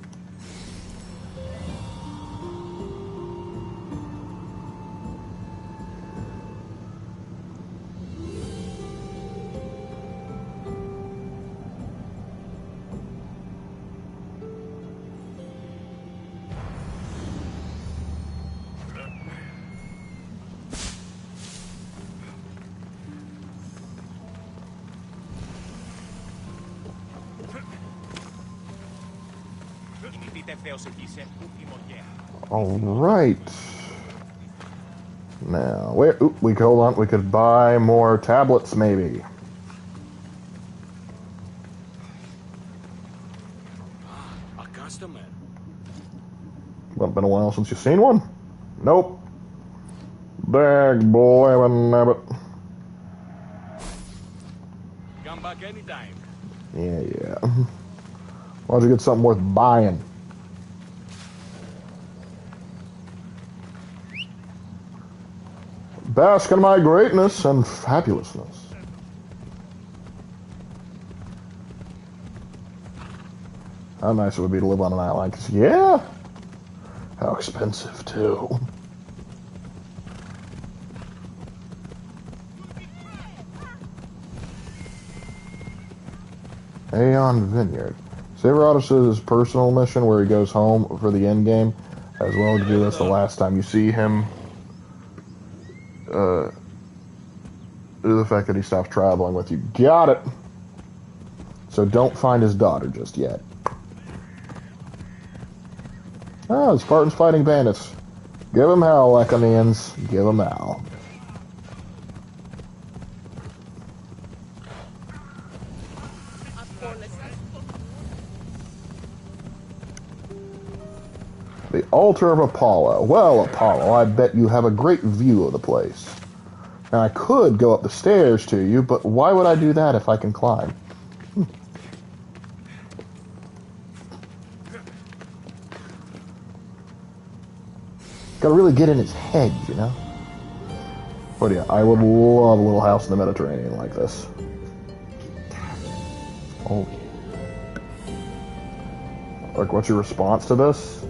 All right. Now, wait. We could hold on. We could buy more tablets, maybe. A customer. Well, been a while since you've seen one. Nope. Big boy of a nabbit. Come back anytime. Yeah. Why don't you get something worth buying? Bask in my greatness and fabulousness. How nice it would be to live on an island. 'Cause, yeah. How expensive, too. Aeon Vineyard. Saber Odyssey's personal mission where he goes home for the end game, as well as do this the last time you see him. Due to the fact that he stops traveling with you. Got it! So don't find his daughter just yet. Oh, the Spartans fighting bandits. Give them hell, Laconians. Give them hell. The Altar of Apollo. Well, Apollo, I bet you have a great view of the place. Now, I could go up the stairs to you, but why would I do that if I can climb? Gotta really get in his head, you know? But yeah, I would love a little house in the Mediterranean like this. Oh. Like, what's your response to this?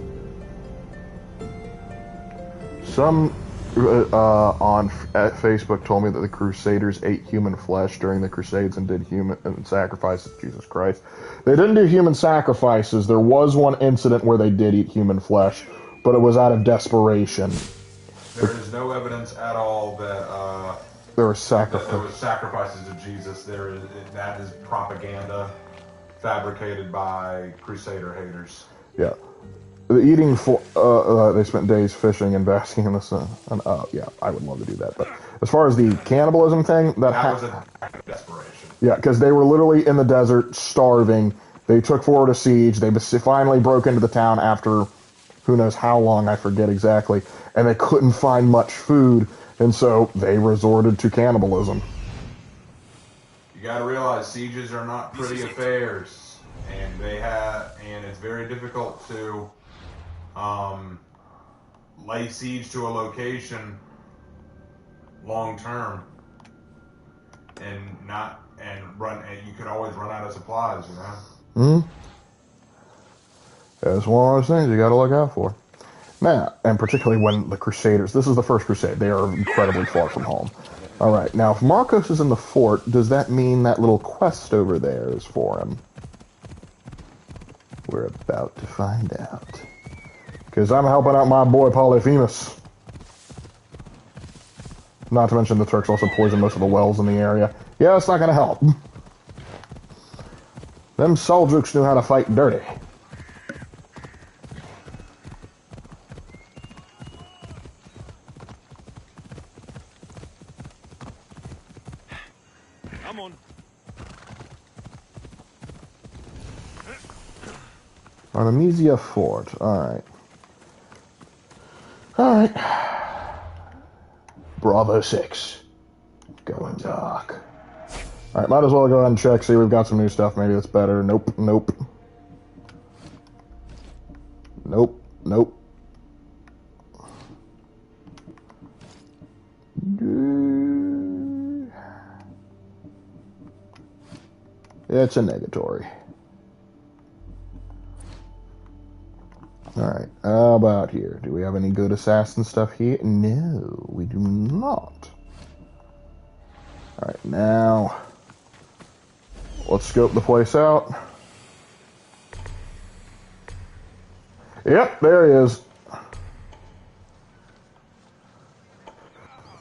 Some at Facebook told me that the Crusaders ate human flesh during the Crusades and did human sacrifices. Jesus Christ. They didn't do human sacrifices. There was one incident where they did eat human flesh, but it was out of desperation. There is no evidence at all that there were sacrifices. There was sacrifices of Jesus. That is propaganda fabricated by Crusader haters. Yeah. Eating they spent days fishing and basking in the sun. And, yeah, I would love to do that. But as far as the cannibalism thing, that was an act of desperation. Yeah, because they were literally in the desert, starving. They took forward a siege. They finally broke into the town after who knows how long, I forget exactly. And they couldn't find much food, and so they resorted to cannibalism. You got to realize sieges are not pretty affairs, and it's very difficult to lay siege to a location long term, and you could always run out of supplies, you know. It's one of those things you got to look out for. Now, and particularly when the Crusaders, this is the first crusade, they are incredibly far from home. All right, now if Marcos is in the fort, does that mean that little quest over there is for him? We're about to find out. Because I'm helping out my boy Polyphemus. Not to mention the Turks also poison most of the wells in the area. Yeah, it's not going to help. Them Seljuks knew how to fight dirty. Come on. Artemisia Fort. Alright. Alright. Bravo 6. Going dark. Alright, might as well go ahead and check, see we've got some new stuff, maybe that's better. Nope, nope. Nope, nope. It's a negatory. Alright, how about here? Do we have any good assassin stuff here? No, we do not. Alright, now let's scope the place out. Yep, there he is.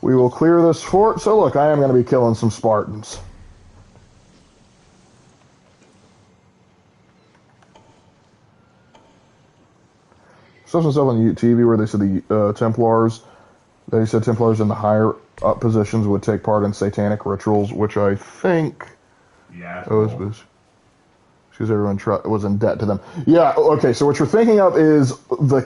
We will clear this fort. So look, I am going to be killing some Spartans. Stuff and stuff on TV where they said the Templars, they said Templars in the higher up positions would take part in satanic rituals, which I think was because everyone was in debt to them. Yeah, okay, so what you're thinking of is the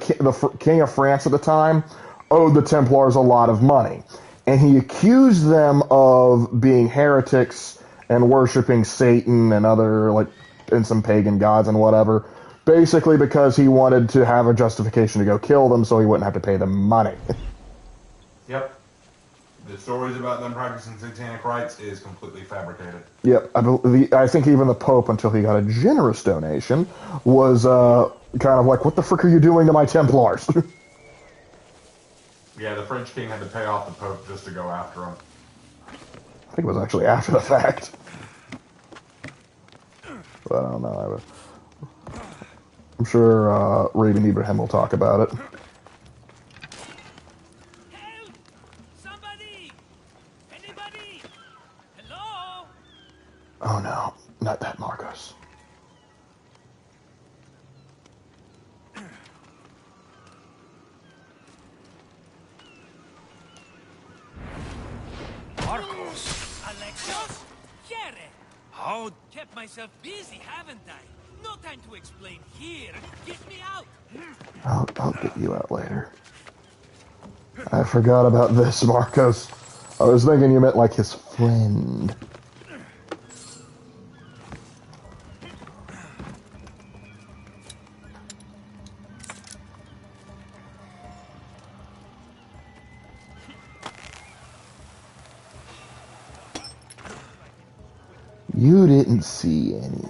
King of France at the time owed the Templars a lot of money. And he accused them of being heretics and worshiping Satan and other, and some pagan gods and whatever. Basically because he wanted to have a justification to go kill them so he wouldn't have to pay them money. Yep. The stories about them practicing satanic rites is completely fabricated. Yep. I think even the Pope, until he got a generous donation, was kind of like, what the frick are you doing to my Templars? Yeah, the French king had to pay off the Pope just to go after him. I think it was actually after the fact. But I don't know. I'm sure Raven Ibrahim will talk about it. Help! Somebody! Anybody? Hello? Oh no, not that Marcos. Marcos! Alexios? Here! How? Kept myself busy, haven't I? No time to explain here. Get me out! I'll get you out later. I forgot about this, Marcos. I was thinking you meant like his friend. You didn't see anything.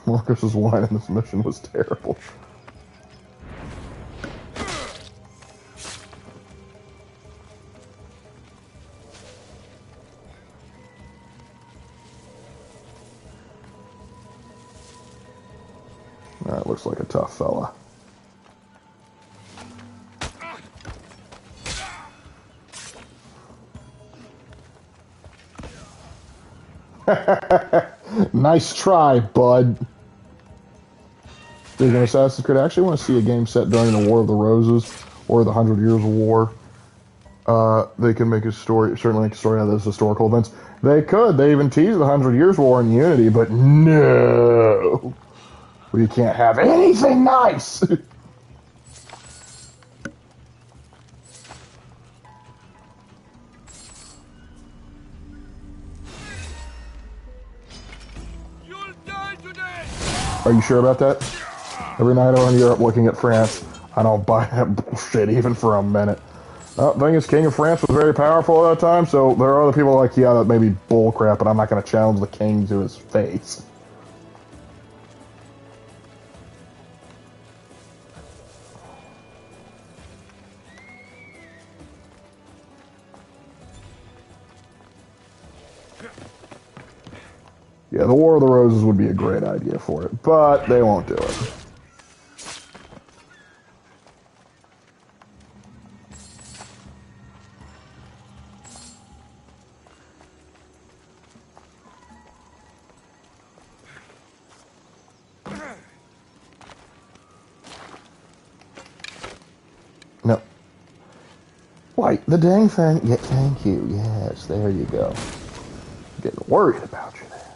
Marcus's line in this mission was terrible. That looks like a tough fella. Nice try, bud. Speaking of Assassin's Creed, I actually want to see a game set during the War of the Roses or the 100 Years of War. They can make a story, certainly make a story out of those historical events. They could. They even teased the 100 Years War in Unity, but no. We can't have anything nice. Are you sure about that? Every night I'm in Europe looking at France, I don't buy that bullshit even for a minute. The thing is, King of France was very powerful at that time, so there are other people like, yeah, that may be bullcrap, but I'm not going to challenge the king to his face. Yeah, the War of the Roses would be a great idea for it, but they won't do it. No. Bite the dang thing. Yeah, thank you. Yes, there you go. Getting worried about you there.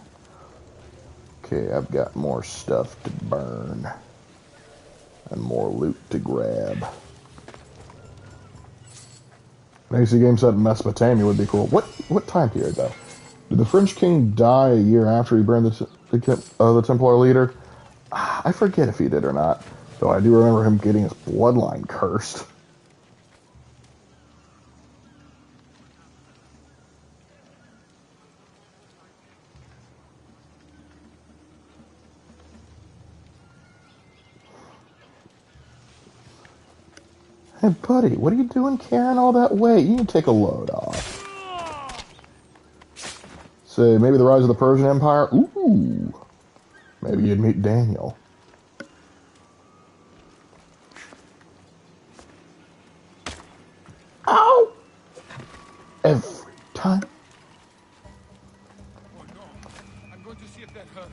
Okay, I've got more stuff to burn. And more loot to grab. An AC game set in Mesopotamia would be cool. What time period, though? Did the French king die a year after he burned the Templar leader? I forget if he did or not. Though I do remember him getting his bloodline cursed. Hey, buddy, what are you doing carrying all that weight? You need to take a load off. Say, maybe the rise of the Persian Empire? Ooh. Maybe you'd meet Daniel. Ow! Every time. Oh no. I'm going to see if that hurt.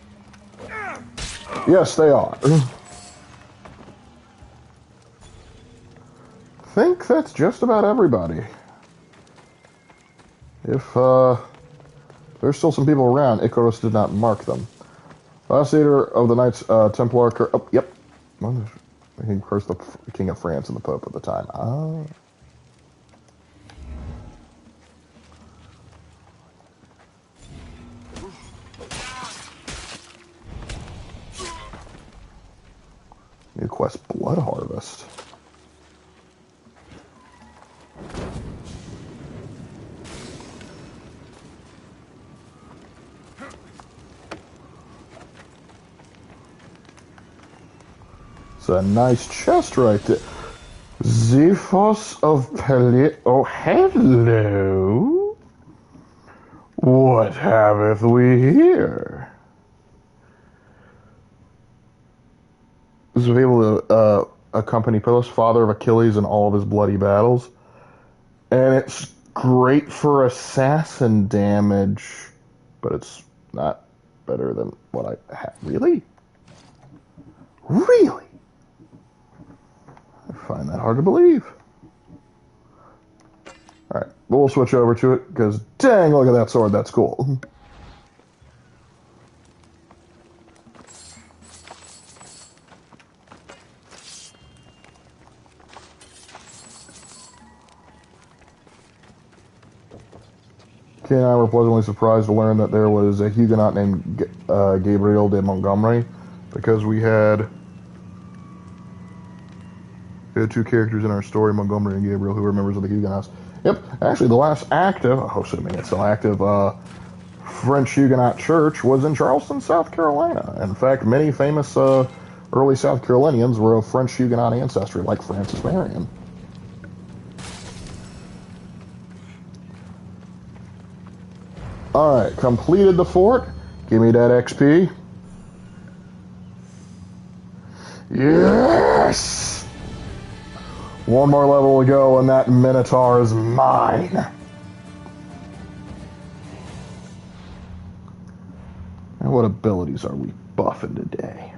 Yes, they are. I think that's just about everybody. If there's still some people around, Icarus did not mark them. Last leader of the Knights Templar. Oh, yep. He cursed the King of France and the Pope at the time. Ah. New quest, Blood Harvest. It's a nice chest right there. Zephos of Peli. Oh, hello. What haveth we here? This was able to accompany Peleus, father of Achilles, in all of his bloody battles. And it's great for assassin damage, but it's not better than what I have. Really? Really? I find that hard to believe. Alright, but we'll switch over to it, because dang, look at that sword, that's cool. Kay and I were pleasantly surprised to learn that there was a Huguenot named Gabriel de Montgomery, because we had two characters in our story, Montgomery and Gabriel, who were members of the Huguenots. Yep, actually the last active, assuming it's still active, French Huguenot church was in Charleston, South Carolina. In fact, many famous early South Carolinians were of French Huguenot ancestry, like Francis Marion. Alright, completed the fort. Give me that XP. Yes! One more level to go and that Minotaur is mine. And what abilities are we buffing today?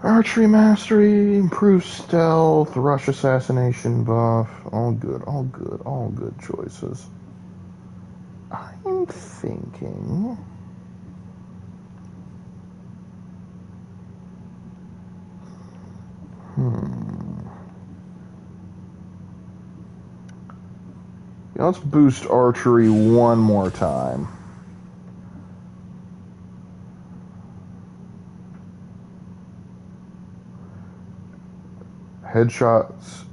Archery mastery, improved stealth, rush assassination buff. All good, all good, all good choices. I'm thinking... Yeah, let's boost archery one more time. Headshots.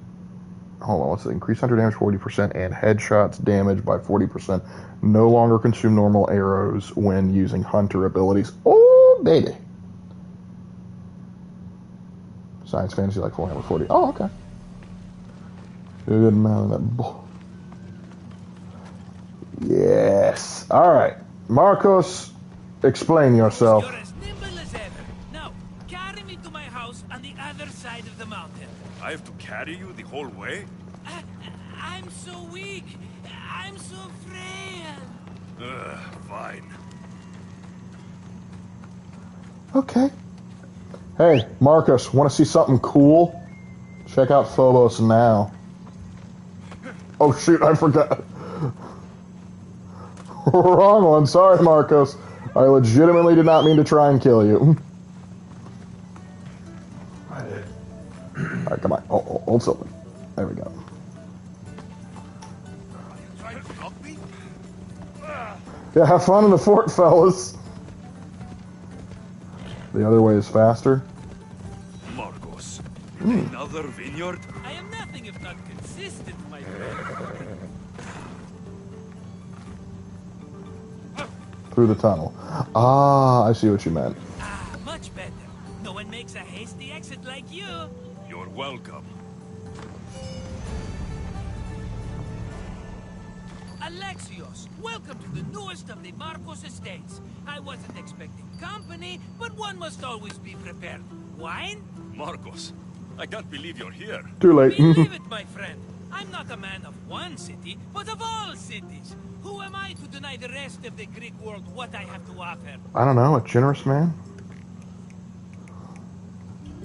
Hold on, what's it? Increase hunter damage 40% and headshots damage by 40%. No longer consume normal arrows when using hunter abilities. Oh, baby. Science fantasy like 440. Oh, okay. Good amount of that bull. Yes. All right. Marcos, explain yourself. You're as nimble as ever. Now, carry me to my house on the other side of the mountain. I have to carry you the whole way? I'm so weak. I'm so frail. Fine. Okay. Hey, Marcus, want to see something cool? Check out Phobos now. Oh shoot, I forgot. Wrong one. Sorry, Marcos. I legitimately did not mean to try and kill you. I did. Alright, come on. Hold Sylvan. There we go. Trying to knock me? Yeah, have fun in the fort, fellas. The other way is faster. Marcos, another vineyard? I am nothing if not consistent, my friend. Through the tunnel. Ah, I see what you meant. Ah, much better. No one makes a hasty exit like you. You're welcome. Alexios, welcome to the newest of the Marcos estates. I wasn't expecting company, but one must always be prepared. Wine? Marcos, I can't believe you're here. Too late. Believe it, my friend. I'm not a man of one city, but of all cities. Who am I to deny the rest of the Greek world what I have to offer? I don't know, a generous man?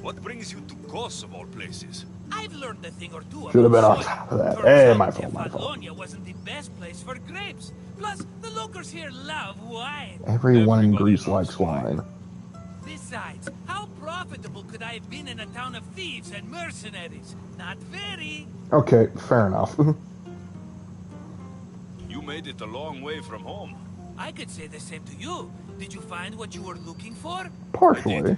What brings you to Kos of all places? I've learned a thing or two. Should have been on soil. top of that. Turns Hey, out my fault, my fault. Kefalonia wasn't the best place for grapes. Plus, the locals here love wine. Everyone in Everybody Greece loves likes wine. Besides, how profitable could I have been in a town of thieves and mercenaries? Not very. Okay, fair enough. You made it a long way from home. I could say the same to you. Did you find what you were looking for? Partially.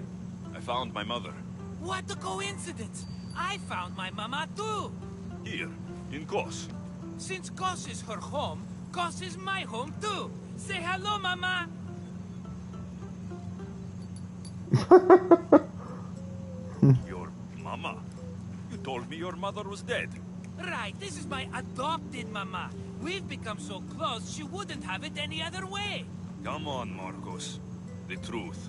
I found my mother. What a coincidence! I found my mama too. Here, in Kos. Since Kos is her home, Kos is my home too. Say hello, mama. Your mama? You told me your mother was dead. Right, this is my adopted mama. We've become so close, she wouldn't have it any other way. Come on, Marcos. The truth.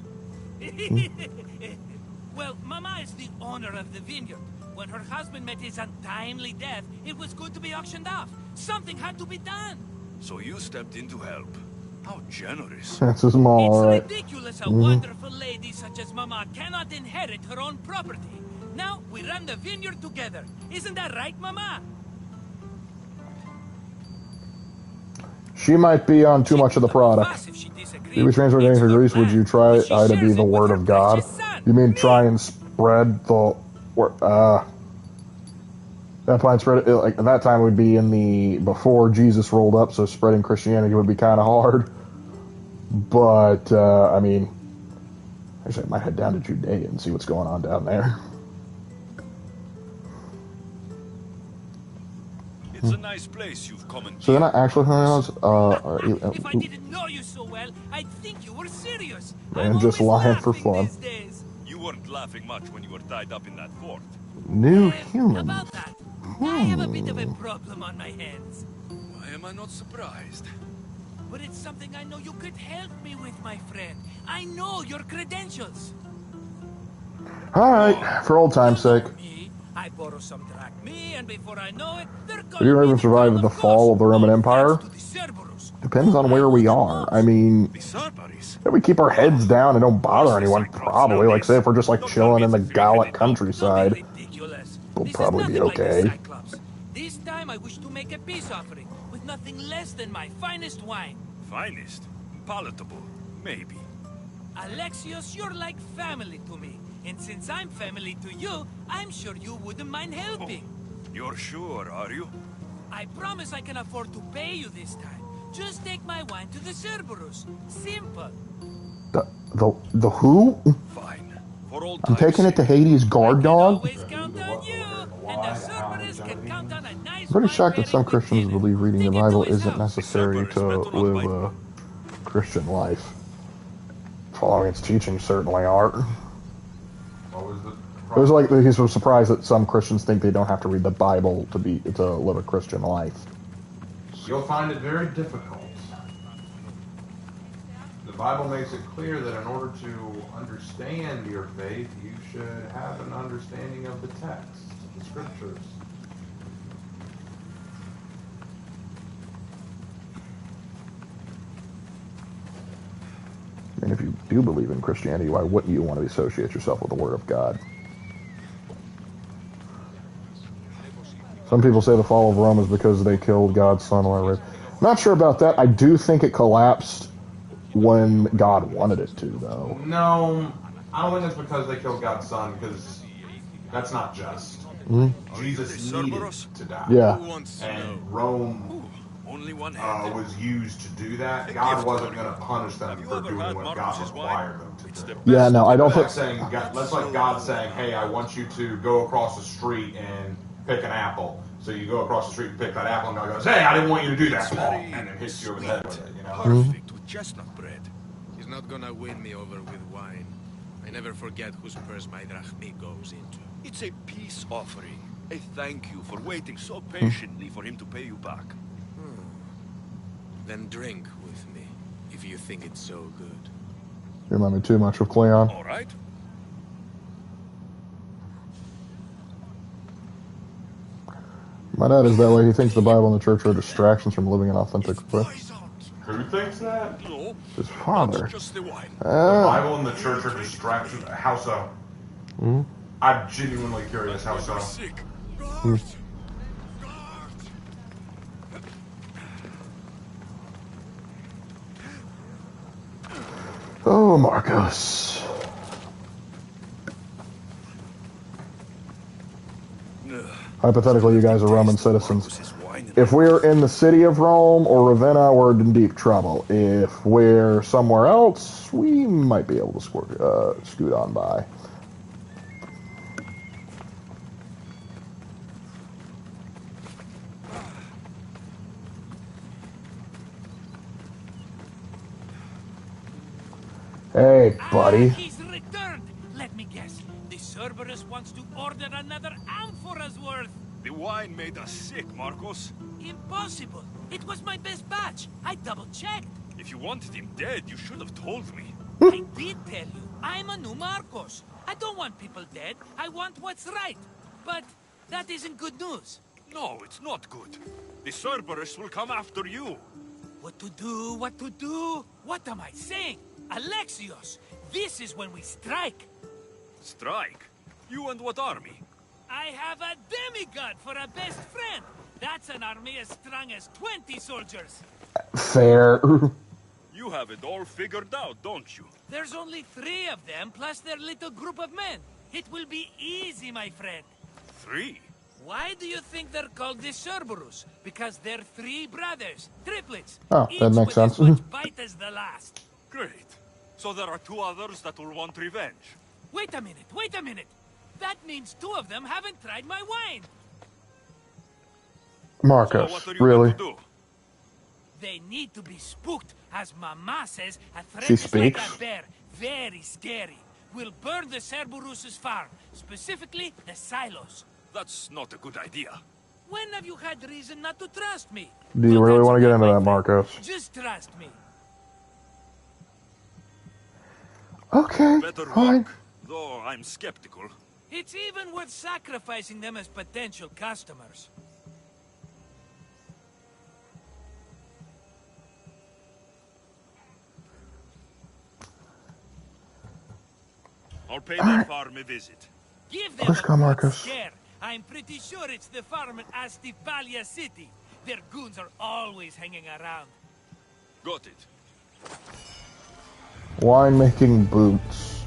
Well, mama is the owner of the vineyard. When her husband met his untimely death, it was good to be auctioned off. Something had to be done. So you stepped in to help. How generous. That's a small, It's alright. ridiculous a wonderful lady such as mama cannot inherit her own property. Now, we run the vineyard together. Isn't that right, mama? She might be on too much of the product. If you transfer anything to Greece, would you try to be the word of God? You mean try and spread the word? That plan spread it, like at that time would be in the before Jesus rolled up, so spreading Christianity would be kind of hard. But I mean, actually, I might head down to Judea and see what's going on down there. It's a nice place you've come and So they're not actually If I didn't know you so well, I'd think you were serious. I'm just lying for fun. These days. You weren't laughing much when you were tied up in that fort. New human. About that, I have a bit of a problem on my hands. Why am I not surprised? But it's something I know you could help me with, my friend. I know your credentials. Alright, for old time's sake. Me, I borrow some drachmae, and before I know it, they're Have you ever even survived the fall of the Roman Empire? Depends on where we are. I mean, The Cerberus? if we keep our heads down and don't bother anyone, probably. Like, say if we're just like chilling in the Gallic countryside, ridiculous. we'll This is probably be nothing like the okay. Cyclops. This time I wish to make a peace offering with nothing less than my finest wine. Finest. Palatable. Maybe. Alexios, you're like family to me. And since I'm family to you, I'm sure you wouldn't mind helping. You're sure, are you? I promise I can afford to pay you this time. Just take my wine to the Cerberus. Simple. The who? Fine. For old I'm time's taking it to sake. Hades' guard dog? Always count on you. And the Cerberus can count on a nice I'm pretty wine shocked that some pairing with Christians dinner. believe reading the Take it to Bible his isn't house. necessary to live a Christian life. Following its teachings certainly are. What was the It was like he's so surprised that some Christians think they don't have to read the Bible to live a Christian life. You'll find it very difficult. The Bible makes it clear that in order to understand your faith, you should have an understanding of the text, the scriptures. And if you do believe in Christianity, why wouldn't you want to associate yourself with the Word of God? Some people say the fall of Rome is because they killed God's son while raised. Not sure about that. I do think it collapsed when God wanted it to, though. No, I don't think it's because they killed God's son, because that's not just. Jesus needed to die. Yeah. And Rome was used to do that. God wasn't going to punish them for doing what God required them to do. Yeah, no, I don't think... That's like God saying, hey, I want you to go across the street and pick an apple. So you go across the street and pick that apple, and God goes, hey, I didn't want you to do that, Paul. And then hits you over the head with it, you know? Perfect with chestnut bread. He's not gonna win me over with wine. I never forget whose purse my drachmi goes into. It's a peace offering. A thank you for waiting so patiently for him to pay you back. Then drink with me, if you think it's so good. You remind me too much of Cleon. All right. My dad is that way. He thinks the Bible and the church are distractions from living an authentic faith. Who thinks that? His father. The Bible and the church are distractions. How so? I'm genuinely curious how so. Oh, Marcos. Hypothetically, you guys are Roman citizens. If we're in the city of Rome or Ravenna, we're in deep trouble. If we're somewhere else, we might be able to scoot on by. Hey, buddy. He's returned. Let me guess. The Cerberus wants to order another amphora's worth. The wine made us sick, Marcos. Impossible. It was my best batch. I double-checked. If you wanted him dead, you should have told me. I did tell you. I'm a new Marcos. I don't want people dead. I want what's right. But that isn't good news. No, it's not good. The Cerberus will come after you. What to do? What to do? What am I saying? Alexios, this is when we strike. Strike? You and what army? I have a demigod for a best friend. That's an army as strong as 20 soldiers. Fair. You have it all figured out, don't you? There's only 3 of them, plus their little group of men. It will be easy, my friend. 3? Why do you think they're called the Cerberus? Because they're 3 brothers, triplets. Oh, that makes sense. Each with as much bite as the last. Great. So there are 2 others that will want revenge. Wait a minute, wait a minute. That means 2 of them haven't tried my wine. Marcos, so what are you really? going to do? They need to be spooked. As Mama says, a threat She is like speaks? a bear. Very scary. We'll burn the Cerberus' farm. Specifically, the silos. That's not a good idea. When have you had reason not to trust me? Do you really want to get into that, Marcos? Just trust me. Okay, Better fine. luck, though I'm skeptical. It's even worth sacrificing them as potential customers. I'll pay that farm a visit. Give them Push a come, good Marcus. scare. I'm pretty sure it's the farm in Astipalia City. Their goons are always hanging around. Got it. Winemaking boots.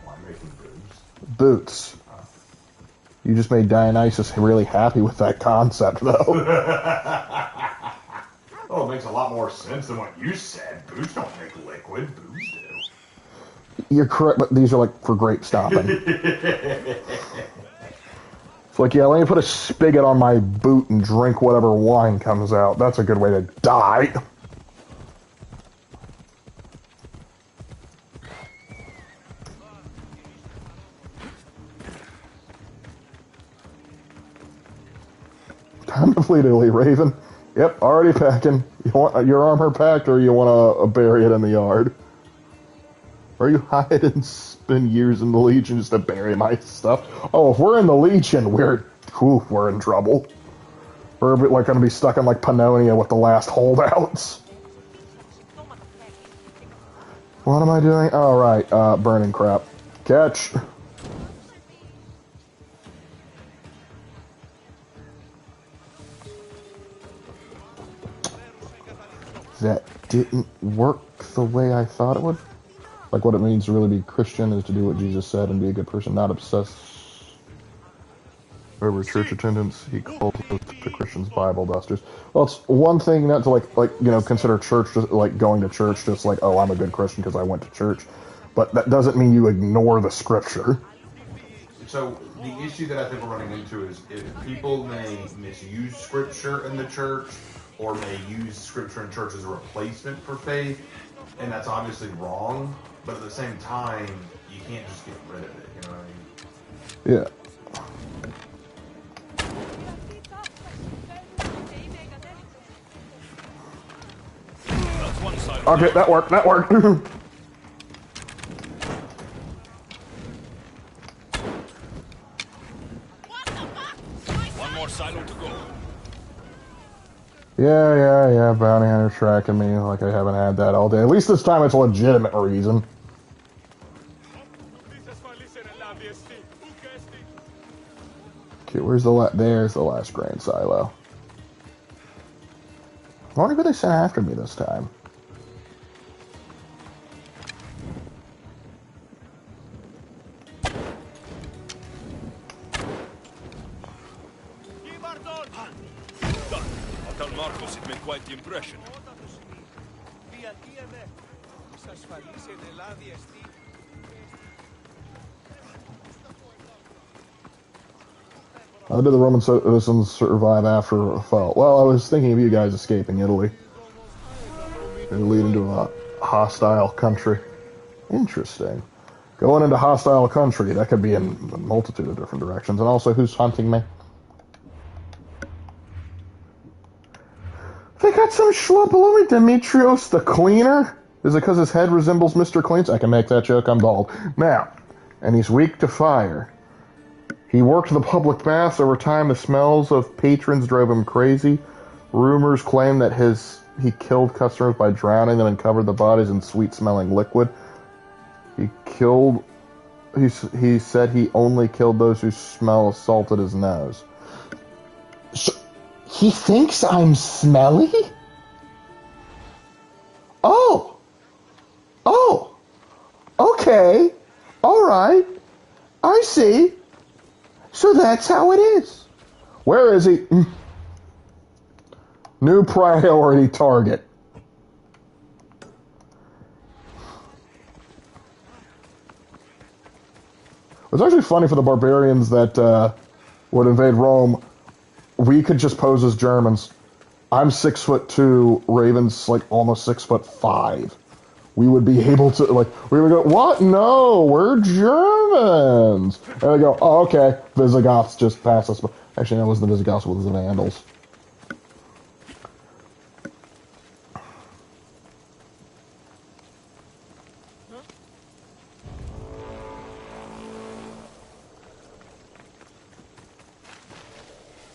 Winemaking boots. Boots. You just made Dionysus really happy with that concept, though. Oh, it makes a lot more sense than what you said. Boots don't make liquid. Booze do. You're correct, but these are like for grape stopping. It's like, yeah, let me put a spigot on my boot and drink whatever wine comes out. That's a good way to die. Time to flee Italy, Raven. Yep, already packing. You want your armor packed, or you want to bury it in the yard? Or you hide and spend years in the Legion just to bury my stuff? Oh, if we're in the Legion, we're in trouble. We're like going to be stuck in like Pannonia with the last holdouts. What am I doing? Oh, right. Burning crap. Catch. That didn't work the way I thought it would. Like, what it means to really be Christian is to do what Jesus said and be a good person, not obsess over church attendance. He calls us to Christians Bible dusters. Well, it's one thing not to consider church just like going to church just like, oh, I'm a good Christian because I went to church. But that doesn't mean you ignore the scripture. So the issue that I think we're running into is people may misuse scripture in the church or may use scripture in church as a replacement for faith, and that's obviously wrong. But at the same time, you can't just get rid of it. You know what I mean? Yeah. Okay, that worked. That worked. One more silo to go. Yeah. Bounty hunter tracking me like I haven't had that all day. At least this time it's a legitimate reason. Okay, where's there's the last grain silo. I wonder who they sent after me this time. I'll tell Marcos it made quite the impression. How did the Roman citizens survive after a fall? Well, I was thinking of you guys escaping Italy. And lead into a hostile country. Interesting. Going into hostile country, that could be in a multitude of different directions. And also, who's hunting me? They got some schlub below me, Demetrios the Cleaner? Is it because his head resembles Mr. Clean's? I can make that joke, I'm bald. Now, and he's weak to fire. He worked the public baths. Over time, the smells of patrons drove him crazy. Rumors claim that he killed customers by drowning them and covered the bodies in sweet-smelling liquid. He said he only killed those whose smell assaulted his nose. So, he thinks I'm smelly? Oh, okay, all right, I see. So that's how it is. Where is he? New priority target. It's actually funny for the barbarians that would invade Rome. We could just pose as Germans. I'm 6'2", Raven's like almost 6'5". We would be able to, we would go, what? No, we're Germans. And they go, oh, okay, Visigoths just passed us. Actually, that wasn't the Visigoths, it was the Vandals.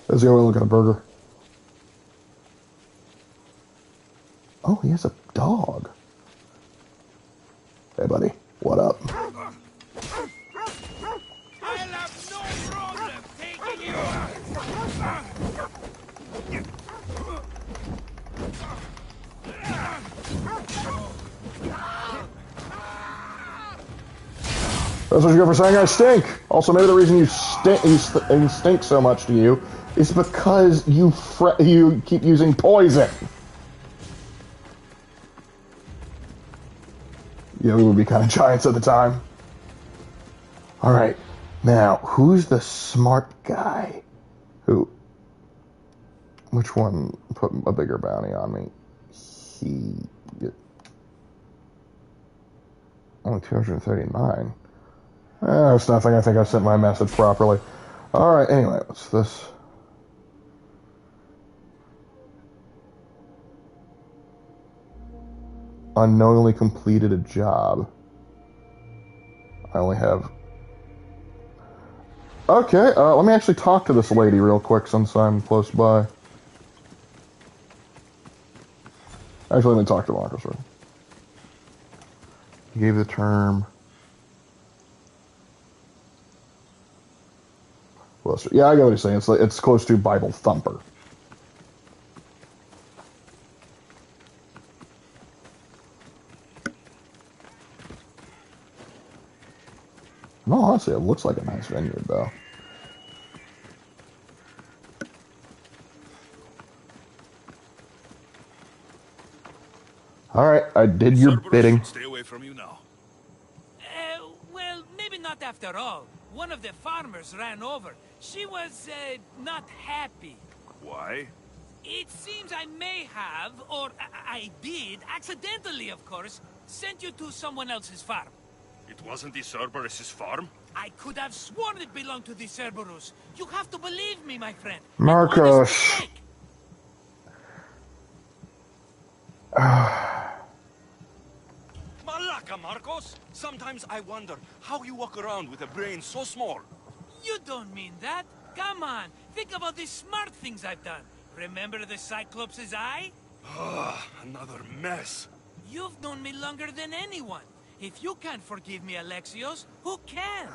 Let's go look at a burger. Oh, he has a dog. Hey, buddy. What up? I'll have no problem taking you out. That's what you go for saying I stink. Also, maybe the reason you stink so much to you is because you keep using poison. Yeah, we would be kind of giants at the time. Alright, now, who's the smart guy? Which one put a bigger bounty on me? Only 239. That's nothing, I think I sent my message properly. Alright, anyway, what's this? Unknowingly completed a job. I only have... Okay, let me actually talk to this lady real quick since I'm close by. Actually, let me talk to Marcus. He gave the term. Well, yeah, I get what he's saying. It's close to Bible thumper. No, honestly, it looks like a nice vineyard, though. All right, I did your bidding. Stay away from you now. Well, maybe not after all. One of the farmers ran over. She was, not happy. Why? It seems I may have, or I did, accidentally of course, sent you to someone else's farm. It wasn't the Cerberus' farm? I could have sworn it belonged to the Cerberus. You have to believe me, my friend. Marcos. Malaka, Marcos! Sometimes I wonder how you walk around with a brain so small. You don't mean that. Come on, think about the smart things I've done. Remember the Cyclops' eye? Another mess. You've known me longer than anyone. If you can't forgive me, Alexios, who can?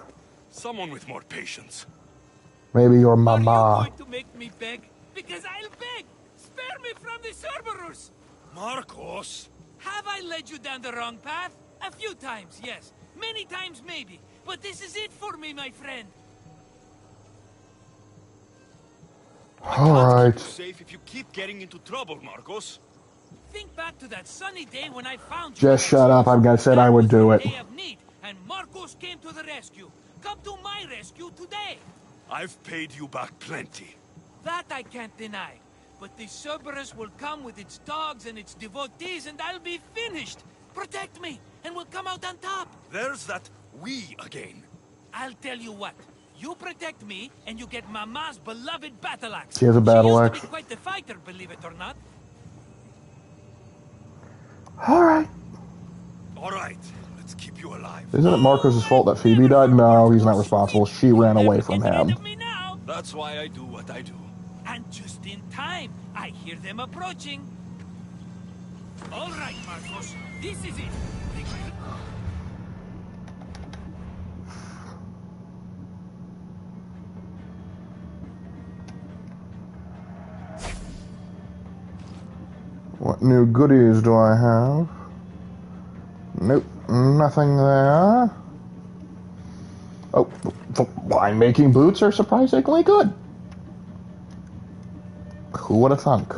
Someone with more patience. Maybe your Are mama. you going to make me beg? Because I'll beg! Spare me from the Cerberus! Marcos! Have I led you down the wrong path? A few times, yes. Many times, maybe. But this is it for me, my friend. All right. Safe if you keep getting into trouble, Marcos. Think back to that sunny day when I found you. Just shut up. I said I would do it. Day of need, and Marcos came to the rescue. Come to my rescue today. I've paid you back plenty. That I can't deny. But the Cerberus will come with its dogs and its devotees, and I'll be finished. Protect me, and we'll come out on top. There's that we again. I'll tell you what. You protect me, and you get Mama's beloved battle axe. She has a battle She axe. used to be quite the fighter, believe it or not. All right. All right, let's keep you alive. Isn't it Marcos' fault that Phoebe died? No, he's not responsible. She ran away from him. That's why I do what I do. And just in time, I hear them approaching. All right, Marcos, this is it. What new goodies do I have? Nope, nothing there. Oh, the wine-making boots are surprisingly good. Who would have thunk?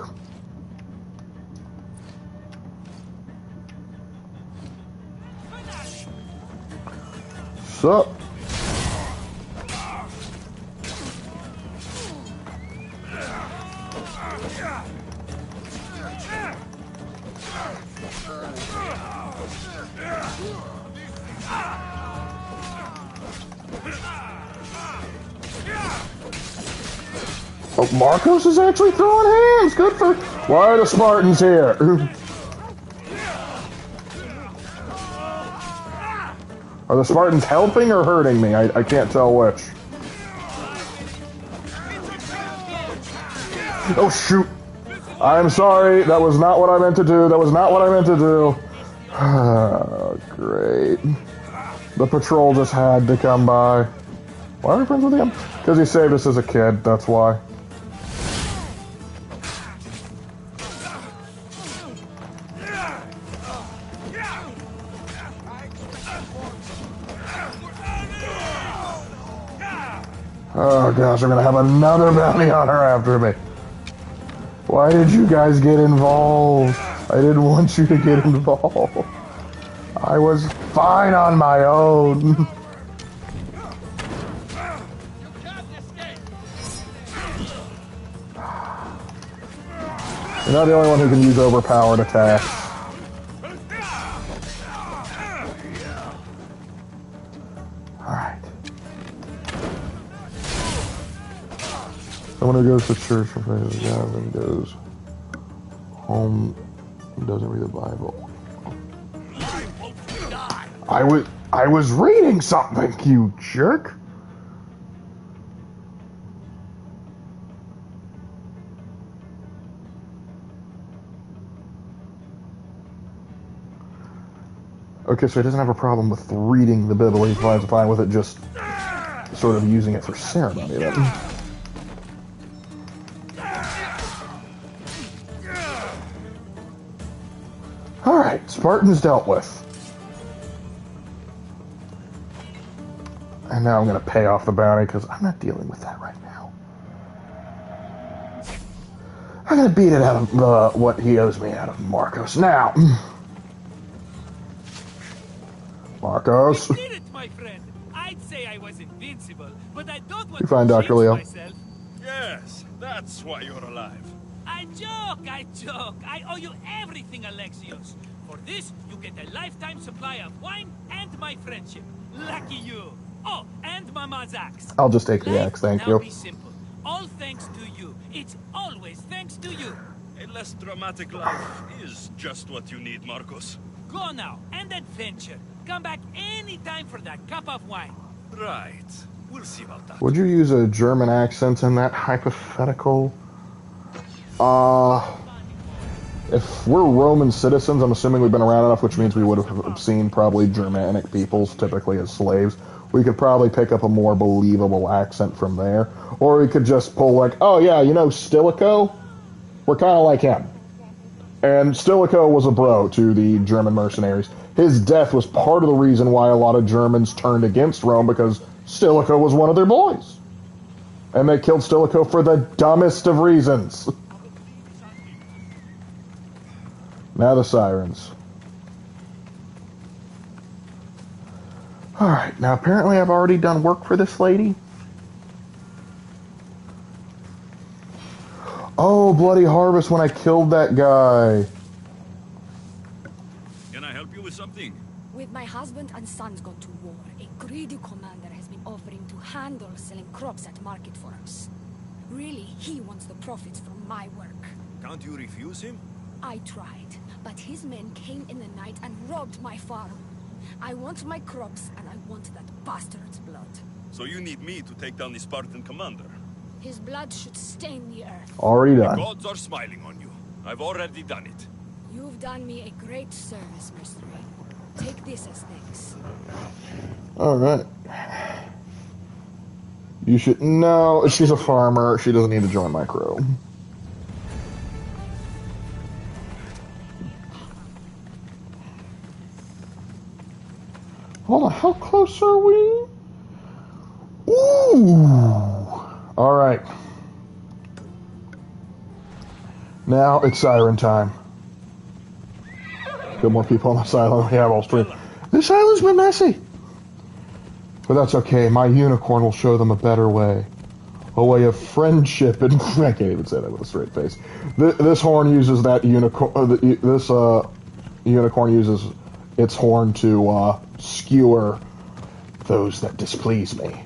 Sup? Oh, Marcos is actually throwing hands. Good for... Why are the Spartans here? Are the Spartans helping or hurting me? I can't tell which. Oh, shoot. I'm sorry. That was not what I meant to do. That was not what I meant to do. Oh, great. The patrol just had to come by. Why are we friends with him? Because he saved us as a kid. That's why. Oh gosh, I'm gonna have another bounty hunter after me. Why did you guys get involved? I didn't want you to get involved. I was fine on my own. You're not the only one who can use overpowered attacks. Alright. Someone who goes to church from praise to God and goes home and doesn't read the Bible. I was reading something, you jerk. Okay, so he doesn't have a problem with reading the Bible. He's fine with it just sort of using it for ceremony then. Alright, Spartan's dealt with. And now I'm going to pay off the bounty because I'm not dealing with that right now. I'm going to beat it out of what he owes me out of Marcos. Now, Marcos. You did it, my friend. I'd say I was invincible, but I don't want You find to Dr. jinx Leo? myself. Yes, that's why you're alive. I joke. I owe you everything, Alexios. For this, you get a lifetime supply of wine and my friendship. Lucky you. Oh, and Mama's axe. I'll just take the axe, thank you. Be simple. All thanks to you. It's always thanks to you. A less dramatic life is just what you need, Marcos. Go now, and adventure. Come back anytime for that cup of wine. Right. We'll see about that. Would you use a German accent in that hypothetical? If we're Roman citizens, I'm assuming we've been around enough, which means we would have seen probably Germanic peoples, typically as slaves. We could probably pick up a more believable accent from there. Or we could just pull like, oh yeah, you know Stilicho? We're kind of like him. And Stilicho was a bro to the German mercenaries. His death was part of the reason why a lot of Germans turned against Rome, because Stilicho was one of their boys. And they killed Stilicho for the dumbest of reasons. Now the sirens. Alright, now apparently I've already done work for this lady. Oh, bloody harvest when I killed that guy. Can I help you with something? With my husband and sons gone to war, a greedy commander has been offering to handle selling crops at market for us. Really, he wants the profits from my work. Can't you refuse him? I tried, but his men came in the night and robbed my farm. I want my crops, and I want that bastard's blood. So you need me to take down the Spartan commander? His blood should stain the earth. Already The done. gods are smiling on you. I've already done it. You've done me a great service, mercenary. Take this as thanks. Alright. You should... No, she's a farmer. She doesn't need to join my crew. Hold on, how close are we? Ooh! Alright. Now it's siren time. Got more people on this island. We have all three. This island's been messy. But that's okay. My unicorn will show them a better way. A way of friendship and... I can't even say that with a straight face. This horn uses that unicorn... This unicorn uses its horn to skewer those that displease me.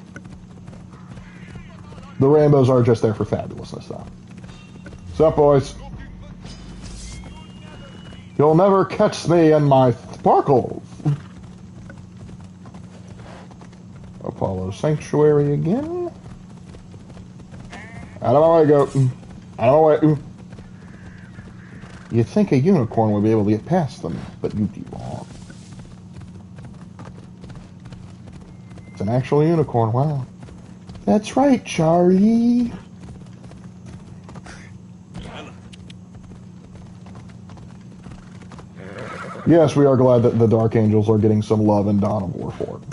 The rainbows are just there for fabulousness, though. What's up, boys? You'll never catch me in my sparkles. Apollo Sanctuary again. Out of my way, goat. Out of my way. You'd think a unicorn would be able to get past them, but you'd be wrong. It's an actual unicorn, wow. That's right, Charlie. Yes, we are glad that the Dark Angels are getting some love in Dawn of War for it.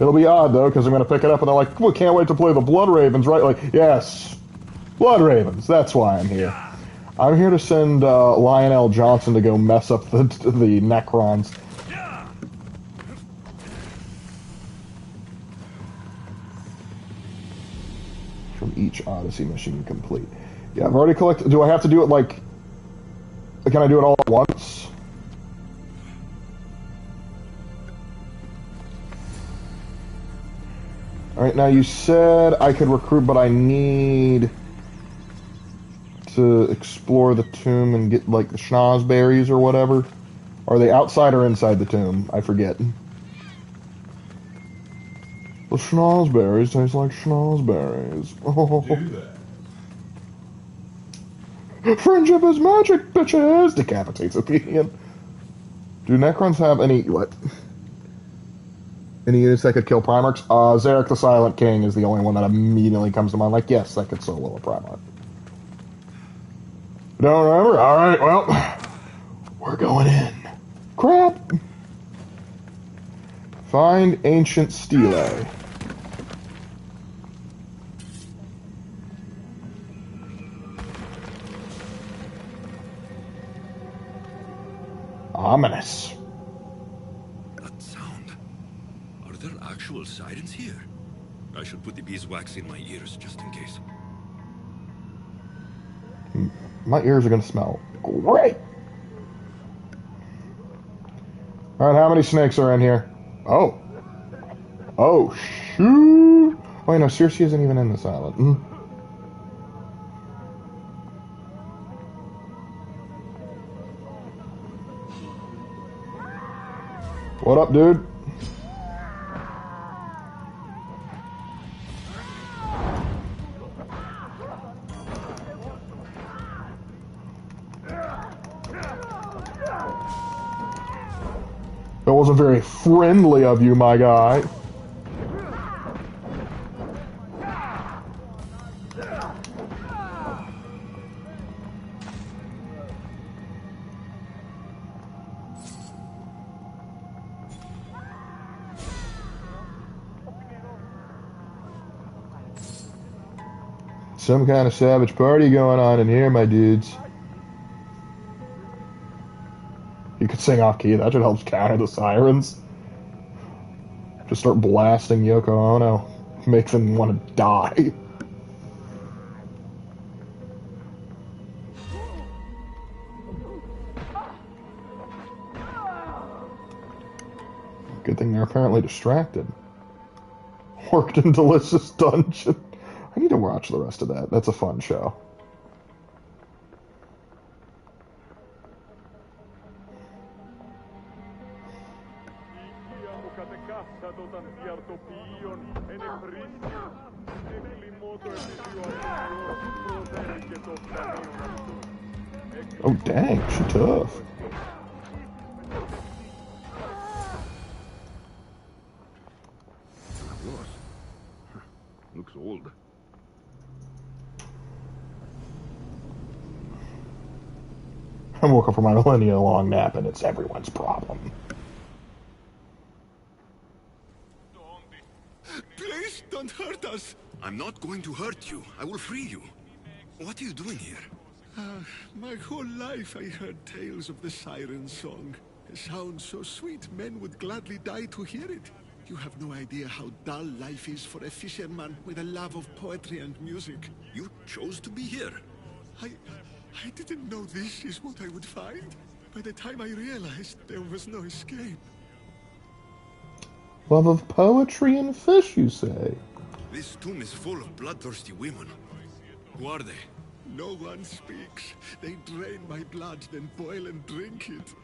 It'll be odd, though, because I'm going to pick it up and they're like, we can't wait to play the Blood Ravens, right? Like, yes, Blood Ravens, that's why I'm here. I'm here to send Lionel Johnson to go mess up the Necrons. From each Odyssey mission complete. Yeah, I've already collected... Do I have to do it, like... Can I do it all at once? Alright, now you said I could recruit, but I need to explore the tomb and get, like, the schnozberries or whatever. Are they outside or inside the tomb? I forget. The schnozberries taste like schnozberries. Oh. Do that. Friendship is magic, bitches! Decapitates Athenian. Do Necrons have any, what? Any units that could kill Primarchs? Zarek the Silent King is the only one that immediately comes to mind. Like, yes, that could solo a Primarch. Don't remember? Alright, well, we're going in. Crap! Find ancient stele. Ominous. That sound. Are there actual sirens here? I should put the beeswax in my ears just in case. My ears are gonna smell great. Alright, how many snakes are in here? Oh. Oh, shoot. Wait, no, Circe isn't even in this island. What up, dude? That wasn't very friendly of you, my guy. Some kind of savage party going on in here, my dudes. You could sing off key, that should help counter the sirens. Just start blasting Yoko Ono. Make them want to die. Good thing they're apparently distracted. Worked in Delicious Dungeon. I need to watch the rest of that. That's a fun show. Oh dang, she tough. Looks old. I woke up from my millennia-long nap and it's everyone's problem. Please don't hurt us. I'm not going to hurt you. I will free you. What are you doing here? My whole life I heard tales of the siren song. It sounds so sweet, men would gladly die to hear it. You have no idea how dull life is for a fisherman with a love of poetry and music. You chose to be here. I didn't know this is what I would find. By the time I realized there was no escape. Love of poetry and fish, you say? This tomb is full of bloodthirsty women. Who are they? No one speaks. They drain my blood, then boil and drink it.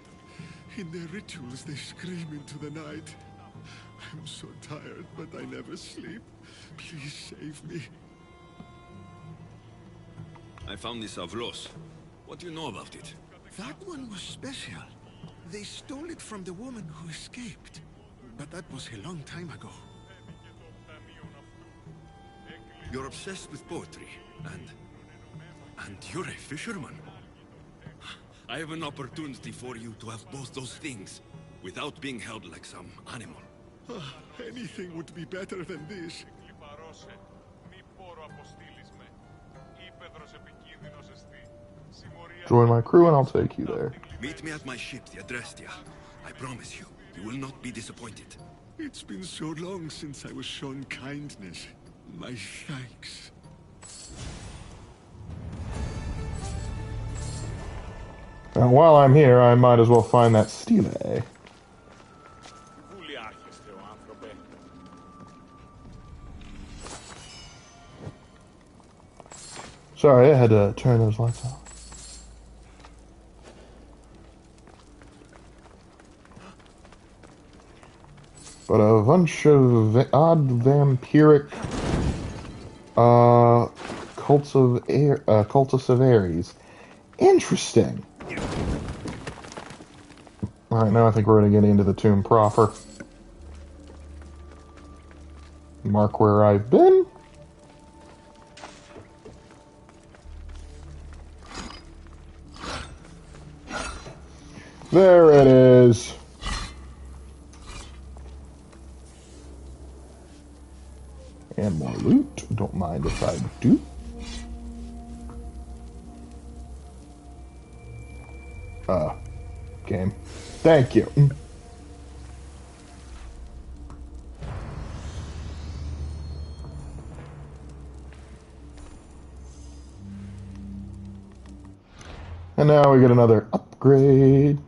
In their rituals, they scream into the night. I'm so tired, but I never sleep. Please save me. I found this Avlos. What do you know about it? That one was special. They stole it from the woman who escaped. But that was a long time ago. You're obsessed with poetry, and you're a fisherman. I have an opportunity for you to have both those things, without being held like some animal. Anything would be better than this. Join my crew and I'll take you there. Meet me at my ship, the Adrestia. I promise you, you will not be disappointed. It's been so long since I was shown kindness. My thanks. Now, while I'm here, I might as well find that stele. Sorry, I had to turn those lights off. But a bunch of odd vampiric cultus of Ares. Interesting. Alright, now I think we're going to get into the tomb proper. Mark where I've been. There it is. And more loot. Don't mind if I do. Game. Thank you. And now we get another upgrade.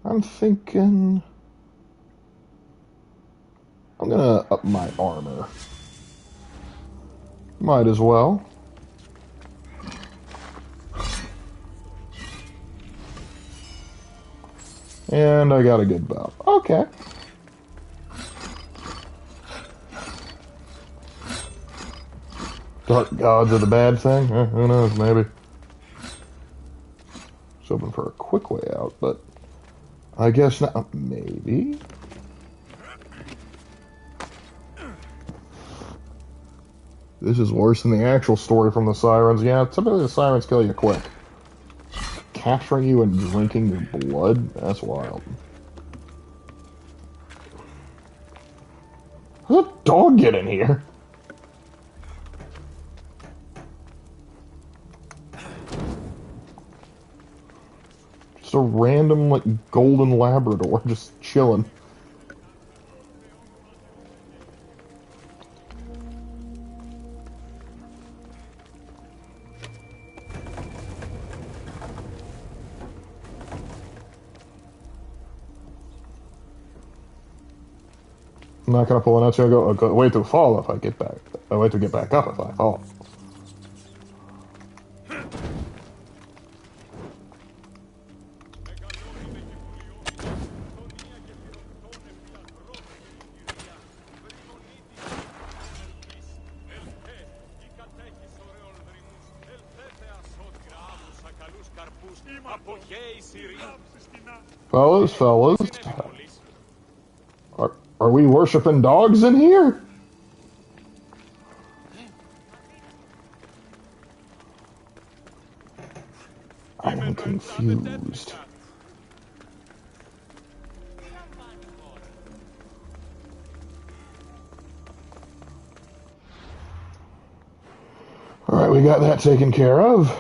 I'm thinking I'm gonna up my armor. Might as well. And I got a good bow. Okay. Dark gods are the bad thing? Who knows, maybe. Just hoping for a quick way out, but I guess not. Maybe. This is worse than the actual story from the Sirens. Yeah, typically the Sirens kill you quick. Capturing you and drinking your blood? That's wild. How's a dog get in here? Just a random, like, golden Labrador just chilling. I'm not gonna pull an out. I'll go wait to fall if I get back. I'll wait to get back up if I fall. Fellas. Are we worshiping dogs in here? I'm confused. Alright, we got that taken care of.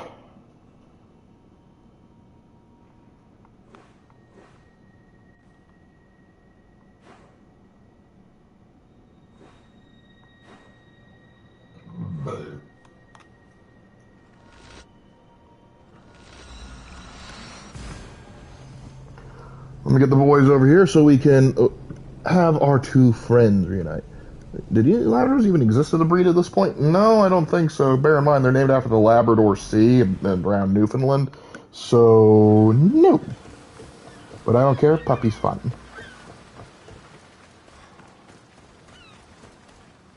Let me get the boys over here so we can have our two friends reunite. Did Labradors even exist as a breed at this point? No, I don't think so. Bear in mind, they're named after the Labrador Sea around Newfoundland. So, no. But I don't care. Puppy's fun.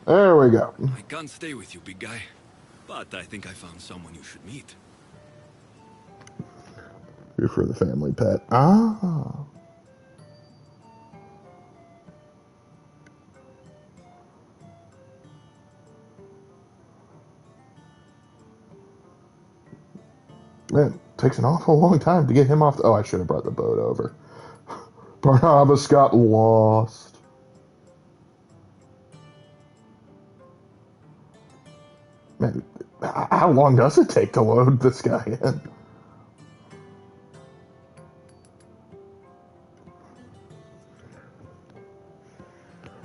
There we go. I can't stay with you, big guy. But I think I found someone you should meet. You're for the family pet. Ah. Man, it takes an awful long time to get him off. Oh, I should have brought the boat over. Barnabas got lost. Man, how long does it take to load this guy in?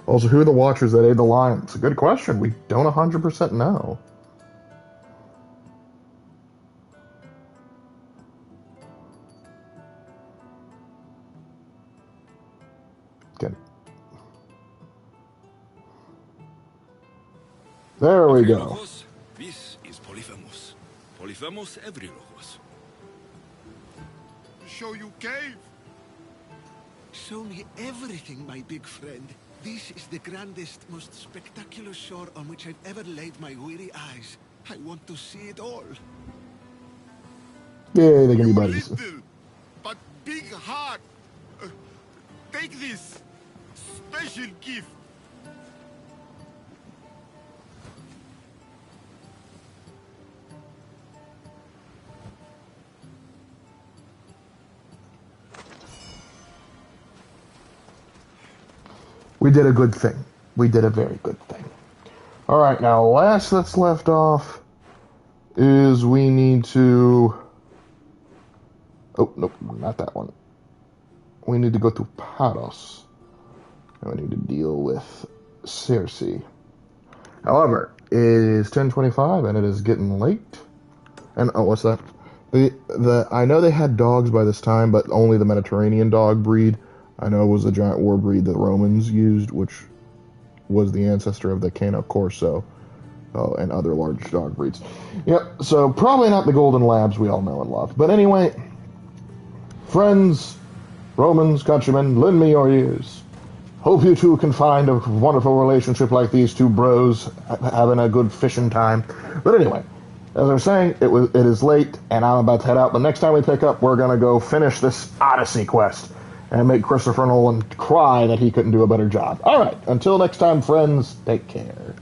Also, who are the Watchers that aid the Lion? It's a good question. We don't 100% know. Okay. There we go. This is Polyphemus. Polyphemus Evrilogos. Show you cave. Show me everything, my big friend. This is the grandest, most spectacular shore on which I've ever laid my weary eyes. I want to see it all. Yeah, they can be buddies. Little, but big heart. Take this special gift. We did a good thing. We did a very good thing. Alright, now last that's left off is we need to... Oh, nope, not that one. We need to go to Paros. And we need to deal with Cersei. However, it is 10:25 and it is getting late. And, oh, what's that? I know they had dogs by this time, but only the Mediterranean dog breed. I know it was a giant war breed the Romans used, which was the ancestor of the Cano Corso and other large dog breeds. Yep, so probably not the Golden Labs we all know and love. But anyway, friends, Romans, countrymen, lend me your ears. Hope you two can find a wonderful relationship like these two bros having a good fishing time. But anyway, as I was saying, it is late, and I'm about to head out. But next time we pick up, we're going to go finish this Odyssey quest and make Christopher Nolan cry that he couldn't do a better job. All right, until next time, friends, take care.